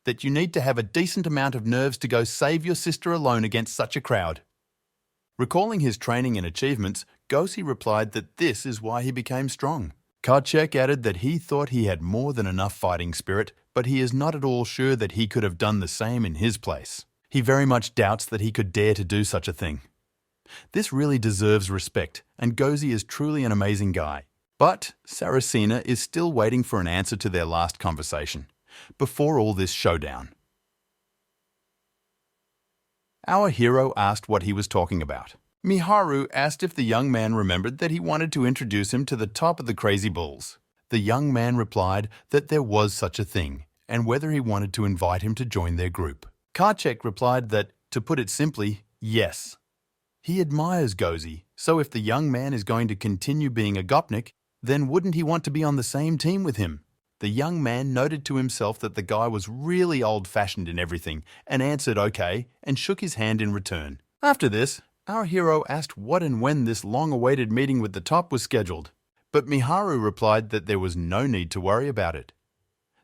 That you need to have a decent amount of nerves to go save your sister alone against such a crowd. Recalling his training and achievements, Gosi replied that this is why he became strong. Karchek added that he thought he had more than enough fighting spirit, but he is not at all sure that he could have done the same in his place. He very much doubts that he could dare to do such a thing. This really deserves respect, and Gozi is truly an amazing guy. But Saracena is still waiting for an answer to their last conversation, before all this showdown. Our hero asked what he was talking about. Miharu asked if the young man remembered that he wanted to introduce him to the top of the Crazy Bulls. The young man replied that there was such a thing, and whether he wanted to invite him to join their group. Karchek replied that, to put it simply, yes. He admires Gozi, so if the young man is going to continue being a gopnik, then wouldn't he want to be on the same team with him? The young man noted to himself that the guy was really old-fashioned in everything and answered okay and shook his hand in return. After this, our hero asked what and when this long-awaited meeting with the top was scheduled, but Miharu replied that there was no need to worry about it.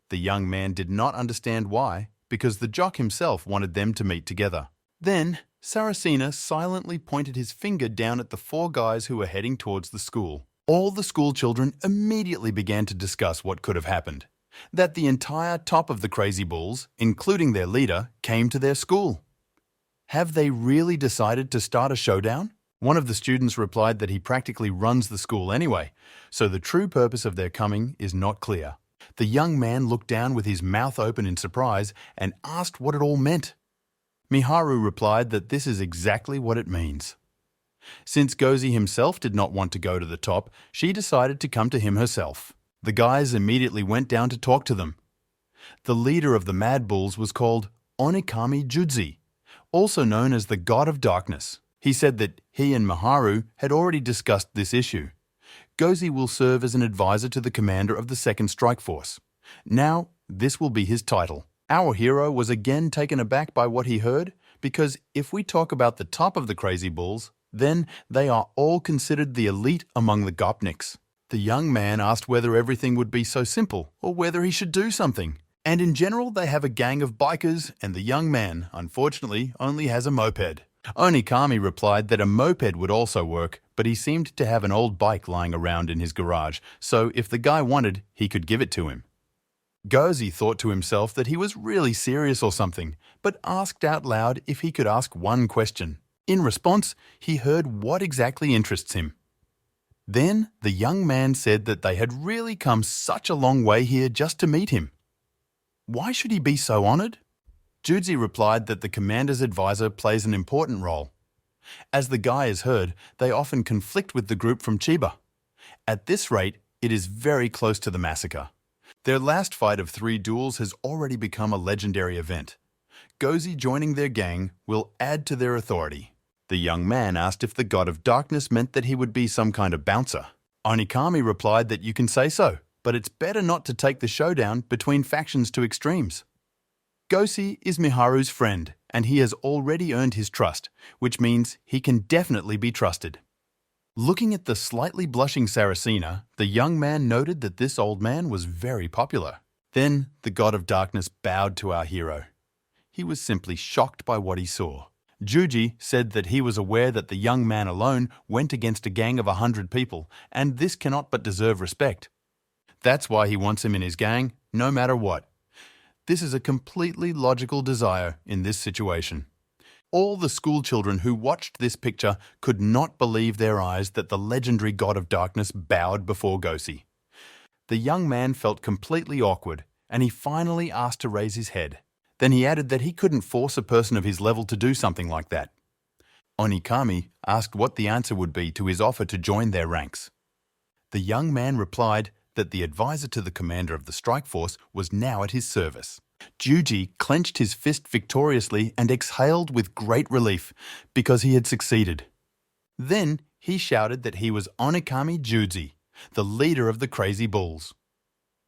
The young man did not understand why, because the jock himself wanted them to meet together. Then, Saracena silently pointed his finger down at the four guys who were heading towards the school. All the school children immediately began to discuss what could have happened. That the entire top of the Crazy Bulls, including their leader, came to their school. Have they really decided to start a showdown? One of the students replied that he practically runs the school anyway, so the true purpose of their coming is not clear. The young man looked down with his mouth open in surprise and asked what it all meant. Miharu replied that this is exactly what it means. Since Gozi himself did not want to go to the top, she decided to come to him herself. The guys immediately went down to talk to them. The leader of the Mad Bulls was called Onikami Juzi, also known as the God of Darkness. He said that he and Miharu had already discussed this issue. Gozi will serve as an advisor to the commander of the 2nd Strike Force. Now, this will be his title. Our hero was again taken aback by what he heard, because if we talk about the top of the Crazy Bulls, then they are all considered the elite among the Gopniks. The young man asked whether everything would be so simple, or whether he should do something. And in general, they have a gang of bikers, and the young man, unfortunately, only has a moped. Onikami replied that a moped would also work, but he seemed to have an old bike lying around in his garage, so if the guy wanted, he could give it to him. Gozi thought to himself that he was really serious or something, but asked out loud if he could ask one question. In response, he heard what exactly interests him. Then the young man said that they had really come such a long way here just to meet him. Why should he be so honored? Juzi replied that the commander's advisor plays an important role. As the guy has heard, they often conflict with the group from Chiba. At this rate, it is very close to the massacre. Their last fight of 3 duels has already become a legendary event. Gozi joining their gang will add to their authority. The young man asked if the God of Darkness meant that he would be some kind of bouncer. Onikami replied that you can say so, but it's better not to take the showdown between factions to extremes. Gozi is Miharu's friend, and he has already earned his trust, which means he can definitely be trusted. Looking at the slightly blushing Saracena, the young man noted that this old man was very popular. Then the God of Darkness bowed to our hero. He was simply shocked by what he saw. Juji said that he was aware that the young man alone went against a gang of 100 people, and this cannot but deserve respect. That's why he wants him in his gang, no matter what. This is a completely logical desire in this situation. All the school children who watched this picture could not believe their eyes that the legendary God of Darkness bowed before Gozi. The young man felt completely awkward, and he finally asked to raise his head. Then he added that he couldn't force a person of his level to do something like that. Onikami asked what the answer would be to his offer to join their ranks. The young man replied that the advisor to the commander of the strike force was now at his service. Juji clenched his fist victoriously and exhaled with great relief because he had succeeded. Then he shouted that he was Onikami Juji, the leader of the Crazy Bulls.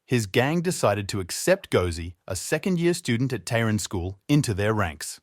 His gang decided to accept Gozi, a second-year student at Teirin School, into their ranks.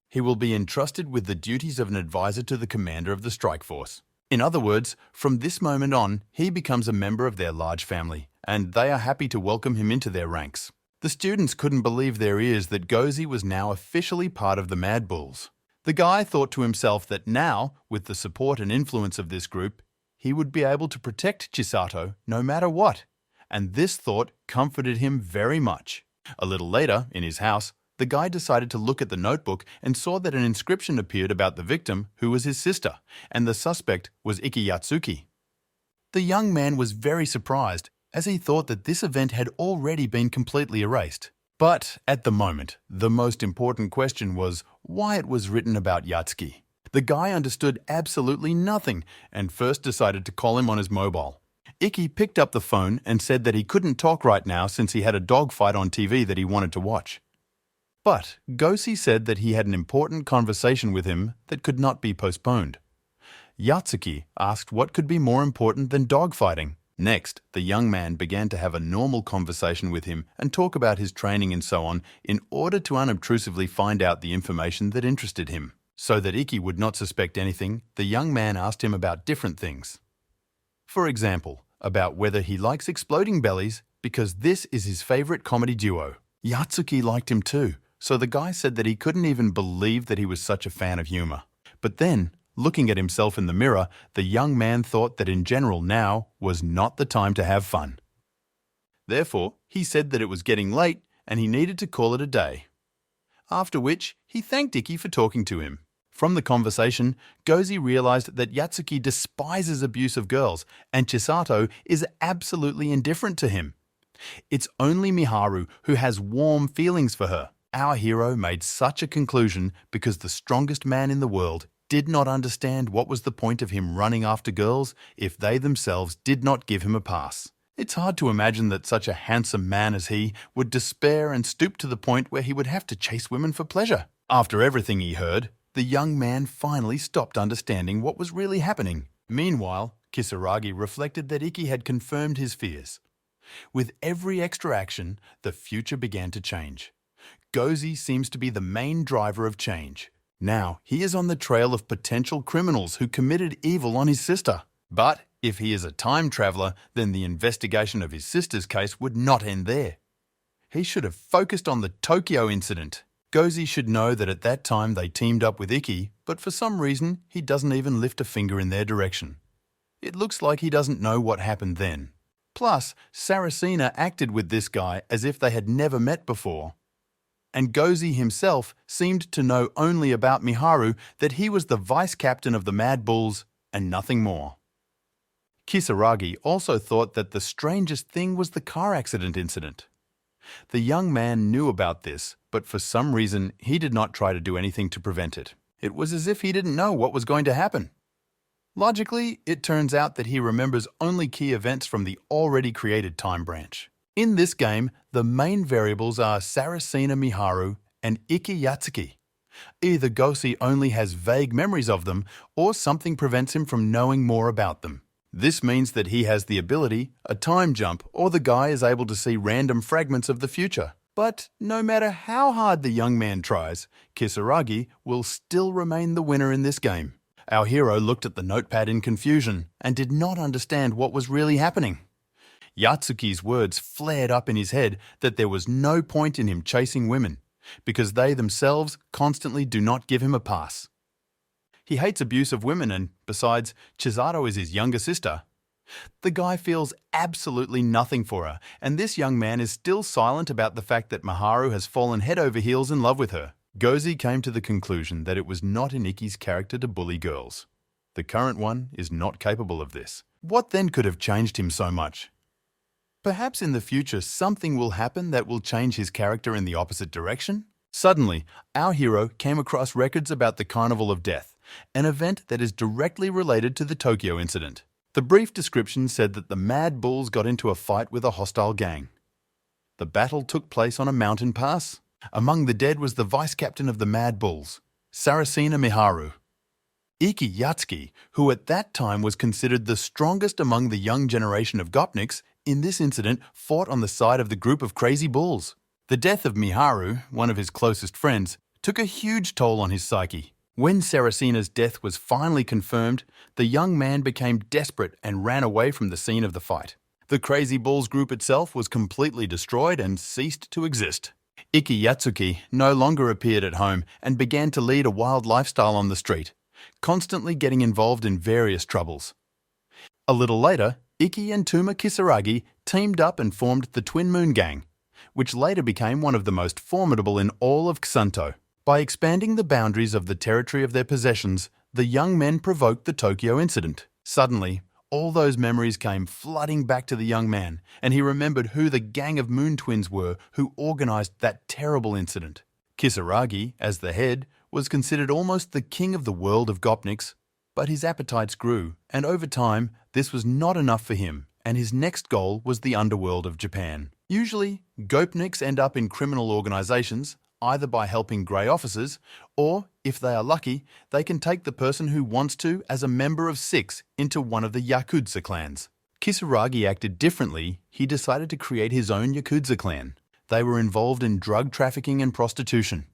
He will be entrusted with the duties of an advisor to the commander of the strike force. In other words, from this moment on, he becomes a member of their large family, and they are happy to welcome him into their ranks. The students couldn't believe their ears that Gozi was now officially part of the Mad Bulls. The guy thought to himself that now, with the support and influence of this group, he would be able to protect Chisato no matter what. And this thought comforted him very much. A little later, in his house, the guy decided to look at the notebook and saw that an inscription appeared about the victim, who was his sister, and the suspect was Iki Yatsuki. The young man was very surprised, as he thought that this event had already been completely erased. But at the moment, the most important question was why it was written about Yatsuki. The guy understood absolutely nothing and first decided to call him on his mobile. Iki picked up the phone and said that he couldn't talk right now since he had a dogfight on TV that he wanted to watch. But Gozi said that he had an important conversation with him that could not be postponed. Yatsuki asked what could be more important than dogfighting. Next, the young man began to have a normal conversation with him and talk about his training and so on in order to unobtrusively find out the information that interested him. So that Iki would not suspect anything, the young man asked him about different things. For example, about whether he likes Exploding Bellies because this is his favorite comedy duo. Yatsuki liked him too, so the guy said that he couldn't even believe that he was such a fan of humor. But then, looking at himself in the mirror, the young man thought that in general now was not the time to have fun. Therefore, he said that it was getting late and he needed to call it a day. After which, he thanked Ikki for talking to him. From the conversation, Gozi realized that Yatsuki despises abuse of girls and Chisato is absolutely indifferent to him. It's only Miharu who has warm feelings for her. Our hero made such a conclusion because the strongest man in the world did not understand what was the point of him running after girls if they themselves did not give him a pass. It's hard to imagine that such a handsome man as he would despair and stoop to the point where he would have to chase women for pleasure. After everything he heard, the young man finally stopped understanding what was really happening. Meanwhile, Kisaragi reflected that Ikki had confirmed his fears. With every extra action, the future began to change. Gozi seems to be the main driver of change. Now, he is on the trail of potential criminals who committed evil on his sister. But if he is a time traveler, then the investigation of his sister's case would not end there. He should have focused on the Tokyo incident. Gozi should know that at that time they teamed up with Ikki, but for some reason he doesn't even lift a finger in their direction. It looks like he doesn't know what happened then. Plus, Saracena acted with this guy as if they had never met before. And Gozi himself seemed to know only about Miharu that he was the vice captain of the Mad Bulls and nothing more. Kisaragi also thought that the strangest thing was the car accident incident. The young man knew about this, but for some reason he did not try to do anything to prevent it. It was as if he didn't know what was going to happen. Logically, it turns out that he remembers only key events from the already created time branch. In this game, the main variables are Saracena Miharu and Ikki Yatsuki. Either Gozi only has vague memories of them, or something prevents him from knowing more about them. This means that he has the ability, a time jump, or the guy is able to see random fragments of the future. But no matter how hard the young man tries, Kisaragi will still remain the winner in this game. Our hero looked at the notepad in confusion and did not understand what was really happening. Yatsuki's words flared up in his head that there was no point in him chasing women, because they themselves constantly do not give him a pass. He hates abuse of women and, besides, Chisato is his younger sister. The guy feels absolutely nothing for her, and this young man is still silent about the fact that Miharu has fallen head over heels in love with her. Gozi came to the conclusion that it was not in Ikki's character to bully girls. The current one is not capable of this. What then could have changed him so much? Perhaps in the future something will happen that will change his character in the opposite direction? Suddenly, our hero came across records about the Carnival of Death, an event that is directly related to the Tokyo incident. The brief description said that the Mad Bulls got into a fight with a hostile gang. The battle took place on a mountain pass. Among the dead was the vice captain of the Mad Bulls, Saracena Miharu. Ikki Yatsuki, who at that time was considered the strongest among the young generation of Gopniks, in this incident fought on the side of the group of crazy bulls. The death of Miharu, one of his closest friends, took a huge toll on his psyche. When Saracena's death was finally confirmed, the young man became desperate and ran away from the scene of the fight. The Crazy Bulls group itself was completely destroyed and ceased to exist. Ikki Yatsuki no longer appeared at home and began to lead a wild lifestyle on the street, constantly getting involved in various troubles. A little later, Ikki and Tuma Kisaragi teamed up and formed the Twin Moon Gang, which later became one of the most formidable in all of Ksanto. By expanding the boundaries of the territory of their possessions, the young men provoked the Tokyo incident. Suddenly, all those memories came flooding back to the young man, and he remembered who the gang of Moon Twins were who organized that terrible incident. Kisaragi, as the head, was considered almost the king of the world of Gopniks, but his appetites grew, and over time, this was not enough for him, and his next goal was the underworld of Japan. Usually, Gopniks end up in criminal organizations, either by helping grey officers, or, if they are lucky, they can take the person who wants to as a member of 6 into one of the Yakuza clans. Kisaragi acted differently. He decided to create his own Yakuza clan. They were involved in drug trafficking and prostitution.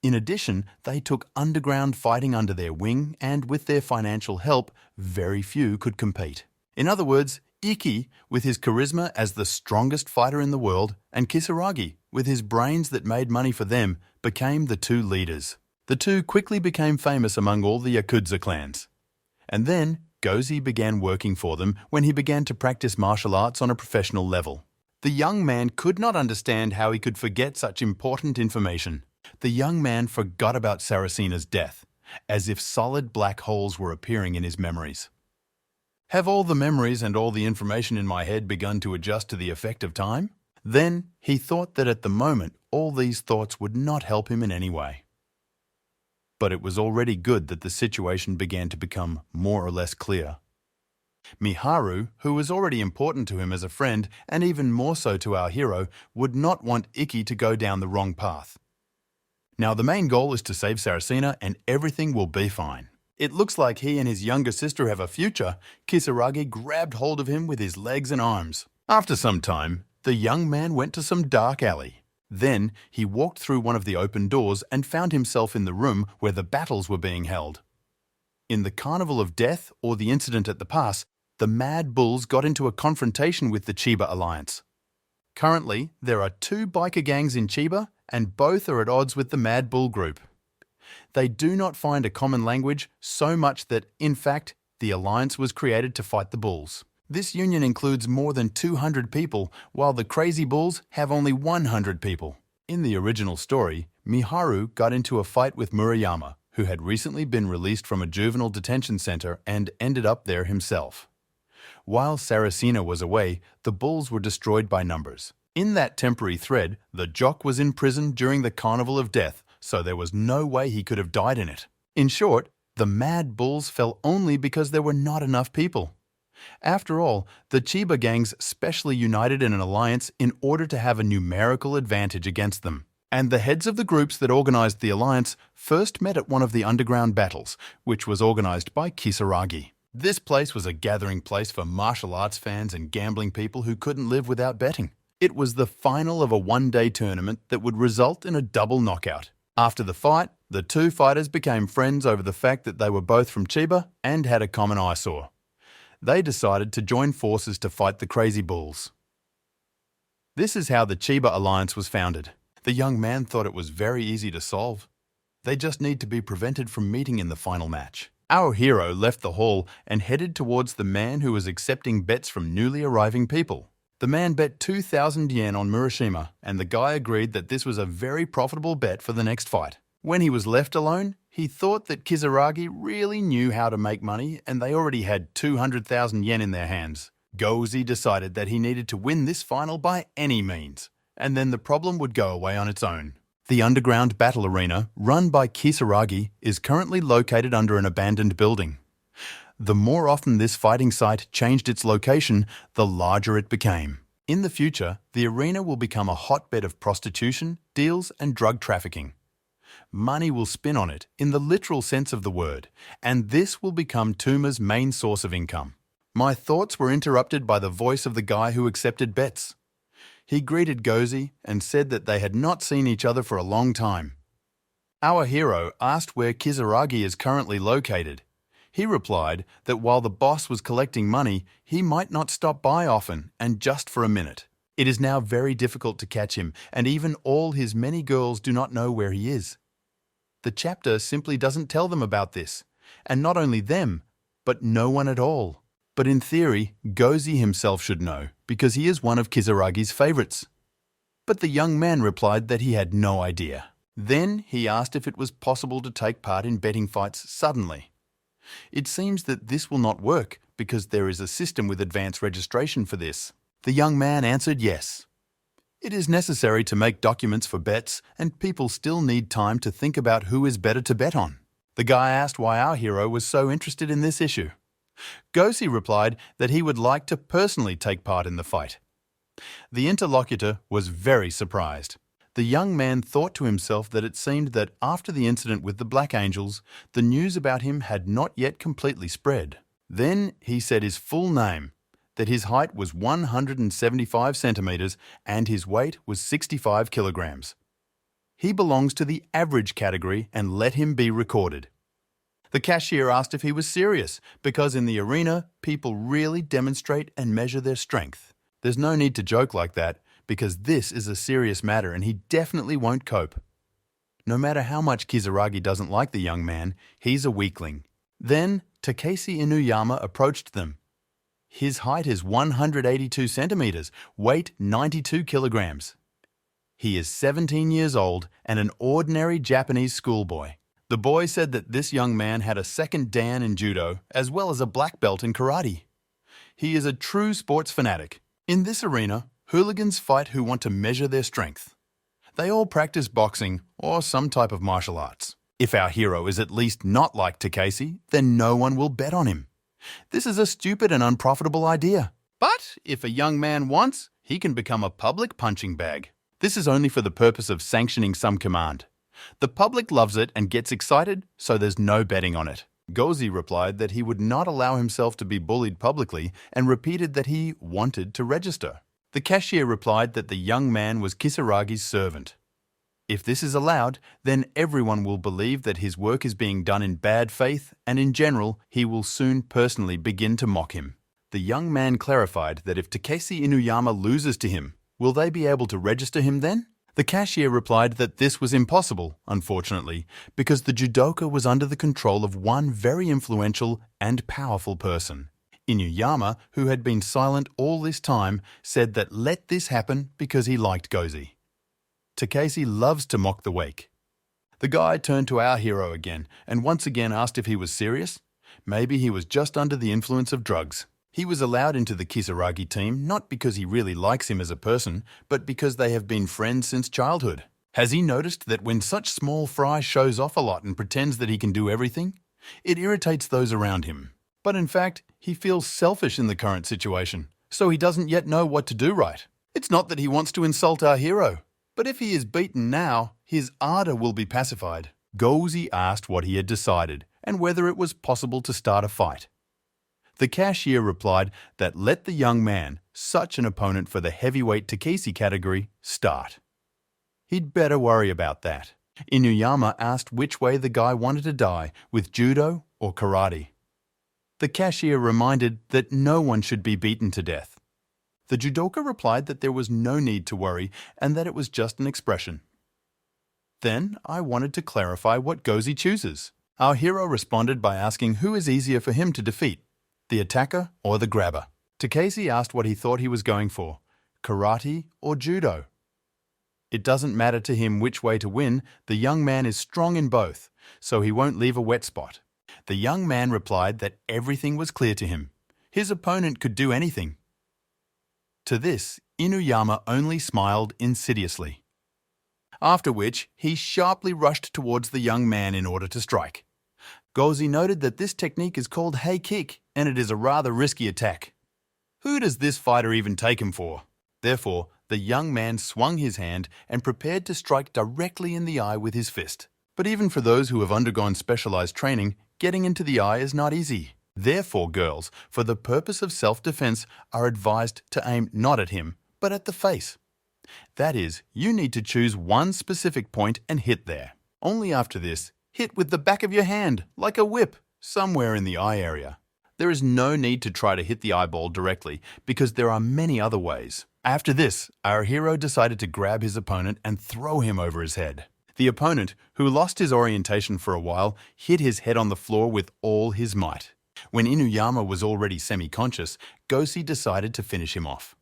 In addition, they took underground fighting under their wing, and with their financial help, very few could compete. In other words, Ikki, with his charisma as the strongest fighter in the world, and Kisaragi, with his brains that made money for them, became the two leaders. The two quickly became famous among all the Yakuza clans. And then, Gozi began working for them when he began to practice martial arts on a professional level. The young man could not understand how he could forget such important information. The young man forgot about Saracina's death, as if solid black holes were appearing in his memories. Have all the memories and all the information in my head begun to adjust to the effect of time? Then he thought that at the moment all these thoughts would not help him in any way. But it was already good that the situation began to become more or less clear. Miharu, who was already important to him as a friend and even more so to our hero, would not want Iki to go down the wrong path. Now the main goal is to save Saracina and everything will be fine. It looks like he and his younger sister have a future. Kisaragi grabbed hold of him with his legs and arms. After some time, the young man went to some dark alley. Then he walked through one of the open doors and found himself in the room where the battles were being held. In the Carnival of Death, or the incident at the pass, the Mad Bulls got into a confrontation with the Chiba Alliance. Currently, there are 2 biker gangs in Chiba, and both are at odds with the Mad Bull group. They do not find a common language, so much that, in fact, the alliance was created to fight the Bulls. This union includes more than 200 people, while the Crazy Bulls have only 100 people. In the original story, Miharu got into a fight with Murayama, who had recently been released from a juvenile detention center and ended up there himself. While Saracina was away, the Bulls were destroyed by numbers. In that temporary thread, the jock was in prison during the Carnival of Death, so there was no way he could have died in it. In short, the Mad Bulls fell only because there were not enough people. After all, the Chiba gangs specially united in an alliance in order to have a numerical advantage against them. And the heads of the groups that organized the alliance first met at one of the underground battles, which was organized by Kisaragi. This place was a gathering place for martial arts fans and gambling people who couldn't live without betting. It was the final of a one-day tournament that would result in a double knockout. After the fight, the two fighters became friends over the fact that they were both from Chiba and had a common eyesore. They decided to join forces to fight the Crazy Bulls. This is how the Chiba Alliance was founded. The young man thought it was very easy to solve. They just need to be prevented from meeting in the final match. Our hero left the hall and headed towards the man who was accepting bets from newly arriving people. The man bet 2,000 yen on Murashima, and the guy agreed that this was a very profitable bet for the next fight. When he was left alone, he thought that Kisaragi really knew how to make money and they already had 200,000 yen in their hands. Gozi decided that he needed to win this final by any means, and then the problem would go away on its own. The underground battle arena, run by Kisaragi, is currently located under an abandoned building. The more often this fighting site changed its location, the larger it became. In the future, the arena will become a hotbed of prostitution, deals, and drug trafficking. Money will spin on it, in the literal sense of the word, and this will become Tuma's main source of income. My thoughts were interrupted by the voice of the guy who accepted bets. He greeted Gozi and said that they had not seen each other for a long time. Our hero asked where Kisaragi is currently located. He replied that while the boss was collecting money, he might not stop by often and just for a minute. It is now very difficult to catch him, and even all his many girls do not know where he is. The chapter simply doesn't tell them about this, and not only them, but no one at all. But in theory, Gozi himself should know, because he is one of Kisaragi's favorites. But the young man replied that he had no idea. Then he asked if it was possible to take part in betting fights suddenly. It seems that this will not work, because there is a system with advance registration for this. The young man answered yes. It is necessary to make documents for bets, and people still need time to think about who is better to bet on. The guy asked why our hero was so interested in this issue. Gozi replied that he would like to personally take part in the fight. The interlocutor was very surprised. The young man thought to himself that it seemed that after the incident with the Black Angels, the news about him had not yet completely spread. Then he said his full name, that his height was 175 centimeters and his weight was 65 kilograms. He belongs to the average category and let him be recorded. The cashier asked if he was serious, because in the arena, people really demonstrate and measure their strength. There's no need to joke like that, because this is a serious matter and he definitely won't cope. No matter how much Kisaragi doesn't like the young man, he's a weakling. Then Takeshi Inuyama approached them. His height is 182 centimeters, weight 92 kilograms. He is 17 years old and an ordinary Japanese schoolboy. The boy said that this young man had a second dan in judo as well as a black belt in karate. He is a true sports fanatic. In this arena, hooligans fight who want to measure their strength. They all practice boxing or some type of martial arts. If our hero is at least not like Takeshi, then no one will bet on him. This is a stupid and unprofitable idea. But if a young man wants, he can become a public punching bag. This is only for the purpose of sanctioning some command. The public loves it and gets excited, so there's no betting on it. Gozi replied that he would not allow himself to be bullied publicly and repeated that he wanted to register. The cashier replied that the young man was Kisaragi's servant. If this is allowed, then everyone will believe that his work is being done in bad faith, and in general, he will soon personally begin to mock him. The young man clarified that if Takeshi Inuyama loses to him, will they be able to register him then? The cashier replied that this was impossible, unfortunately, because the judoka was under the control of one very influential and powerful person. Inuyama, who had been silent all this time, said that let this happen because he liked Gozi. Takeshi loves to mock the weak. The guy turned to our hero again and once again asked if he was serious. Maybe he was just under the influence of drugs. He was allowed into the Kisaragi team not because he really likes him as a person, but because they have been friends since childhood. Has he noticed that when such small fry shows off a lot and pretends that he can do everything, it irritates those around him? But in fact, he feels selfish in the current situation, so he doesn't yet know what to do right. It's not that he wants to insult our hero, but if he is beaten now, his ardor will be pacified. Gozi asked what he had decided and whether it was possible to start a fight. The cashier replied that let the young man, such an opponent for the heavyweight Takeshi category, start. He'd better worry about that. Inuyama asked which way the guy wanted to die, with judo or karate. The cashier reminded that no one should be beaten to death. The judoka replied that there was no need to worry and that it was just an expression. Then I wanted to clarify what Gozi chooses. Our hero responded by asking who is easier for him to defeat, the attacker or the grabber. Takeshi asked what he thought he was going for, karate or judo. It doesn't matter to him which way to win, the young man is strong in both, so he won't leave a wet spot. The young man replied that everything was clear to him. His opponent could do anything. To this, Inuyama only smiled insidiously. After which, he sharply rushed towards the young man in order to strike. Gozi noted that this technique is called hei kick, and it is a rather risky attack. Who does this fighter even take him for? Therefore, the young man swung his hand and prepared to strike directly in the eye with his fist. But even for those who have undergone specialized training, getting into the eye is not easy. Therefore, girls, for the purpose of self-defense, are advised to aim not at him, but at the face. That is, you need to choose one specific point and hit there. Only after this, hit with the back of your hand, like a whip, somewhere in the eye area. There is no need to try to hit the eyeball directly, because there are many other ways. After this, our hero decided to grab his opponent and throw him over his head. The opponent, who lost his orientation for a while, hit his head on the floor with all his might. When Inuyama was already semi-conscious, Gozi decided to finish him off.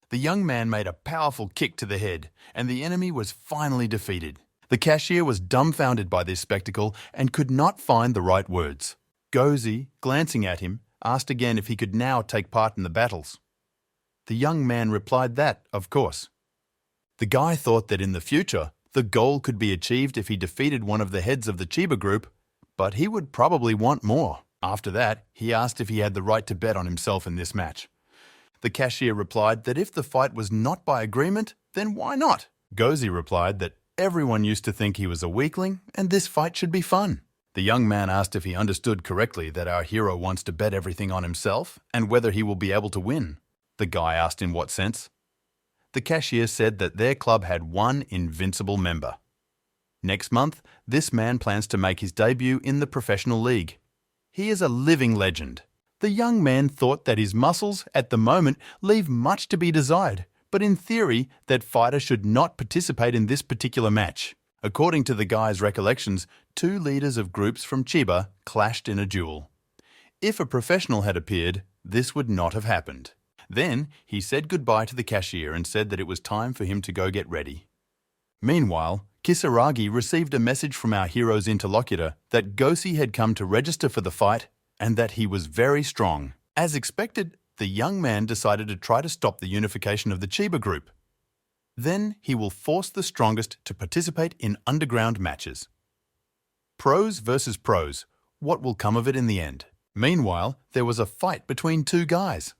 The young man made a powerful kick to the head, and the enemy was finally defeated. The cashier was dumbfounded by this spectacle and could not find the right words. Gozi, glancing at him, asked again if he could now take part in the battles. The young man replied that, of course. The guy thought that in the future, the goal could be achieved if he defeated one of the heads of the Chiba group, but he would probably want more. After that, he asked if he had the right to bet on himself in this match. The cashier replied that if the fight was not by agreement, then why not? Gozi replied that everyone used to think he was a weakling and this fight should be fun. The young man asked if he understood correctly that our hero wants to bet everything on himself and whether he will be able to win. The guy asked in what sense. The cashier said that their club had one invincible member. Next month, this man plans to make his debut in the professional league. He is a living legend. The young man thought that his muscles, at the moment, leave much to be desired, but in theory, that fighter should not participate in this particular match. According to the guy's recollections, two leaders of groups from Chiba clashed in a duel. If a professional had appeared, this would not have happened. Then he said goodbye to the cashier and said that it was time for him to go get ready. Meanwhile, Kisaragi received a message from our hero's interlocutor that Gosi had come to register for the fight and that he was very strong. As expected, the young man decided to try to stop the unification of the Chiba group. Then he will force the strongest to participate in underground matches. Pros versus pros. What will come of it in the end? Meanwhile, there was a fight between two guys.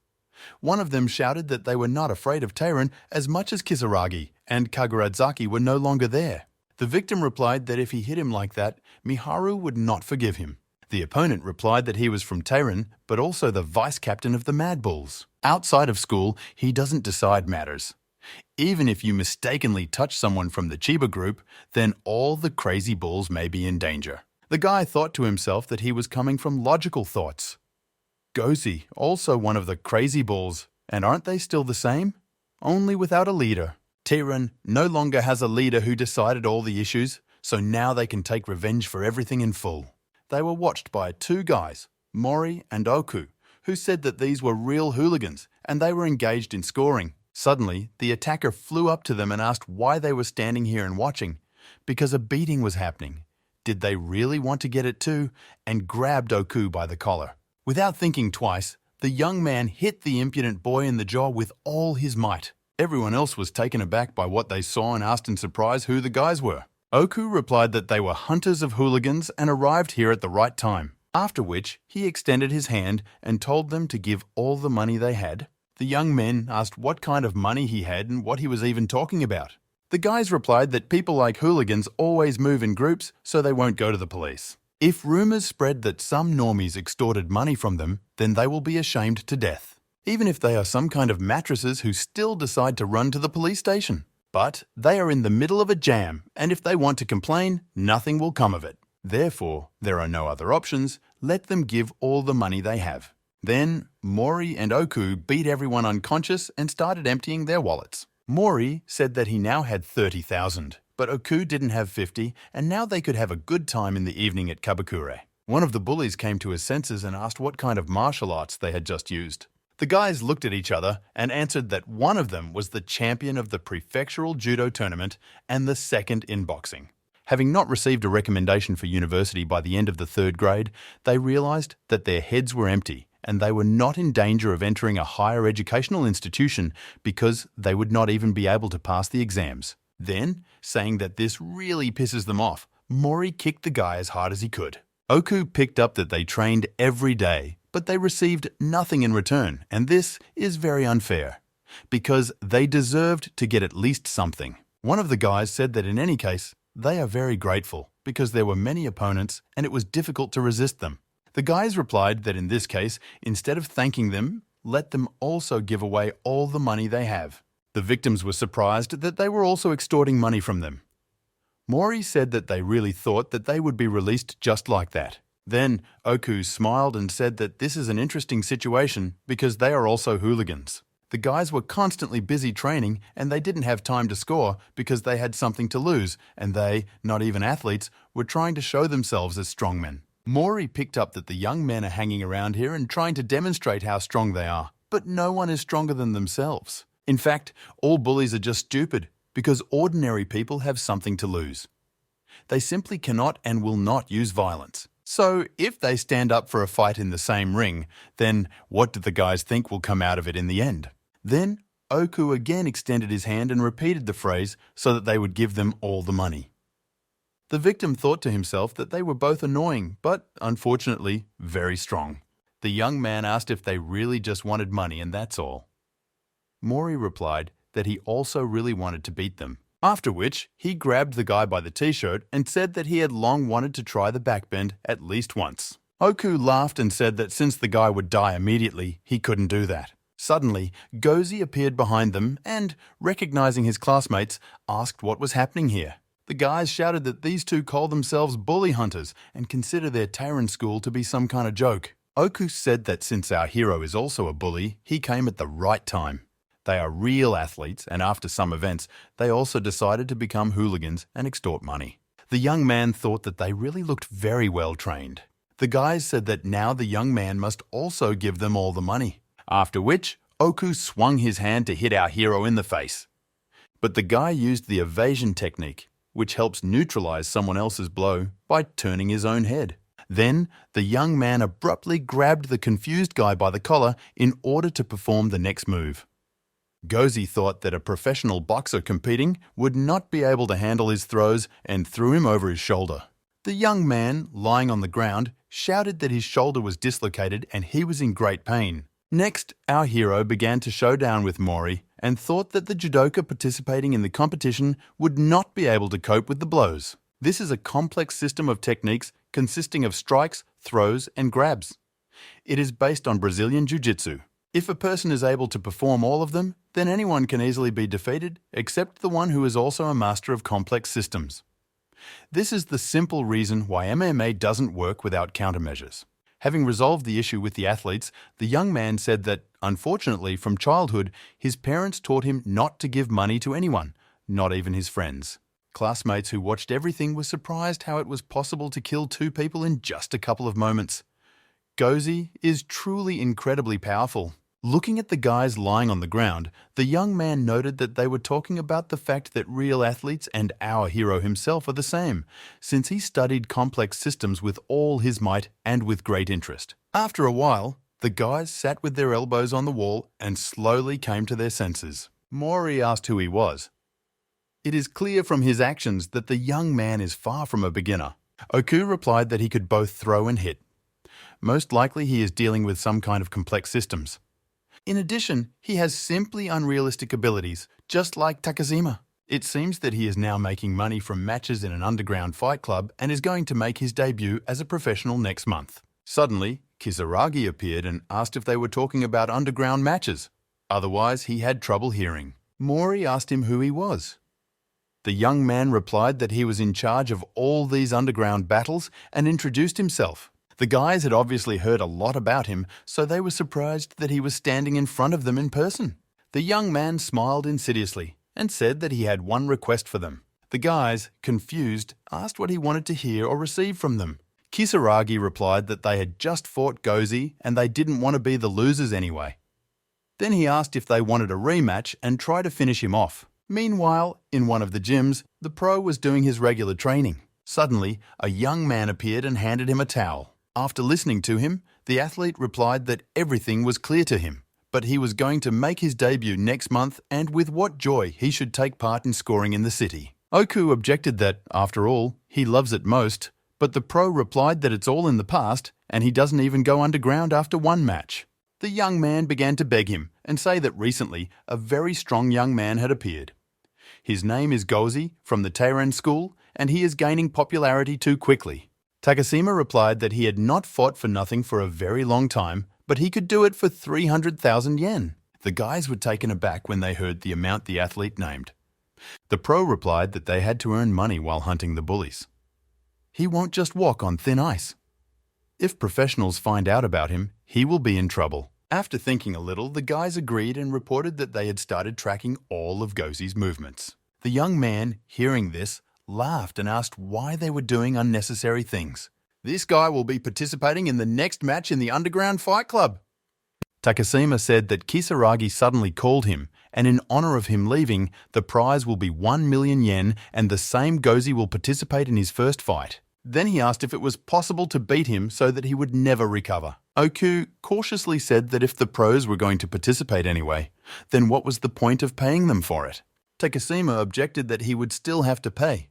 One of them shouted that they were not afraid of Teiran as much as Kisaragi, and Kaguradzaki were no longer there. The victim replied that if he hit him like that, Miharu would not forgive him. The opponent replied that he was from Teiran, but also the vice-captain of the Mad Bulls. Outside of school, he doesn't decide matters. Even if you mistakenly touch someone from the Chiba group, then all the crazy bulls may be in danger. The guy thought to himself that he was coming from logical thoughts. Gozi, also one of the crazy bulls, and aren't they still the same? Only without a leader. Teiran no longer has a leader who decided all the issues, so now they can take revenge for everything in full. They were watched by two guys, Mori and Oku, who said that these were real hooligans and they were engaged in scoring. Suddenly, the attacker flew up to them and asked why they were standing here and watching. Because a beating was happening. Did they really want to get it too? And grabbed Oku by the collar. Without thinking twice, the young man hit the impudent boy in the jaw with all his might. Everyone else was taken aback by what they saw and asked in surprise who the guys were. Oku replied that they were hunters of hooligans and arrived here at the right time. After which, he extended his hand and told them to give all the money they had. The young men asked what kind of money he had and what he was even talking about. The guys replied that people like hooligans always move in groups so they won't go to the police. If rumours spread that some normies extorted money from them, then they will be ashamed to death. Even if they are some kind of mattresses who still decide to run to the police station. But they are in the middle of a jam, and if they want to complain, nothing will come of it. Therefore, there are no other options. Let them give all the money they have. Then, Mori and Oku beat everyone unconscious and started emptying their wallets. Mori said that he now had 30,000, but Oku didn't have 50, and now they could have a good time in the evening at Kabakure. One of the bullies came to his senses and asked what kind of martial arts they had just used. The guys looked at each other and answered that one of them was the champion of the prefectural judo tournament and the second in boxing. Having not received a recommendation for university by the end of the third grade, they realized that their heads were empty and they were not in danger of entering a higher educational institution because they would not even be able to pass the exams. Then, saying that this really pisses them off, Mori kicked the guy as hard as he could. Oku picked up that they trained every day, but they received nothing in return, and this is very unfair, because they deserved to get at least something. One of the guys said that in any case, they are very grateful, because there were many opponents and it was difficult to resist them. The guys replied that in this case, instead of thanking them, let them also give away all the money they have. The victims were surprised that they were also extorting money from them. Mori said that they really thought that they would be released just like that. Then Oku smiled and said that this is an interesting situation because they are also hooligans. The guys were constantly busy training and they didn't have time to score because they had something to lose and they, not even athletes, were trying to show themselves as strongmen. Mori picked up that the young men are hanging around here and trying to demonstrate how strong they are, but no one is stronger than themselves. In fact, all bullies are just stupid because ordinary people have something to lose. They simply cannot and will not use violence. So, if they stand up for a fight in the same ring, then what do the guys think will come out of it in the end? Then, Oku again extended his hand and repeated the phrase so that they would give them all the money. The victim thought to himself that they were both annoying, but, unfortunately, very strong. The young man asked if they really just wanted money and that's all. Mori replied that he also really wanted to beat them. After which, he grabbed the guy by the t-shirt and said that he had long wanted to try the backbend at least once. Oku laughed and said that since the guy would die immediately, he couldn't do that. Suddenly, Gozi appeared behind them and, recognizing his classmates, asked what was happening here. The guys shouted that these two call themselves bully hunters and consider their Teiran school to be some kind of joke. Oku said that since our hero is also a bully, he came at the right time. They are real athletes, and after some events, they also decided to become hooligans and extort money. The young man thought that they really looked very well trained. The guys said that now the young man must also give them all the money. After which, Oku swung his hand to hit our hero in the face. But the guy used the evasion technique, which helps neutralize someone else's blow by turning his own head. Then, the young man abruptly grabbed the confused guy by the collar in order to perform the next move. Gozi thought that a professional boxer competing would not be able to handle his throws and threw him over his shoulder. The young man, lying on the ground, shouted that his shoulder was dislocated and he was in great pain. Next, our hero began to show down with Mori and thought that the judoka participating in the competition would not be able to cope with the blows. This is a complex system of techniques consisting of strikes, throws, and grabs. It is based on Brazilian Jiu-Jitsu. If a person is able to perform all of them, then anyone can easily be defeated, except the one who is also a master of complex systems. This is the simple reason why MMA doesn't work without countermeasures. Having resolved the issue with the athletes, the young man said that, unfortunately, from childhood, his parents taught him not to give money to anyone, not even his friends. Classmates who watched everything were surprised how it was possible to kill 2 people in just a couple of moments. Gozi is truly incredibly powerful. Looking at the guys lying on the ground, the young man noted that they were talking about the fact that real athletes and our hero himself are the same, since he studied complex systems with all his might and with great interest. After a while, the guys sat with their elbows on the wall and slowly came to their senses. Mori asked who he was. It is clear from his actions that the young man is far from a beginner. Oku replied that he could both throw and hit. Most likely he is dealing with some kind of complex systems. In addition, he has simply unrealistic abilities, just like Takazima. It seems that he is now making money from matches in an underground fight club and is going to make his debut as a professional next month. Suddenly, Kisaragi appeared and asked if they were talking about underground matches. Otherwise, he had trouble hearing. Mori asked him who he was. The young man replied that he was in charge of all these underground battles and introduced himself. The guys had obviously heard a lot about him, so they were surprised that he was standing in front of them in person. The young man smiled insidiously and said that he had one request for them. The guys, confused, asked what he wanted to hear or receive from them. Kisaragi replied that they had just fought Gozi and they didn't want to be the losers anyway. Then he asked if they wanted a rematch and try to finish him off. Meanwhile, in one of the gyms, the pro was doing his regular training. Suddenly, a young man appeared and handed him a towel. After listening to him, the athlete replied that everything was clear to him, but he was going to make his debut next month and with what joy he should take part in scoring in the city. Oku objected that, after all, he loves it most, but the pro replied that it's all in the past and he doesn't even go underground after one match. The young man began to beg him and say that recently a very strong young man had appeared. His name is Gozi from the Teiren school and he is gaining popularity too quickly. Takashima replied that he had not fought for nothing for a very long time, but he could do it for 300,000 yen. The guys were taken aback when they heard the amount the athlete named. The pro replied that they had to earn money while hunting the bullies. He won't just walk on thin ice. If professionals find out about him, he will be in trouble. After thinking a little, the guys agreed and reported that they had started tracking all of Gozi's movements. The young man, hearing this, laughed and asked why they were doing unnecessary things. This guy will be participating in the next match in the underground fight club. Takashima said that Kisaragi suddenly called him, and in honor of him leaving, the prize will be 1 million yen and the same Gozi will participate in his first fight. Then he asked if it was possible to beat him so that he would never recover. Oku cautiously said that if the pros were going to participate anyway, then what was the point of paying them for it? Takashima objected that he would still have to pay.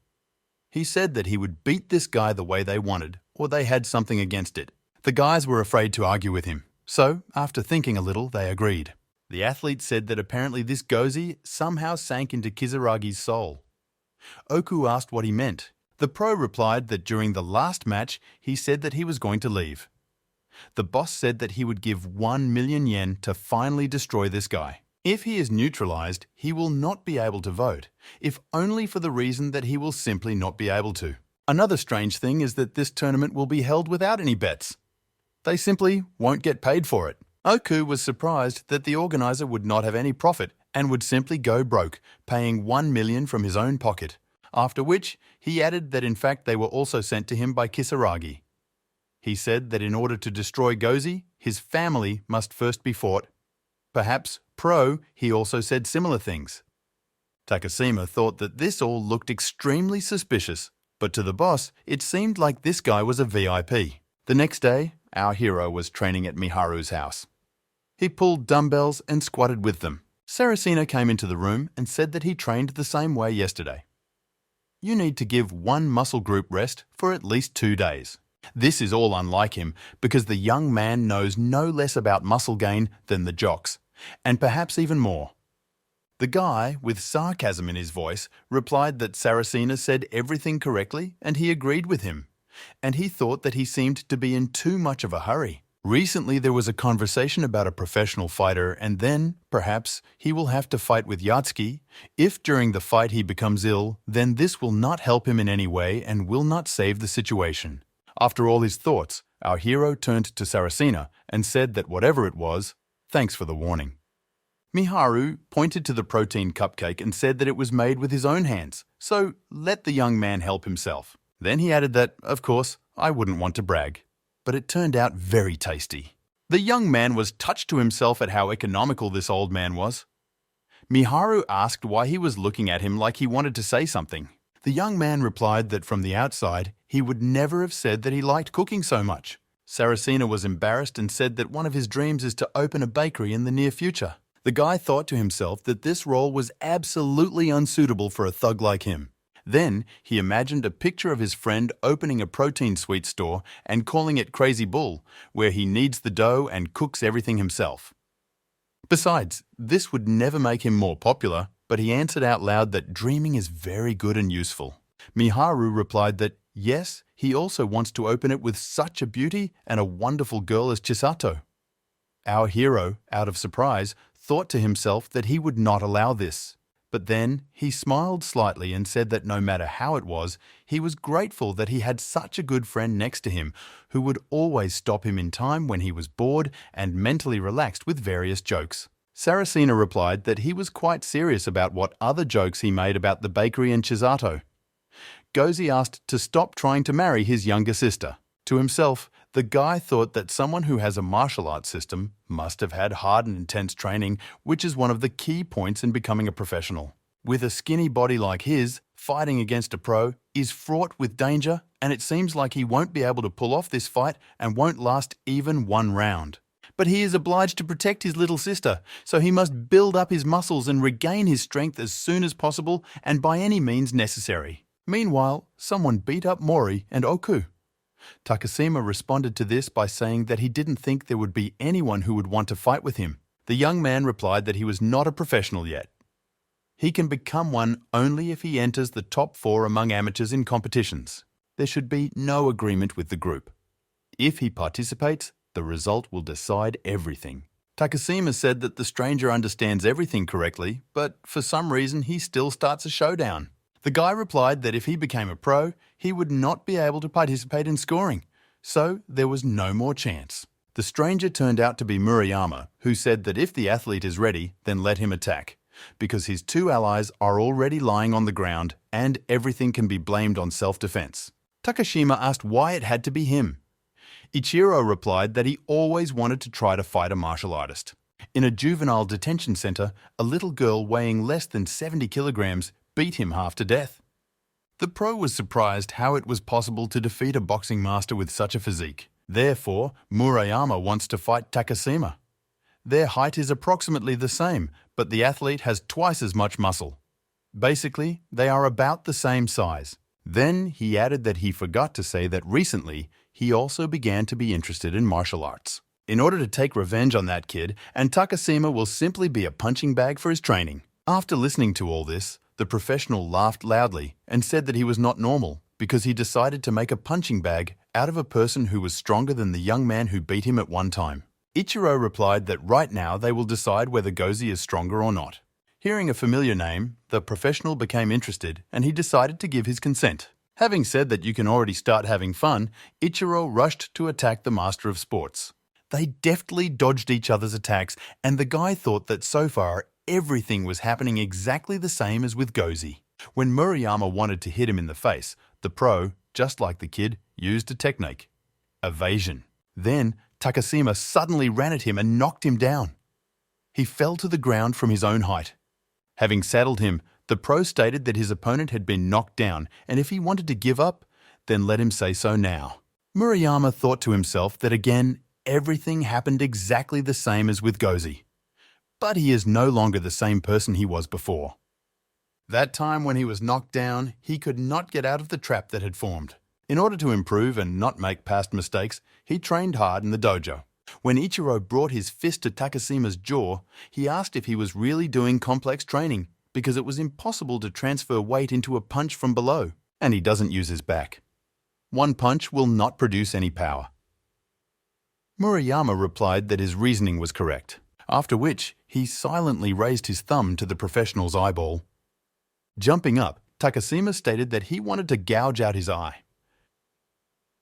He said that he would beat this guy the way they wanted, or they had something against it. The guys were afraid to argue with him, so after thinking a little, they agreed. The athlete said that apparently this Gozi somehow sank into Kisaragi's soul. Oku asked what he meant. The pro replied that during the last match, he said that he was going to leave. The boss said that he would give 1 million yen to finally destroy this guy. If he is neutralized, he will not be able to vote, if only for the reason that he will simply not be able to. Another strange thing is that this tournament will be held without any bets. They simply won't get paid for it. Oku was surprised that the organizer would not have any profit and would simply go broke, paying 1 million from his own pocket, after which he added that in fact they were also sent to him by Kisaragi. He said that in order to destroy Gozi, his family must first be fought. Perhaps he also said similar things. Takashima thought that this all looked extremely suspicious, but to the boss, it seemed like this guy was a VIP. The next day, our hero was training at Miharu's house. He pulled dumbbells and squatted with them. Saracena came into the room and said that he trained the same way yesterday. You need to give one muscle group rest for at least 2 days. This is all unlike him because the young man knows no less about muscle gain than the jocks, and perhaps even more. The guy, with sarcasm in his voice, replied that Saracena said everything correctly and he agreed with him, and he thought that he seemed to be in too much of a hurry. Recently there was a conversation about a professional fighter and then, perhaps, he will have to fight with Yatsuki. If during the fight he becomes ill, then this will not help him in any way and will not save the situation. After all his thoughts, our hero turned to Saracena and said that whatever it was, thanks for the warning. Miharu pointed to the protein cupcake and said that it was made with his own hands, so let the young man help himself. Then he added that, of course, I wouldn't want to brag, but it turned out very tasty. The young man was touched to himself at how economical this old man was. Miharu asked why he was looking at him like he wanted to say something. The young man replied that from the outside, he would never have said that he liked cooking so much. Saracena was embarrassed and said that one of his dreams is to open a bakery in the near future. The guy thought to himself that this role was absolutely unsuitable for a thug like him. Then he imagined a picture of his friend opening a protein sweet store and calling it Crazy Bull, where he kneads the dough and cooks everything himself. Besides, this would never make him more popular, but he answered out loud that dreaming is very good and useful. Miharu replied that yes, he also wants to open it with such a beauty and a wonderful girl as Chisato. Our hero, out of surprise, thought to himself that he would not allow this. But then he smiled slightly and said that no matter how it was, he was grateful that he had such a good friend next to him who would always stop him in time when he was bored and mentally relaxed with various jokes. Saracena replied that he was quite serious about what other jokes he made about the bakery and Chisato. Gozi asked to stop trying to marry his younger sister. To himself, the guy thought that someone who has a martial arts system must have had hard and intense training, which is one of the key points in becoming a professional. With a skinny body like his, fighting against a pro is fraught with danger, and it seems like he won't be able to pull off this fight and won't last even 1 round. But he is obliged to protect his little sister, so he must build up his muscles and regain his strength as soon as possible and by any means necessary. Meanwhile, someone beat up Mori and Oku. Takashima responded to this by saying that he didn't think there would be anyone who would want to fight with him. The young man replied that he was not a professional yet. He can become one only if he enters the top 4 among amateurs in competitions. There should be no agreement with the group. If he participates, the result will decide everything. Takashima said that the stranger understands everything correctly, but for some reason he still starts a showdown. The guy replied that if he became a pro, he would not be able to participate in scoring, so there was no more chance. The stranger turned out to be Murayama, who said that if the athlete is ready, then let him attack, because his 2 allies are already lying on the ground and everything can be blamed on self-defense. Takashima asked why it had to be him. Ichiro replied that he always wanted to try to fight a martial artist. In a juvenile detention center, a little girl weighing less than 70 kilograms beat him half to death. The pro was surprised how it was possible to defeat a boxing master with such a physique. Therefore, Murayama wants to fight Takashima. Their height is approximately the same, but the athlete has twice as much muscle. Basically, they are about the same size. Then he added that he forgot to say that recently, he also began to be interested in martial arts. In order to take revenge on that kid, and Takashima will simply be a punching bag for his training. After listening to all this, the professional laughed loudly and said that he was not normal because he decided to make a punching bag out of a person who was stronger than the young man who beat him at one time. Ichiro replied that right now they will decide whether Gozi is stronger or not. Hearing a familiar name, the professional became interested and he decided to give his consent. Having said that you can already start having fun, Ichiro rushed to attack the master of sports. They deftly dodged each other's attacks and the guy thought that so far everything was happening exactly the same as with Gozi. When Murayama wanted to hit him in the face, the pro, just like the kid, used a technique: evasion. Then Takashima suddenly ran at him and knocked him down. He fell to the ground from his own height. Having saddled him, the pro stated that his opponent had been knocked down, and if he wanted to give up, then let him say so now. Murayama thought to himself that again, everything happened exactly the same as with Gozi. But he is no longer the same person he was before. That time when he was knocked down, he could not get out of the trap that had formed. In order to improve and not make past mistakes, he trained hard in the dojo. When Ichiro brought his fist to Takashima's jaw, he asked if he was really doing complex training, because it was impossible to transfer weight into a punch from below, and he doesn't use his back. One punch will not produce any power. Murayama replied that his reasoning was correct, after which he silently raised his thumb to the professional's eyeball. Jumping up, Takashima stated that he wanted to gouge out his eye.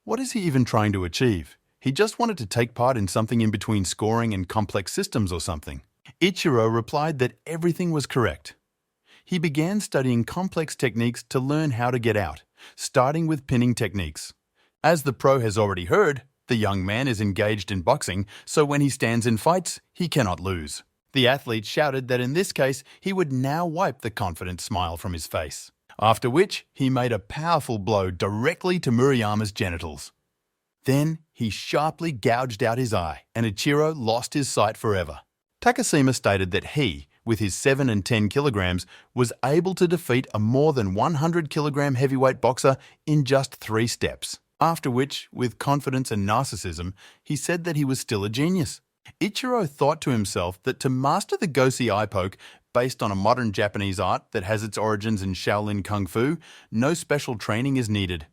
What is he even trying to achieve? He just wanted to take part in something in between scoring and complex systems or something. Ichiro replied that everything was correct. He began studying complex techniques to learn how to get out, starting with pinning techniques. As the pro has already heard, the young man is engaged in boxing, so when he stands in fights, he cannot lose. The athlete shouted that in this case, he would now wipe the confident smile from his face, after which he made a powerful blow directly to Murayama's genitals. Then he sharply gouged out his eye, and Ichiro lost his sight forever. Takashima stated that he, with his 7 and 10 kilograms, was able to defeat a more than 100 kilogram heavyweight boxer in just 3 steps. After which, with confidence and narcissism, he said that he was still a genius. Ichiro thought to himself that to master the Gosi eye poke, based on a modern Japanese art that has its origins in Shaolin Kung Fu, no special training is needed.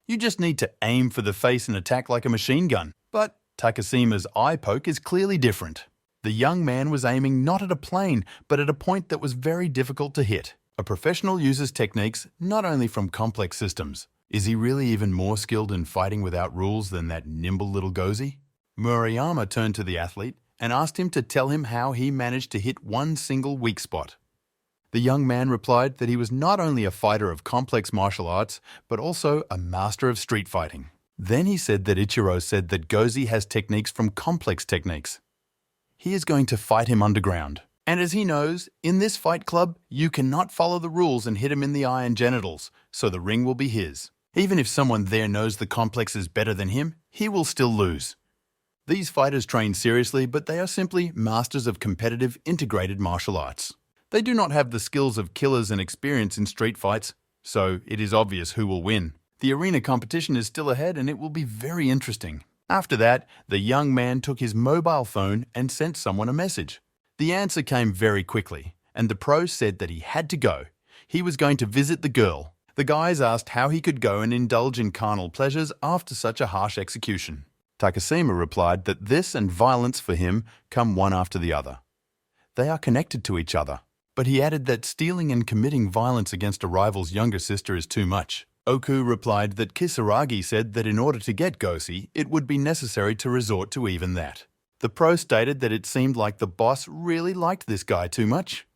You just need to aim for the face and attack like a machine gun. But Takashima's eye poke is clearly different. The young man was aiming not at a plane, but at a point that was very difficult to hit. A professional uses techniques not only from complex systems. Is he really even more skilled in fighting without rules than that nimble little Gozi? Murayama turned to the athlete and asked him to tell him how he managed to hit one single weak spot. The young man replied that he was not only a fighter of complex martial arts, but also a master of street fighting. Then he said that Ichiro said that Gozi has techniques from complex techniques. He is going to fight him underground. And as he knows, in this fight club, you cannot follow the rules and hit him in the eye and genitals, so the ring will be his. Even if someone there knows the complex is better than him, he will still lose. These fighters train seriously, but they are simply masters of competitive, integrated martial arts. They do not have the skills of killers and experience in street fights, so it is obvious who will win. The arena competition is still ahead and it will be very interesting. After that, the young man took his mobile phone and sent someone a message. The answer came very quickly, and the pro said that he had to go. He was going to visit the girl. The guys asked how he could go and indulge in carnal pleasures after such a harsh execution. Takashima replied that this and violence for him come one after the other. They are connected to each other. But he added that stealing and committing violence against a rival's younger sister is too much. Oku replied that Kisaragi said that in order to get Gosi, it would be necessary to resort to even that. The pro stated that it seemed like the boss really liked this guy too much.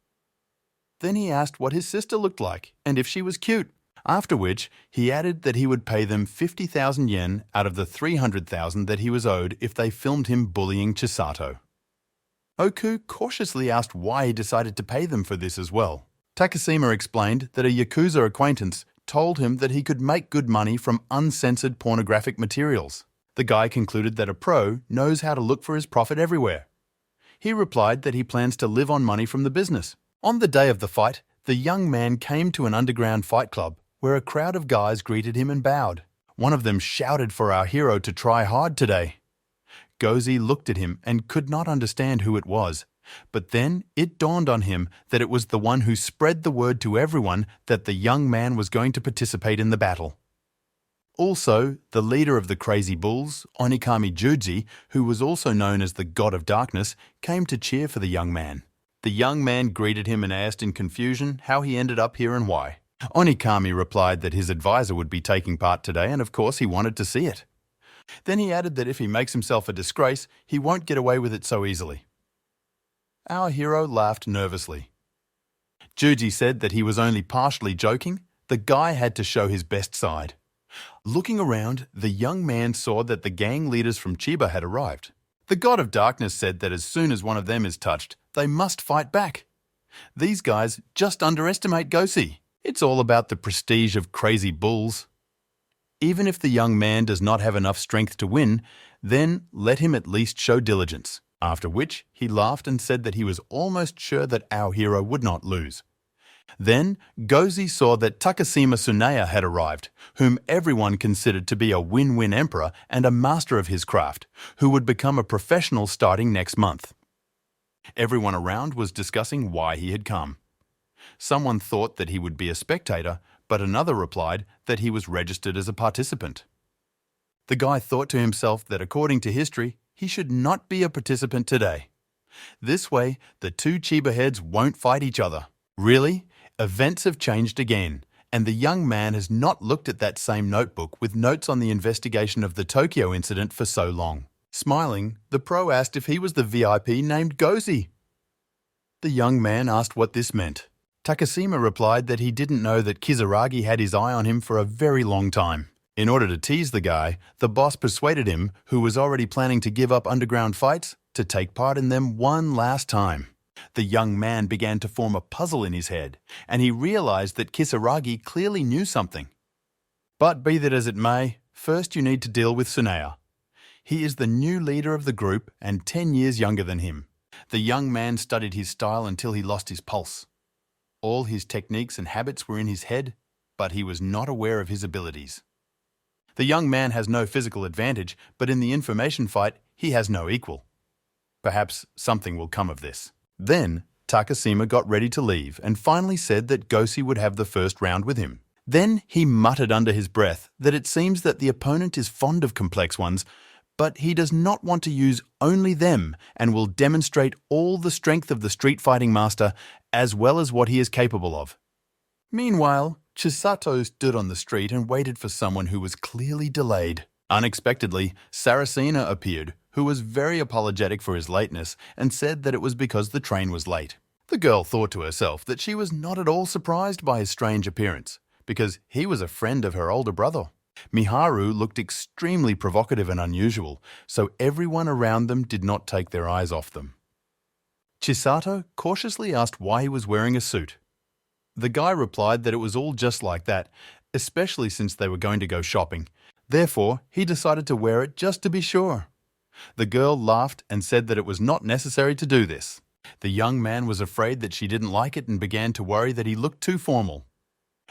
Then he asked what his sister looked like and if she was cute, after which he added that he would pay them 50,000 yen out of the 300,000 that he was owed if they filmed him bullying Chisato. Oku cautiously asked why he decided to pay them for this as well. Takashima explained that a Yakuza acquaintance told him that he could make good money from uncensored pornographic materials. The guy concluded that a pro knows how to look for his profit everywhere. He replied that he plans to live on money from the business. On the day of the fight, the young man came to an underground fight club where a crowd of guys greeted him and bowed. One of them shouted for our hero to try hard today. Gozi looked at him and could not understand who it was, but then it dawned on him that it was the one who spread the word to everyone that the young man was going to participate in the battle. Also, the leader of the Crazy Bulls, Onikami Juji, who was also known as the God of Darkness, came to cheer for the young man. The young man greeted him and asked in confusion how he ended up here and why. Onikami replied that his advisor would be taking part today and of course he wanted to see it. Then he added that if he makes himself a disgrace, he won't get away with it so easily. Our hero laughed nervously. Juji said that he was only partially joking. The guy had to show his best side. Looking around, the young man saw that the gang leaders from Chiba had arrived. The god of darkness said that as soon as one of them is touched, they must fight back. These guys just underestimate Gosi. It's all about the prestige of crazy bulls. Even if the young man does not have enough strength to win, then let him at least show diligence. After which, he laughed and said that he was almost sure that our hero would not lose. Then, Gozi saw that Takashima Tsuneya had arrived, whom everyone considered to be a win-win emperor and a master of his craft, who would become a professional starting next month. Everyone around was discussing why he had come. Someone thought that he would be a spectator, but another replied that he was registered as a participant. The guy thought to himself that according to history, he should not be a participant today. This way, the two Chiba heads won't fight each other. Really? Events have changed again, and the young man has not looked at that same notebook with notes on the investigation of the Tokyo incident for so long. Smiling, the pro asked if he was the VIP named Gozi. The young man asked what this meant. Takashima replied that he didn't know that Kizaragi had his eye on him for a very long time. In order to tease the guy, the boss persuaded him, who was already planning to give up underground fights, to take part in them one last time. The young man began to form a puzzle in his head, and he realized that Kisaragi clearly knew something. But be that as it may, first you need to deal with Tsuneya. He is the new leader of the group and 10 years younger than him. The young man studied his style until he lost his pulse. All his techniques and habits were in his head, but he was not aware of his abilities. The young man has no physical advantage, but in the information fight, he has no equal. Perhaps something will come of this. Then, Takashima got ready to leave and finally said that Gosi would have the first round with him. Then he muttered under his breath that it seems that the opponent is fond of complex ones, but he does not want to use only them and will demonstrate all the strength of the street fighting master as well as what he is capable of. Meanwhile, Chisato stood on the street and waited for someone who was clearly delayed. Unexpectedly, Saracena appeared, who was very apologetic for his lateness and said that it was because the train was late. The girl thought to herself that she was not at all surprised by his strange appearance, because he was a friend of her older brother. Miharu looked extremely provocative and unusual, so everyone around them did not take their eyes off them. Chisato cautiously asked why he was wearing a suit. The guy replied that it was all just like that, especially since they were going to go shopping. Therefore, he decided to wear it just to be sure. The girl laughed and said that it was not necessary to do this. The young man was afraid that she didn't like it and began to worry that he looked too formal.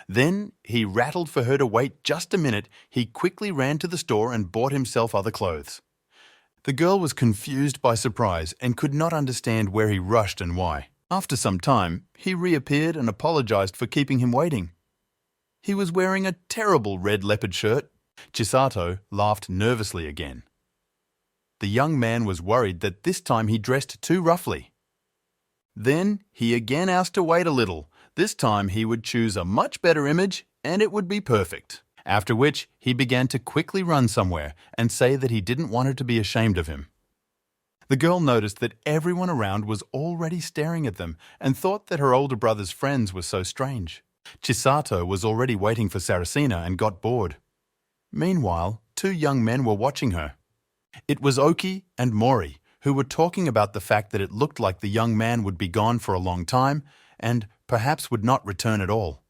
Then he rattled for her to wait just a minute. He quickly ran to the store and bought himself other clothes. The girl was confused by surprise and could not understand where he rushed and why. After some time, he reappeared and apologized for keeping him waiting. He was wearing a terrible red leopard shirt. Chisato laughed nervously again. The young man was worried that this time he dressed too roughly. Then he again asked to wait a little. This time he would choose a much better image and it would be perfect. After which he began to quickly run somewhere and say that he didn't want her to be ashamed of him. The girl noticed that everyone around was already staring at them and thought that her older brother's friends were so strange. Chisato was already waiting for Saracena and got bored. Meanwhile, two young men were watching her. It was Oki and Mori, who were talking about the fact that it looked like the young man would be gone for a long time and perhaps would not return at all.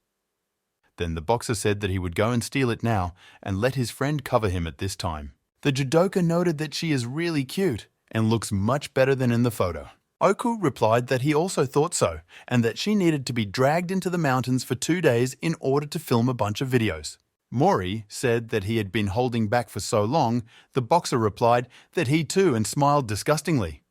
Then the boxer said that he would go and steal it now and let his friend cover him at this time. The judoka noted that she is really cute and looks much better than in the photo. Oku replied that he also thought so and that she needed to be dragged into the mountains for 2 days in order to film a bunch of videos. Mori said that he had been holding back for so long. The boxer replied that he too and smiled disgustingly.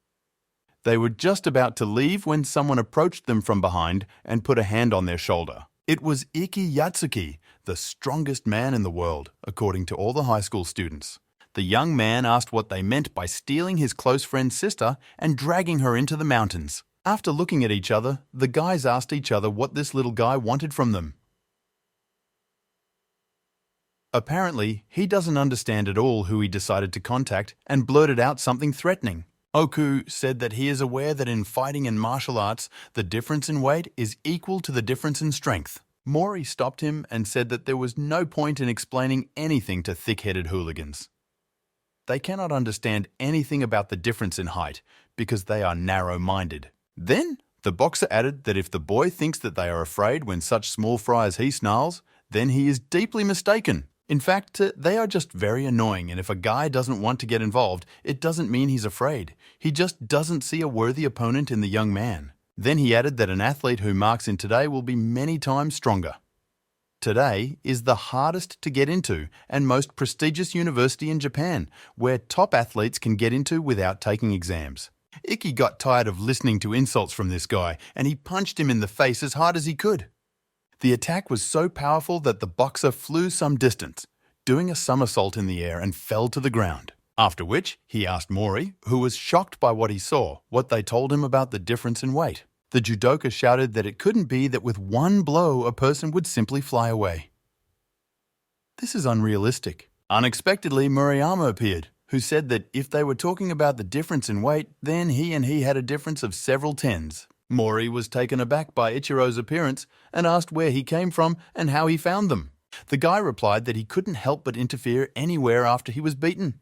They were just about to leave when someone approached them from behind and put a hand on their shoulder. It was Iki Yatsuki, the strongest man in the world, according to all the high school students. The young man asked what they meant by stealing his close friend's sister and dragging her into the mountains. After looking at each other, the guys asked each other what this little guy wanted from them. Apparently, he doesn't understand at all who he decided to contact and blurted out something threatening. Oku said that he is aware that in fighting and martial arts, the difference in weight is equal to the difference in strength. Mori stopped him and said that there was no point in explaining anything to thick-headed hooligans. They cannot understand anything about the difference in height because they are narrow-minded. Then, the boxer added that if the boy thinks that they are afraid when such small fry as he snarls, then he is deeply mistaken. In fact, they are just very annoying, and if a guy doesn't want to get involved, it doesn't mean he's afraid. He just doesn't see a worthy opponent in the young man. Then he added that an athlete who marks in today will be many times stronger. Today is the hardest to get into and most prestigious university in Japan, where top athletes can get into without taking exams. Iki got tired of listening to insults from this guy, and he punched him in the face as hard as he could. The attack was so powerful that the boxer flew some distance, doing a somersault in the air and fell to the ground. After which, he asked Mori, who was shocked by what he saw, what they told him about the difference in weight. The judoka shouted that it couldn't be that with one blow a person would simply fly away. This is unrealistic. Unexpectedly, Murayama appeared, who said that if they were talking about the difference in weight, then he had a difference of several tens. Mori was taken aback by Ichiro's appearance and asked where he came from and how he found them. The guy replied that he couldn't help but interfere anywhere after he was beaten.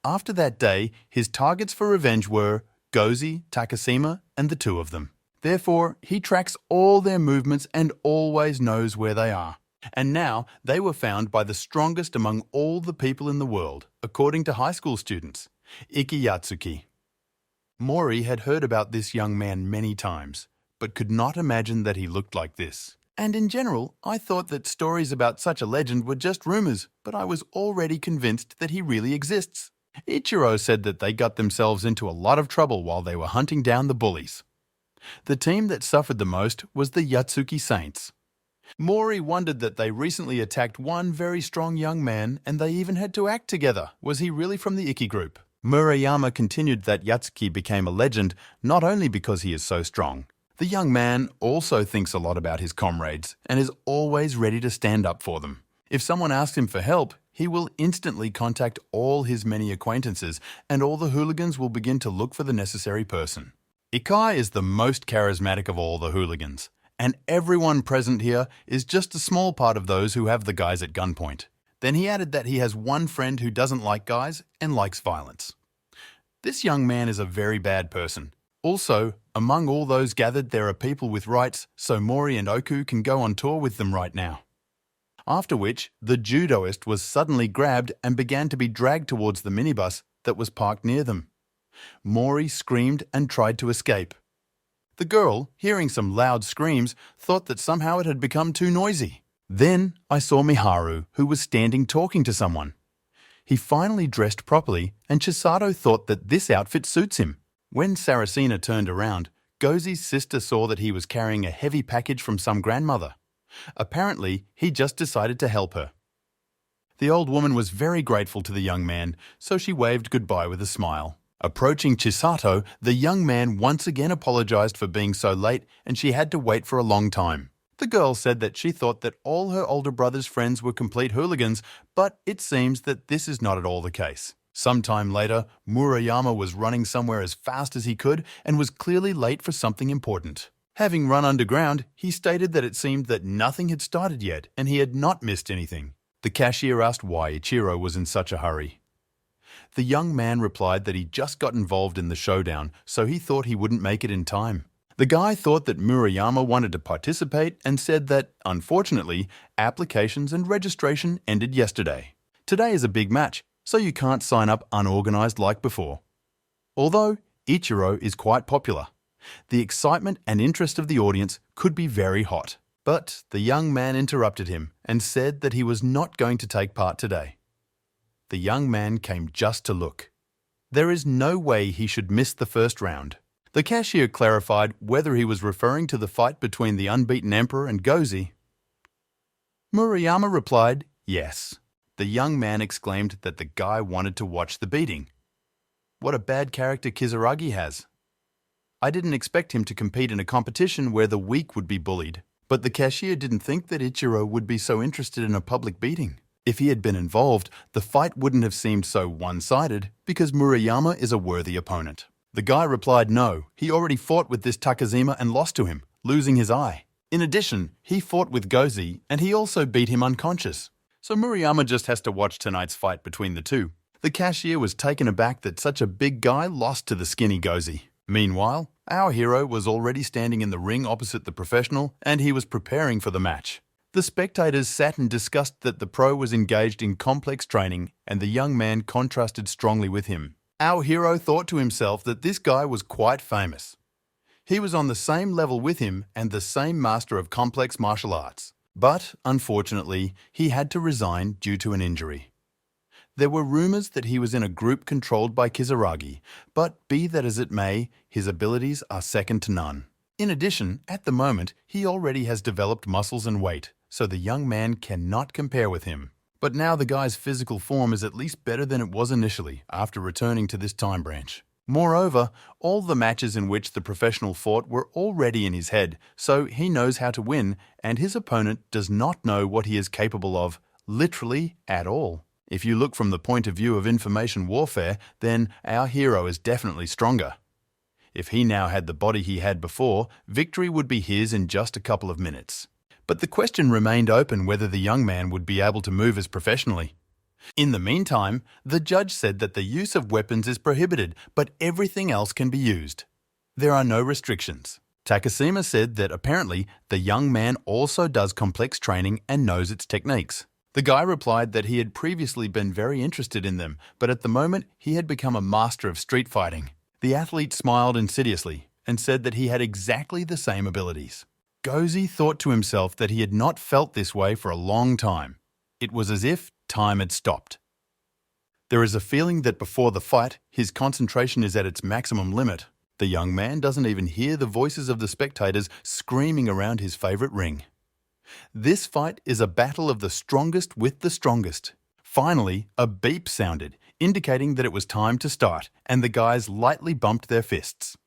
After that day, his targets for revenge were Gozi, Takashima, and the two of them. Therefore, he tracks all their movements and always knows where they are. And now, they were found by the strongest among all the people in the world, according to high school students, Iki Yatsuki. Mori had heard about this young man many times, but could not imagine that he looked like this. And in general, I thought that stories about such a legend were just rumors, but I was already convinced that he really exists. Ichiro said that they got themselves into a lot of trouble while they were hunting down the bullies. The team that suffered the most was the Yatsuki Saints. Mori wondered that they recently attacked one very strong young man and they even had to act together. Was he really from the Iki group? Murayama continued that Yatsuki became a legend not only because he is so strong. The young man also thinks a lot about his comrades and is always ready to stand up for them. If someone asks him for help, he will instantly contact all his many acquaintances and all the hooligans will begin to look for the necessary person. Ikai is the most charismatic of all the hooligans, and everyone present here is just a small part of those who have the guys at gunpoint. Then he added that he has one friend who doesn't like guys and likes violence. This young man is a very bad person. Also, among all those gathered there are people with rights, so Mori and Oku can go on tour with them right now. After which, the judoist was suddenly grabbed and began to be dragged towards the minibus that was parked near them. Mori screamed and tried to escape. The girl, hearing some loud screams, thought that somehow it had become too noisy. Then I saw Miharu, who was standing talking to someone. He finally dressed properly, and Chisato thought that this outfit suits him. When Saracena turned around, Gozi's sister saw that he was carrying a heavy package from some grandmother. Apparently, he just decided to help her. The old woman was very grateful to the young man, so she waved goodbye with a smile. Approaching Chisato, the young man once again apologized for being so late and she had to wait for a long time. The girl said that she thought that all her older brother's friends were complete hooligans, but it seems that this is not at all the case. Sometime later, Murayama was running somewhere as fast as he could and was clearly late for something important. Having run underground, he stated that it seemed that nothing had started yet and he had not missed anything. The cashier asked why Ichiro was in such a hurry. The young man replied that he just got involved in the showdown, so he thought he wouldn't make it in time. The guy thought that Murayama wanted to participate and said that, unfortunately, applications and registration ended yesterday. Today is a big match, so you can't sign up unorganized like before. Although Ichiro is quite popular, the excitement and interest of the audience could be very hot. But the young man interrupted him and said that he was not going to take part today. The young man came just to look. There is no way he should miss the first round. The cashier clarified whether he was referring to the fight between the unbeaten emperor and Gozi. Murayama replied, yes. The young man exclaimed that the guy wanted to watch the beating. What a bad character Kizaragi has. I didn't expect him to compete in a competition where the weak would be bullied, but the cashier didn't think that Ichiro would be so interested in a public beating. If he had been involved, the fight wouldn't have seemed so one-sided because Murayama is a worthy opponent. The guy replied no, he already fought with this Takazima and lost to him, losing his eye. In addition, he fought with Gozi and he also beat him unconscious. So Murayama just has to watch tonight's fight between the two. The cashier was taken aback that such a big guy lost to the skinny Gozi. Meanwhile, our hero was already standing in the ring opposite the professional and he was preparing for the match. The spectators sat and discussed that the pro was engaged in complex training and the young man contrasted strongly with him. Our hero thought to himself that this guy was quite famous. He was on the same level with him and the same master of complex martial arts. But, unfortunately, he had to resign due to an injury. There were rumors that he was in a group controlled by Kisaragi, but be that as it may, his abilities are second to none. In addition, at the moment, he already has developed muscles and weight, so the young man cannot compare with him. But now the guy's physical form is at least better than it was initially after returning to this time branch. Moreover, all the matches in which the professional fought were already in his head, so he knows how to win, and his opponent does not know what he is capable of, literally at all. If you look from the point of view of information warfare, then our hero is definitely stronger. If he now had the body he had before, victory would be his in just a couple of minutes. But the question remained open whether the young man would be able to move as professionally. In the meantime, the judge said that the use of weapons is prohibited, but everything else can be used. There are no restrictions. Takashima said that apparently the young man also does complex training and knows its techniques. The guy replied that he had previously been very interested in them, but at the moment he had become a master of street fighting. The athlete smiled insidiously and said that he had exactly the same abilities. Gozi thought to himself that he had not felt this way for a long time. It was as if time had stopped. There is a feeling that before the fight, his concentration is at its maximum limit. The young man doesn't even hear the voices of the spectators screaming around his favorite ring. This fight is a battle of the strongest with the strongest. Finally, a beep sounded, indicating that it was time to start, and the guys lightly bumped their fists.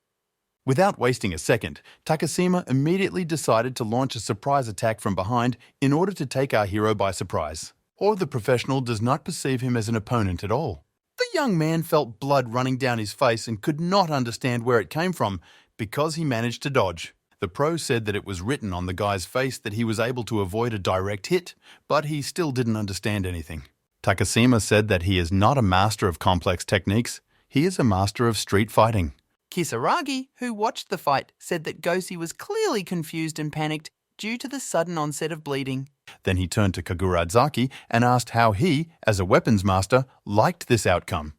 Without wasting a second, Takashima immediately decided to launch a surprise attack from behind in order to take our hero by surprise. Or the professional does not perceive him as an opponent at all. The young man felt blood running down his face and could not understand where it came from because he managed to dodge. The pro said that it was written on the guy's face that he was able to avoid a direct hit, but he still didn't understand anything. Takashima said that he is not a master of complex techniques, he is a master of street fighting. Kisaragi, who watched the fight, said that Gozi was clearly confused and panicked due to the sudden onset of bleeding. Then he turned to Kagurazaki and asked how he, as a weapons master, liked this outcome.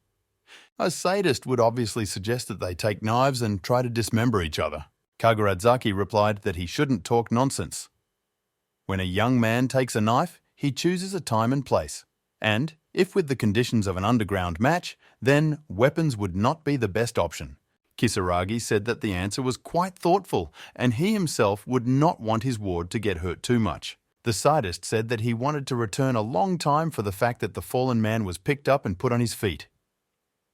A sadist would obviously suggest that they take knives and try to dismember each other. Kagurazaki replied that he shouldn't talk nonsense. When a young man takes a knife, he chooses a time and place. And, if with the conditions of an underground match, then weapons would not be the best option. Kisaragi said that the answer was quite thoughtful, and he himself would not want his ward to get hurt too much. The sadist said that he wanted to return a long time for the fact that the fallen man was picked up and put on his feet.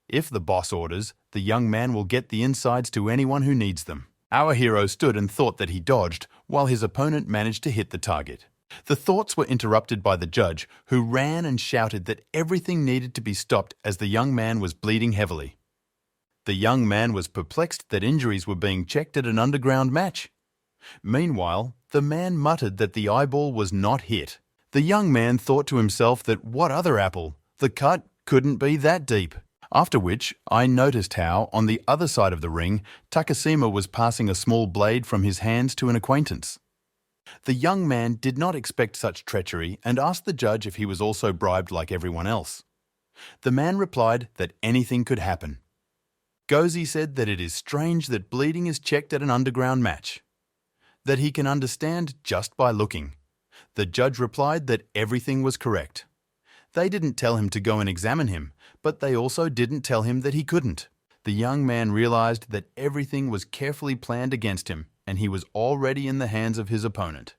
If the boss orders, the young man will get the insides to anyone who needs them. Our hero stood and thought that he dodged, while his opponent managed to hit the target. The thoughts were interrupted by the judge, who ran and shouted that everything needed to be stopped as the young man was bleeding heavily. The young man was perplexed that injuries were being checked at an underground match. Meanwhile, the man muttered that the eyeball was not hit. The young man thought to himself that what other apple? The cut couldn't be that deep. After which, I noticed how, on the other side of the ring, Takashima was passing a small blade from his hands to an acquaintance. The young man did not expect such treachery and asked the judge if he was also bribed like everyone else. The man replied that anything could happen. Gozi said that it is strange that bleeding is checked at an underground match, that he can understand just by looking. The judge replied that everything was correct. They didn't tell him to go and examine him, but they also didn't tell him that he couldn't. The young man realized that everything was carefully planned against him, and he was already in the hands of his opponent.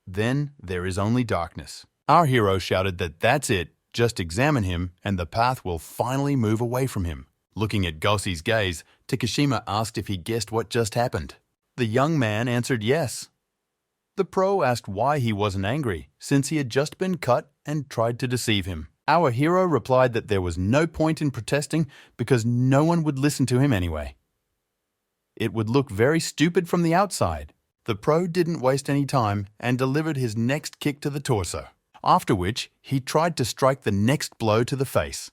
Then there is only darkness. Our hero shouted that that's it, just examine him, and the path will finally move away from him. Looking at Gozi's gaze, Takashima asked if he guessed what just happened. The young man answered yes. The pro asked why he wasn't angry, since he had just been cut and tried to deceive him. Our hero replied that there was no point in protesting because no one would listen to him anyway. It would look very stupid from the outside. The pro didn't waste any time and delivered his next kick to the torso, after which he tried to strike the next blow to the face.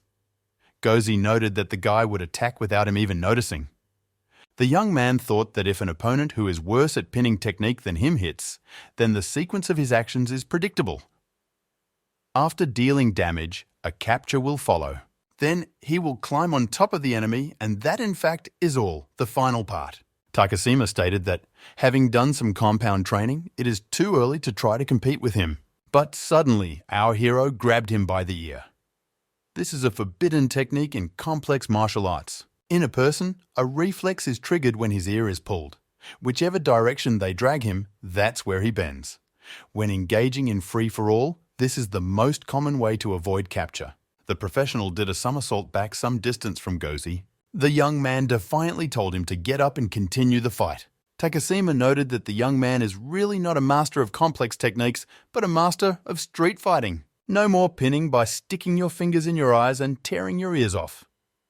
Gozi noted that the guy would attack without him even noticing. The young man thought that if an opponent who is worse at pinning technique than him hits, then the sequence of his actions is predictable. After dealing damage, a capture will follow. Then he will climb on top of the enemy, and that in fact is all, the final part. Takashima stated that, having done some compound training, it is too early to try to compete with him. But suddenly, our hero grabbed him by the ear. This is a forbidden technique in complex martial arts. In a person, a reflex is triggered when his ear is pulled. Whichever direction they drag him, that's where he bends. When engaging in free-for-all, this is the most common way to avoid capture. The professional did a somersault back some distance from Gozi. The young man defiantly told him to get up and continue the fight. Takashima noted that the young man is really not a master of complex techniques, but a master of street fighting. No more pinning by sticking your fingers in your eyes and tearing your ears off.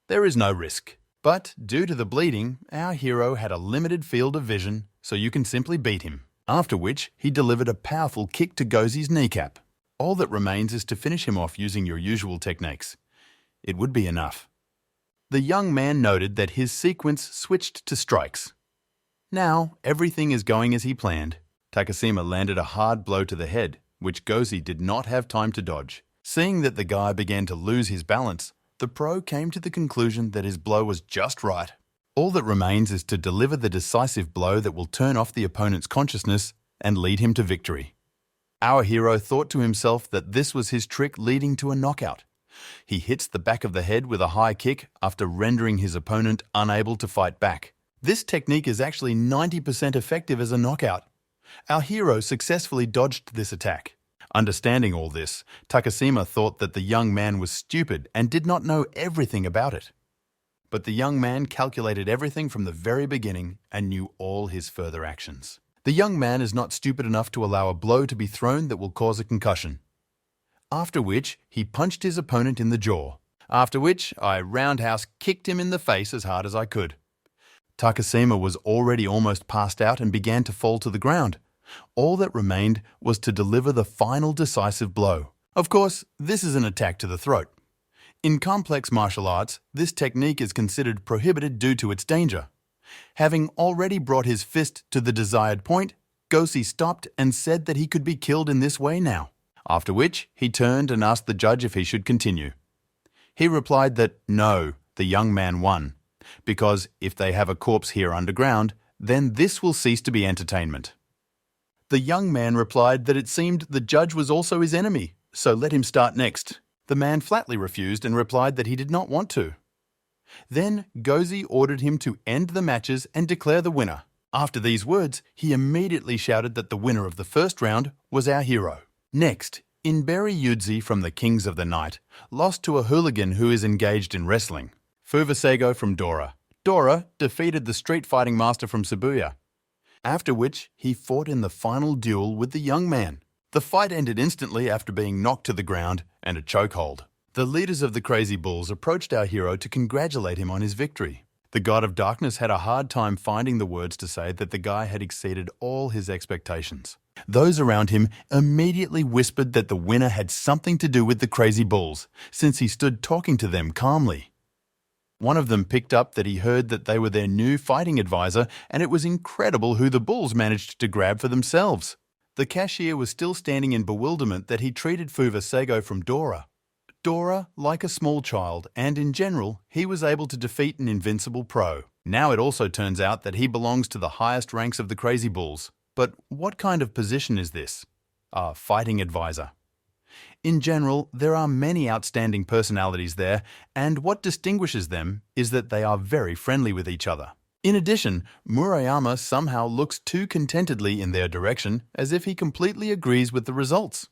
There is no risk. But due to the bleeding, our hero had a limited field of vision, so you can simply beat him. After which, he delivered a powerful kick to Gozi's kneecap. All that remains is to finish him off using your usual techniques. It would be enough. The young man noted that his sequence switched to strikes. Now, everything is going as he planned. Takashima landed a hard blow to the head, which Gozi did not have time to dodge. Seeing that the guy began to lose his balance, the pro came to the conclusion that his blow was just right. All that remains is to deliver the decisive blow that will turn off the opponent's consciousness and lead him to victory. Our hero thought to himself that this was his trick leading to a knockout. He hits the back of the head with a high kick after rendering his opponent unable to fight back. This technique is actually 90% effective as a knockout. Our hero successfully dodged this attack. Understanding all this, Takashima thought that the young man was stupid and did not know everything about it. But the young man calculated everything from the very beginning and knew all his further actions. The young man is not stupid enough to allow a blow to be thrown that will cause a concussion. After which, he punched his opponent in the jaw. After which, I roundhouse kicked him in the face as hard as I could. Takashima was already almost passed out and began to fall to the ground. All that remained was to deliver the final decisive blow. Of course, this is an attack to the throat. In complex martial arts, this technique is considered prohibited due to its danger. Having already brought his fist to the desired point, Gozi stopped and said that he could be killed in this way now. After which, he turned and asked the judge if he should continue. He replied that no, the young man won, because if they have a corpse here underground, then this will cease to be entertainment. The young man replied that it seemed the judge was also his enemy, so let him start next. The man flatly refused and replied that he did not want to. Then Gozi ordered him to end the matches and declare the winner. After these words, he immediately shouted that the winner of the first round was our hero. Next, Inberi Yudzi from the Kings of the Night lost to a hooligan who is engaged in wrestling. Fuvasego from Dora. Dora defeated the street fighting master from Shibuya. After which, he fought in the final duel with the young man. The fight ended instantly after being knocked to the ground and a chokehold. The leaders of the Crazy Bulls approached our hero to congratulate him on his victory. The God of Darkness had a hard time finding the words to say that the guy had exceeded all his expectations. Those around him immediately whispered that the winner had something to do with the Crazy Bulls, since he stood talking to them calmly. One of them picked up that he heard that they were their new fighting advisor, and it was incredible who the Bulls managed to grab for themselves. The cashier was still standing in bewilderment that he treated Fuvasego from Dora. Dora, like a small child, and in general, he was able to defeat an invincible pro. Now it also turns out that he belongs to the highest ranks of the Crazy Bulls. But what kind of position is this? A fighting advisor. In general, there are many outstanding personalities there, and what distinguishes them is that they are very friendly with each other. In addition, Murayama somehow looks too contentedly in their direction, as if he completely agrees with the results.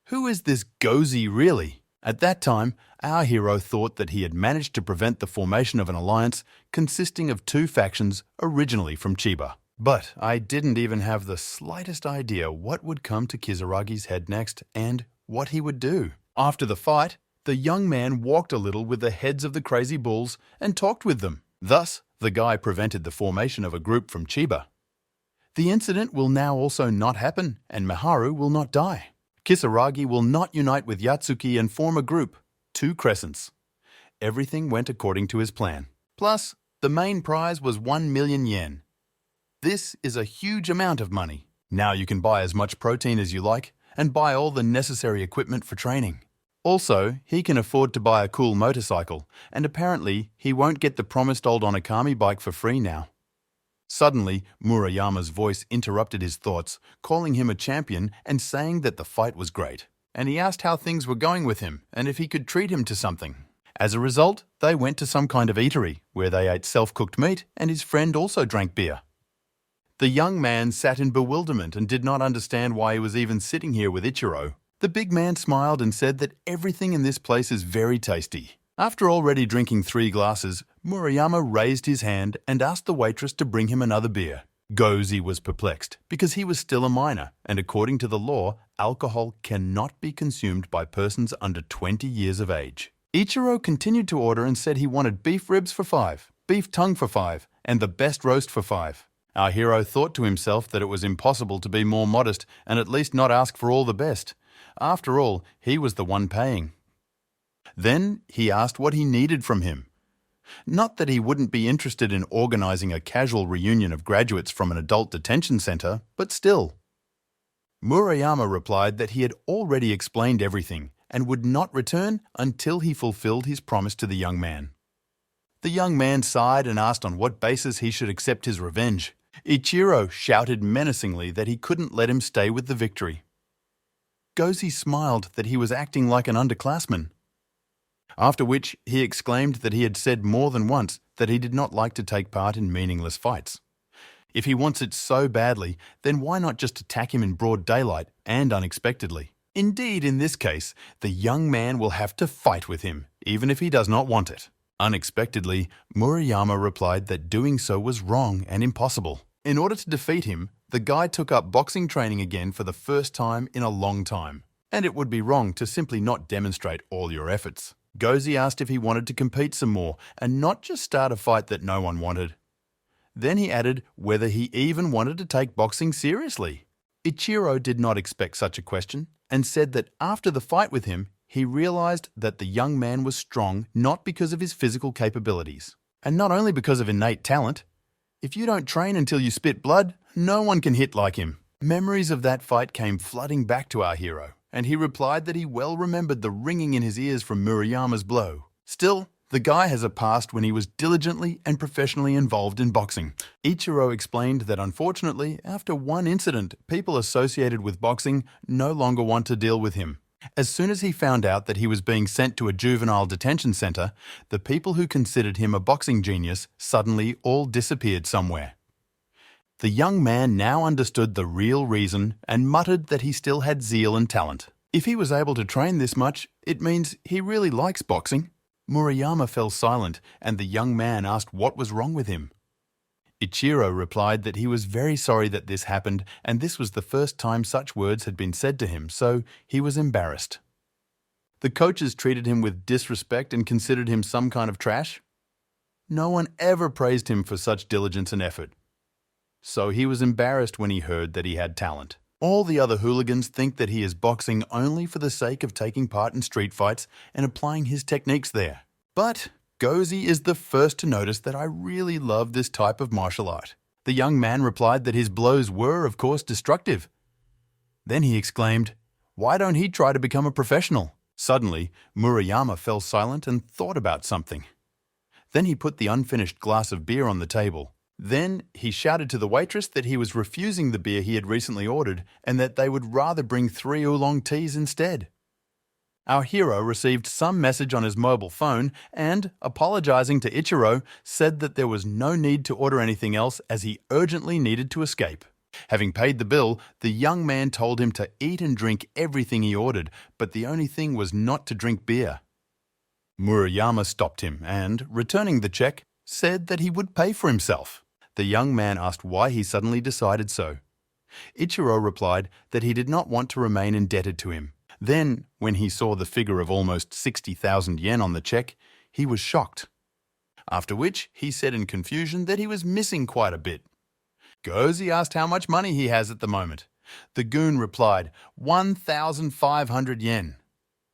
Who is this Gozi really? At that time, our hero thought that he had managed to prevent the formation of an alliance consisting of two factions originally from Chiba. But I didn't even have the slightest idea what would come to Kisaragi's head next and what he would do. After the fight, the young man walked a little with the heads of the crazy bulls and talked with them. Thus, the guy prevented the formation of a group from Chiba. The incident will now also not happen, and Miharu will not die. Kisaragi will not unite with Yatsuki and form a group, 2 crescents. Everything went according to his plan. Plus, the main prize was 1 million yen. This is a huge amount of money. Now you can buy as much protein as you like and buy all the necessary equipment for training. Also, he can afford to buy a cool motorcycle, and apparently he won't get the promised old Onakami bike for free now. Suddenly, Murayama's voice interrupted his thoughts, calling him a champion and saying that the fight was great. And he asked how things were going with him and if he could treat him to something. As a result, they went to some kind of eatery where they ate self-cooked meat and his friend also drank beer. The young man sat in bewilderment and did not understand why he was even sitting here with Ichiro. The big man smiled and said that everything in this place is very tasty. After already drinking 3 glasses, Murayama raised his hand and asked the waitress to bring him another beer. Gozi was perplexed because he was still a minor, and according to the law, alcohol cannot be consumed by persons under 20 years of age. Ichiro continued to order and said he wanted beef ribs for 5, beef tongue for 5, and the best roast for 5. Our hero thought to himself that it was impossible to be more modest and at least not ask for all the best. After all, he was the one paying. Then he asked what he needed from him. Not that he wouldn't be interested in organizing a casual reunion of graduates from an adult detention center, but still. Murayama replied that he had already explained everything and would not return until he fulfilled his promise to the young man. The young man sighed and asked on what basis he should accept his revenge. Ichiro shouted menacingly that he couldn't let him stay with the victory. Gozi smiled that he was acting like an underclassman. After which, he exclaimed that he had said more than once that he did not like to take part in meaningless fights. If he wants it so badly, then why not just attack him in broad daylight and unexpectedly? Indeed, in this case, the young man will have to fight with him, even if he does not want it. Unexpectedly, Murayama replied that doing so was wrong and impossible. In order to defeat him, the guy took up boxing training again for the first time in a long time. And it would be wrong to simply not demonstrate all your efforts. Gozi asked if he wanted to compete some more and not just start a fight that no one wanted. Then he added whether he even wanted to take boxing seriously. Ichiro did not expect such a question and said that after the fight with him, he realized that the young man was strong not because of his physical capabilities, and not only because of innate talent. If you don't train until you spit blood, no one can hit like him. Memories of that fight came flooding back to our hero, and he replied that he well remembered the ringing in his ears from Murayama's blow. Still, the guy has a past when he was diligently and professionally involved in boxing. Ichiro explained that unfortunately, after one incident, people associated with boxing no longer want to deal with him. As soon as he found out that he was being sent to a juvenile detention center, the people who considered him a boxing genius suddenly all disappeared somewhere. The young man now understood the real reason and muttered that he still had zeal and talent. If he was able to train this much, it means he really likes boxing. Murayama fell silent, and the young man asked what was wrong with him. Ichiro replied that he was very sorry that this happened, and this was the first time such words had been said to him, so he was embarrassed. The coaches treated him with disrespect and considered him some kind of trash. No one ever praised him for such diligence and effort. So he was embarrassed when he heard that he had talent. All the other hooligans think that he is boxing only for the sake of taking part in street fights and applying his techniques there. But Gozi is the first to notice that I really love this type of martial art. The young man replied that his blows were, of course, destructive. Then he exclaimed, "Why don't he try to become a professional?" Suddenly, Murayama fell silent and thought about something. Then he put the unfinished glass of beer on the table. Then he shouted to the waitress that he was refusing the beer he had recently ordered and that they would rather bring 3 oolong teas instead. Our hero received some message on his mobile phone and, apologizing to Ichiro, said that there was no need to order anything else as he urgently needed to escape. Having paid the bill, the young man told him to eat and drink everything he ordered, but the only thing was not to drink beer. Murayama stopped him and, returning the check, said that he would pay for himself. The young man asked why he suddenly decided so. Ichiro replied that he did not want to remain indebted to him. Then, when he saw the figure of almost 60,000 yen on the check, he was shocked. After which, he said in confusion that he was missing quite a bit. Gozi asked how much money he has at the moment. The goon replied, 1,500 yen.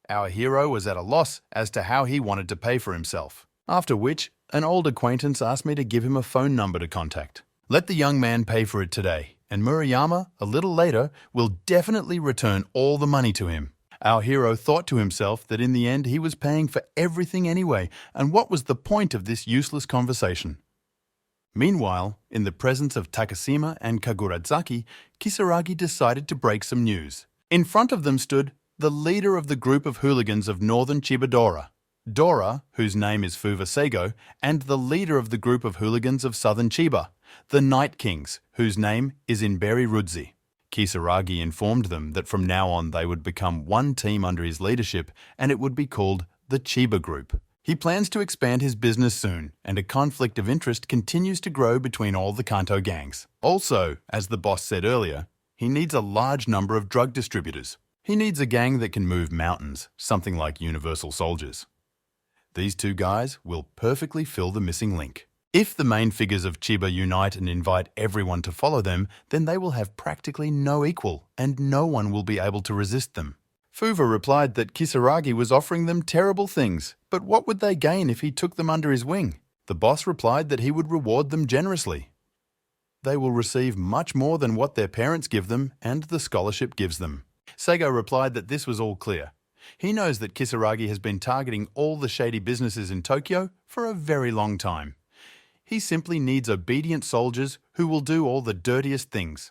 Our hero was at a loss as to how he wanted to pay for himself. After which, an old acquaintance asked me to give him a phone number to contact. Let the young man pay for it today, and Murayama, a little later, will definitely return all the money to him. Our hero thought to himself that in the end he was paying for everything anyway, and what was the point of this useless conversation? Meanwhile, in the presence of Takashima and Kagurazaki, Kisaragi decided to break some news. In front of them stood the leader of the group of hooligans of northern Chibadora, Dora, whose name is Fuva Seigo, and the leader of the group of hooligans of southern Chiba, the Night Kings, whose name is Inberi Rudzi. Kisaragi informed them that from now on they would become one team under his leadership and it would be called the Chiba Group. He plans to expand his business soon, and a conflict of interest continues to grow between all the Kanto gangs. Also, as the boss said earlier, he needs a large number of drug distributors. He needs a gang that can move mountains, something like Universal Soldiers. These two guys will perfectly fill the missing link. If the main figures of Chiba unite and invite everyone to follow them, then they will have practically no equal, and no one will be able to resist them. Fuva replied that Kisaragi was offering them terrible things, but what would they gain if he took them under his wing? The boss replied that he would reward them generously. They will receive much more than what their parents give them and the scholarship gives them. Seigo replied that this was all clear. He knows that Kisaragi has been targeting all the shady businesses in Tokyo for a very long time. He simply needs obedient soldiers who will do all the dirtiest things.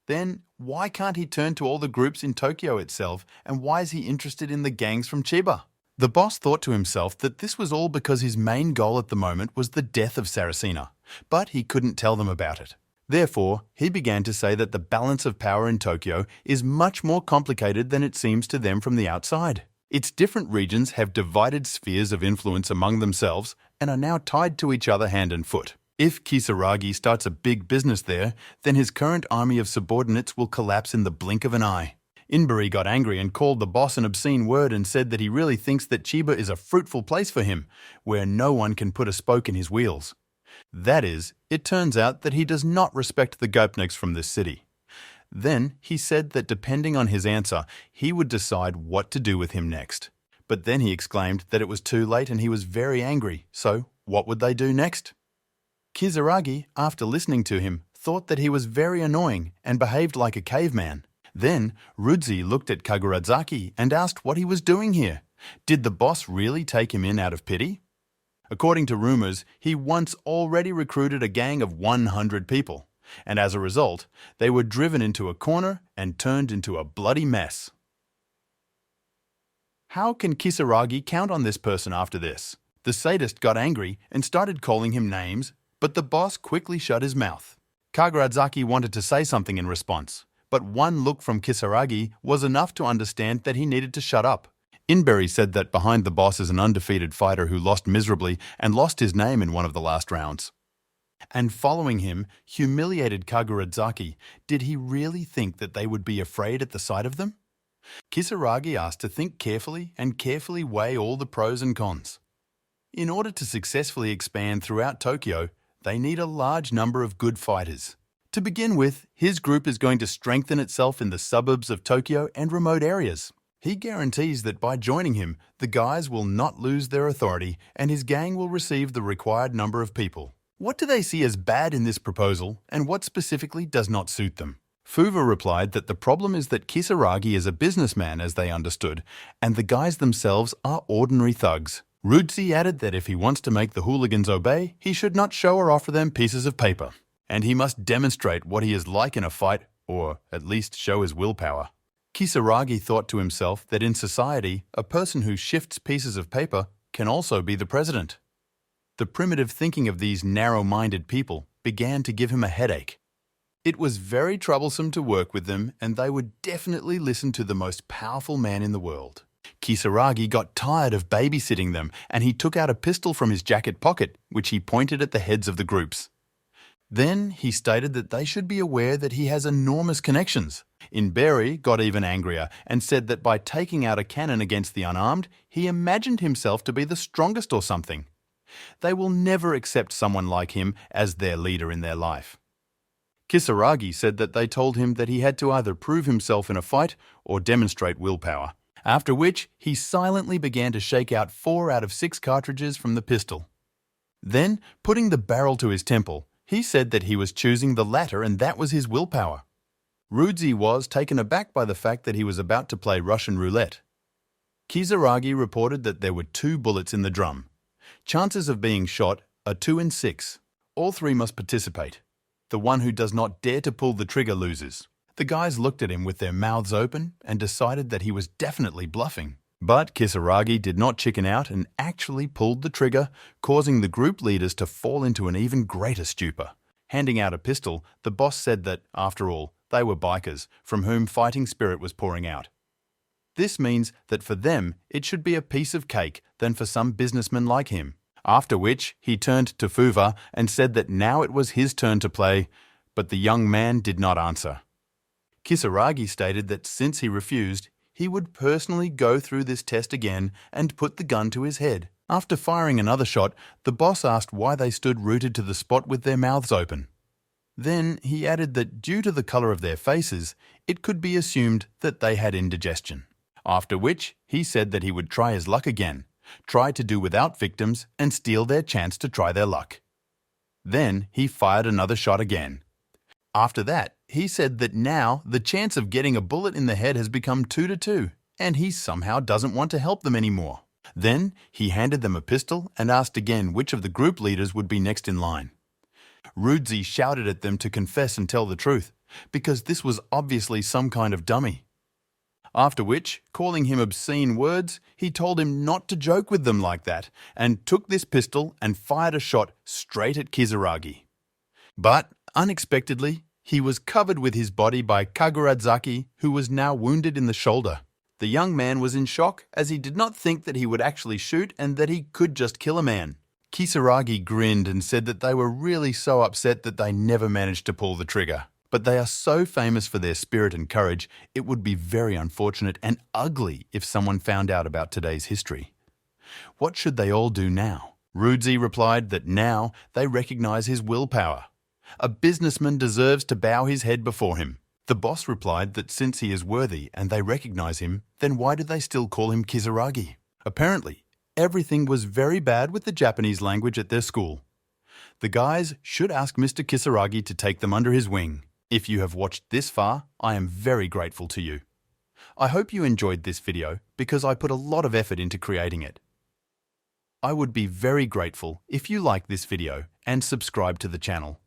Then, why can't he turn to all the groups in Tokyo itself, and why is he interested in the gangs from Chiba? The boss thought to himself that this was all because his main goal at the moment was the death of Saracina, but he couldn't tell them about it. Therefore, he began to say that the balance of power in Tokyo is much more complicated than it seems to them from the outside. Its different regions have divided spheres of influence among themselves and are now tied to each other hand and foot. If Kisaragi starts a big business there, then his current army of subordinates will collapse in the blink of an eye. Inbari got angry and called the boss an obscene word and said that he really thinks that Chiba is a fruitful place for him, where no one can put a spoke in his wheels. That is, it turns out that he does not respect the Gopniks from this city. Then he said that depending on his answer, he would decide what to do with him next. But then he exclaimed that it was too late and he was very angry, so what would they do next? Kisaragi, after listening to him, thought that he was very annoying and behaved like a caveman. Then Rudzi looked at Kagurazaki and asked what he was doing here. Did the boss really take him in out of pity? According to rumors, he once already recruited a gang of 100 people, and as a result, they were driven into a corner and turned into a bloody mess. How can Kisaragi count on this person after this? The sadist got angry and started calling him names, but the boss quickly shut his mouth. Kagurazaki wanted to say something in response, but one look from Kisaragi was enough to understand that he needed to shut up. Inberi said that behind the boss is an undefeated fighter who lost miserably and lost his name in one of the last rounds. And following him, humiliated Kagurazaki, did he really think that they would be afraid at the sight of them? Kisaragi asked to think carefully and carefully weigh all the pros and cons. In order to successfully expand throughout Tokyo, they need a large number of good fighters. To begin with, his group is going to strengthen itself in the suburbs of Tokyo and remote areas. He guarantees that by joining him, the guys will not lose their authority and his gang will receive the required number of people. What do they see as bad in this proposal, and what specifically does not suit them? Fuva replied that the problem is that Kisaragi is a businessman, as they understood, and the guys themselves are ordinary thugs. Rudzi added that if he wants to make the hooligans obey, he should not show or offer them pieces of paper, and he must demonstrate what he is like in a fight, or at least show his willpower. Kisaragi thought to himself that in society, a person who shifts pieces of paper can also be the president. The primitive thinking of these narrow-minded people began to give him a headache. It was very troublesome to work with them, and they would definitely listen to the most powerful man in the world. Kisaragi got tired of babysitting them, and he took out a pistol from his jacket pocket, which he pointed at the heads of the groups. Then he stated that they should be aware that he has enormous connections. Inberi got even angrier and said that by taking out a cannon against the unarmed, he imagined himself to be the strongest or something. They will never accept someone like him as their leader in their life. Kisaragi said that they told him that he had to either prove himself in a fight or demonstrate willpower, after which he silently began to shake out 4 out of 6 cartridges from the pistol. Then, putting the barrel to his temple, he said that he was choosing the latter and that was his willpower. Rudzi was taken aback by the fact that he was about to play Russian roulette. Kisaragi reported that there were 2 bullets in the drum. Chances of being shot are 2 in 6. All 3 must participate. The one who does not dare to pull the trigger loses. The guys looked at him with their mouths open and decided that he was definitely bluffing. But Kisaragi did not chicken out and actually pulled the trigger, causing the group leaders to fall into an even greater stupor. Handing out a pistol, the boss said that, after all, they were bikers, from whom fighting spirit was pouring out. This means that for them, it should be a piece of cake than for some businessman like him. After which, he turned to Fuva and said that now it was his turn to play, but the young man did not answer. Kisaragi stated that since he refused, he would personally go through this test again and put the gun to his head. After firing another shot, the boss asked why they stood rooted to the spot with their mouths open. Then he added that due to the colour of their faces, it could be assumed that they had indigestion. After which, he said that he would try his luck again, try to do without victims and steal their chance to try their luck. Then he fired another shot again. After that, he said that now the chance of getting a bullet in the head has become 2 to 2, and he somehow doesn't want to help them anymore. Then he handed them a pistol and asked again which of the group leaders would be next in line. Rudzi shouted at them to confess and tell the truth, because this was obviously some kind of dummy. After which, calling him obscene words, he told him not to joke with them like that, and took this pistol and fired a shot straight at Kisaragi. But, unexpectedly, he was covered with his body by Kagurazaki, who was now wounded in the shoulder. The young man was in shock, as he did not think that he would actually shoot and that he could just kill a man. Kisaragi grinned and said that they were really so upset that they never managed to pull the trigger. But they are so famous for their spirit and courage, it would be very unfortunate and ugly if someone found out about today's history. What should they all do now? Rudzi replied that now they recognize his willpower. A businessman deserves to bow his head before him. The boss replied that since he is worthy and they recognize him, then why do they still call him Kisaragi? Apparently, everything was very bad with the Japanese language at their school. The guys should ask Mr. Kisaragi to take them under his wing. If you have watched this far, I am very grateful to you. I hope you enjoyed this video because I put a lot of effort into creating it. I would be very grateful if you like this video and subscribe to the channel.